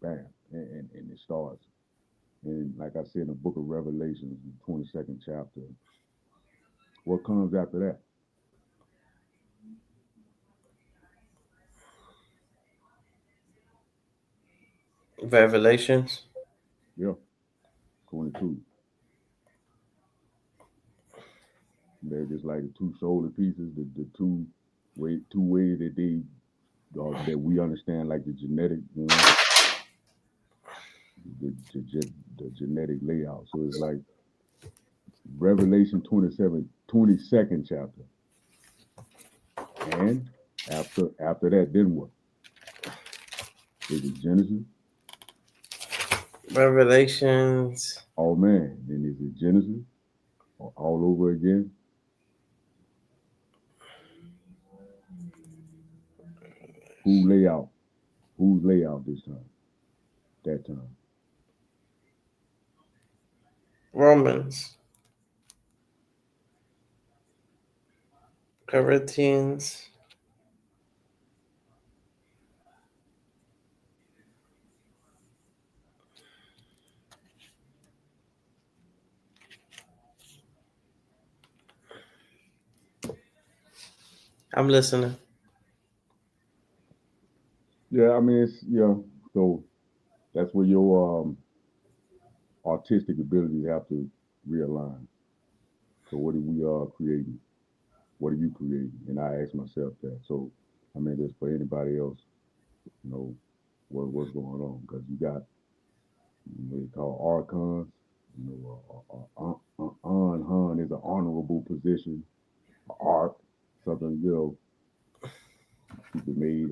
bam, and it starts. And like I said in the book of Revelations, the 22nd chapter, what comes after that? Revelations. Yeah, 22. They're just like the two shoulder pieces, the two ways that that we understand, like the genetic, the genetic layout. So it's like Revelation 27, 22nd chapter. And after that, then what? Is it Genesis? Revelations. Oh man, then is it Genesis? All over again? Whose layout this time? That time. Romans. Corinthians. I'm listening. Yeah, I mean, so that's where your artistic abilities have to realign. So what are we creating? What are you creating? And I ask myself that. So, I mean, just for anybody else, what's going on? Because you got what they call archons. Han is an honorable position. Ark, something, people made,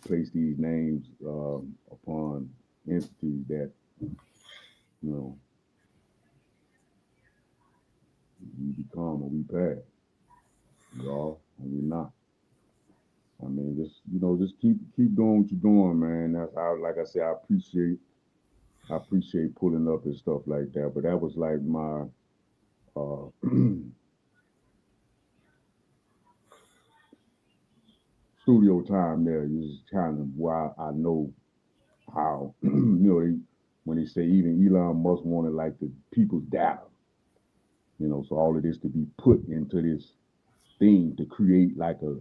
place these names upon entities that, we become or we pass. We are and we not. I mean, just keep doing what you're doing, man. That's how, like I said, I appreciate pulling up and stuff like that. But that was like my studio time there. Is kind of why I know how, when they say even Elon Musk wanted like the people's data, so all of this to be put into this thing to create like a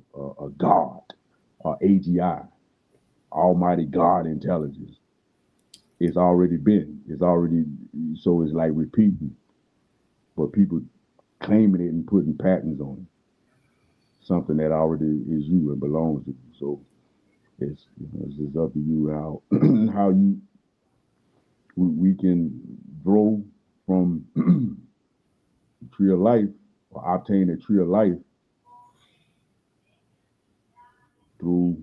God, AGI, Almighty God Intelligence. It's already been. So it's like repeating, but people claiming it and putting patents on it. Something that already is you and belongs to you. So it's just up to you how we can grow from the tree of life or obtain a tree of life through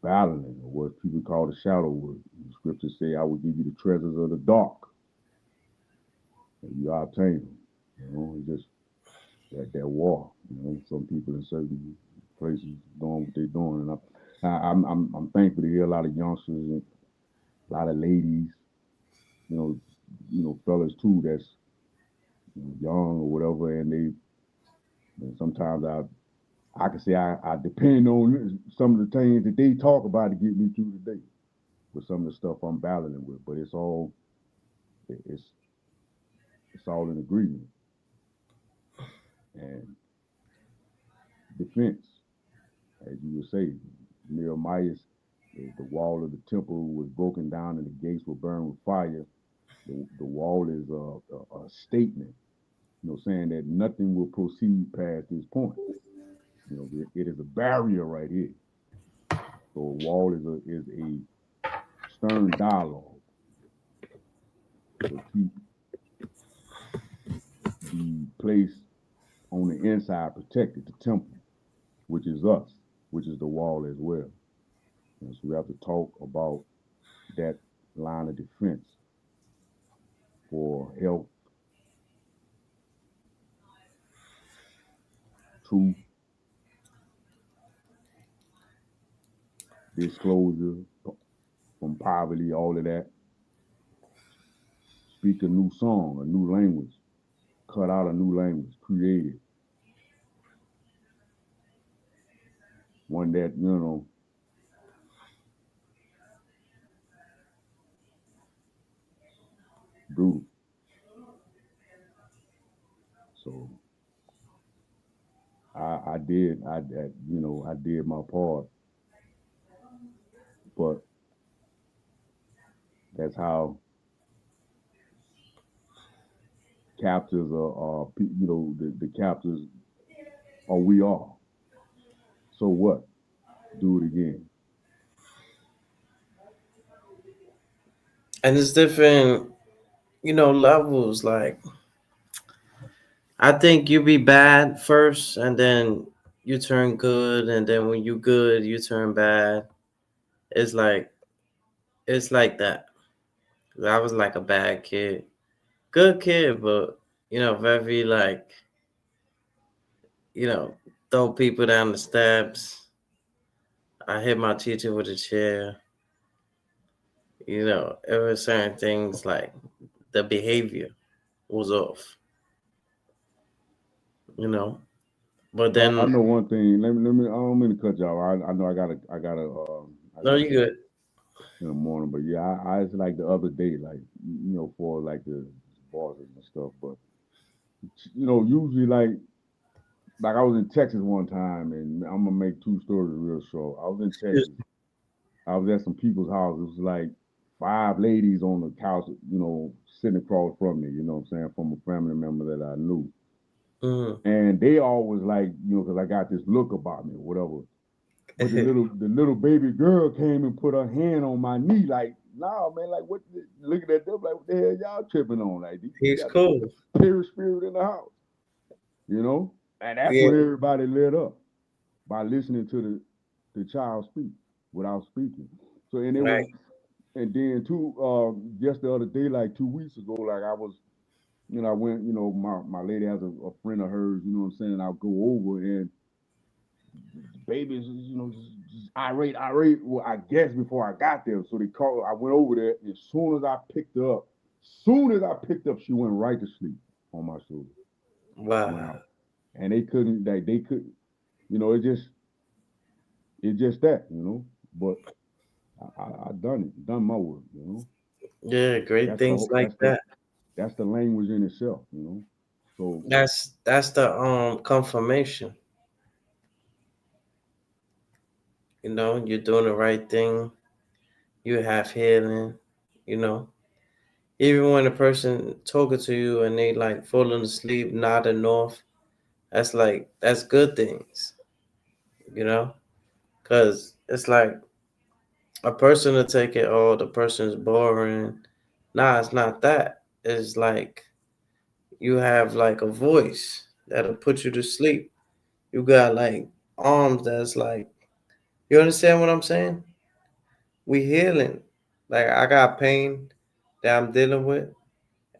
battling, or what people call the shadow work. The scriptures say, I will give you the treasures of the dark. And you obtain them. It's just that war. Some people in certain places doing what they're doing. And I'm thankful to hear a lot of youngsters and a lot of ladies, fellas too, that's young or whatever, and sometimes I can say I depend on some of the things that they talk about to get me through the day with some of the stuff I'm battling with, but it's all in agreement. And defense, as you would say, Nehemiah, the wall of the temple was broken down and the gates were burned with fire. The wall is a statement, saying that nothing will proceed past this point. It is a barrier right here. So a wall is a stern dialogue. to keep the place on the inside protected, the temple, which is us, which is the wall as well. And so we have to talk about that line of defense for health, truth, disclosure from poverty, all of that. Speak a new song, a new language, cut out a new language, create it. One that, you know, brutal. So I did my part, but that's how captors are the captors are we are. So what? Do it again. And it's different, levels. Like, I think you be bad first, and then you turn good, and then when you good, you turn bad. It's like that. I was like a bad kid, good kid, but very like, throw people down the steps. I hit my teacher with a chair. It was certain things like the behavior was off. But then I know one thing. Let me. I don't mean to cut y'all. I know I gotta. No, you good. In the morning, but yeah, I it's like the other day, like for like the bosses and stuff. But usually like I was in Texas one time, and I'm gonna make two stories real short. I was in Texas. I was at some people's house. It was like 5 ladies on the couch, sitting across from me. You know what I'm saying, from a family member that I knew. Mm-hmm. And they always like, because I got this look about me or whatever. But the little baby girl came and put her hand on my knee, like, nah, man, like, what? Looking at them, like, what the hell y'all tripping on? Like, he's cool. Spirit in the house, And that's when everybody lit up by listening to the child speak without speaking. So, and it was, and then too, just the other day, like 2 weeks ago, like I was. I went, my lady has a friend of hers, you know what I'm saying? I'll go over and the baby's, just irate. Well, I guess before I got there. So they called, I went over there, and as soon as I picked up, she went right to sleep on my shoulder. Wow. And they couldn't, it's just that, but I done my work, Yeah, great things like that. That's the language in itself, So that's the confirmation. You're doing the right thing. You have healing. Even when a person talking to you and they like falling asleep, nodding off, that's good things. Because it's like a person to take it. Oh, the person's boring. Nah, it's not that. It's like you have like a voice that'll put you to sleep. You got like arms that's like, you understand what I'm saying? We healing. Like I got pain that I'm dealing with.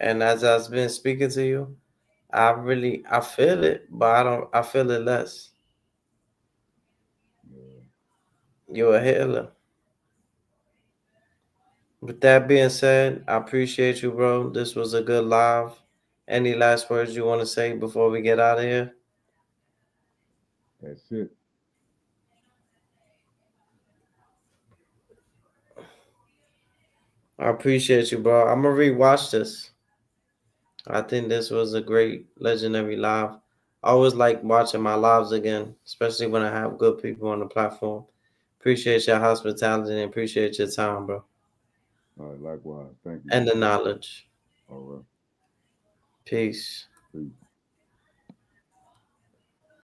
And as I've been speaking to you, I feel it, but I feel it less. You're a healer. With that being said, I appreciate you, bro. This was a good live. Any last words you want to say before we get out of here? That's it. I appreciate you, bro. I'm going to rewatch this. I think this was a great legendary live. I always like watching my lives again, especially when I have good people on the platform. Appreciate your hospitality and appreciate your time, bro. All right, likewise. Thank you. And the knowledge. All right. Peace. Peace.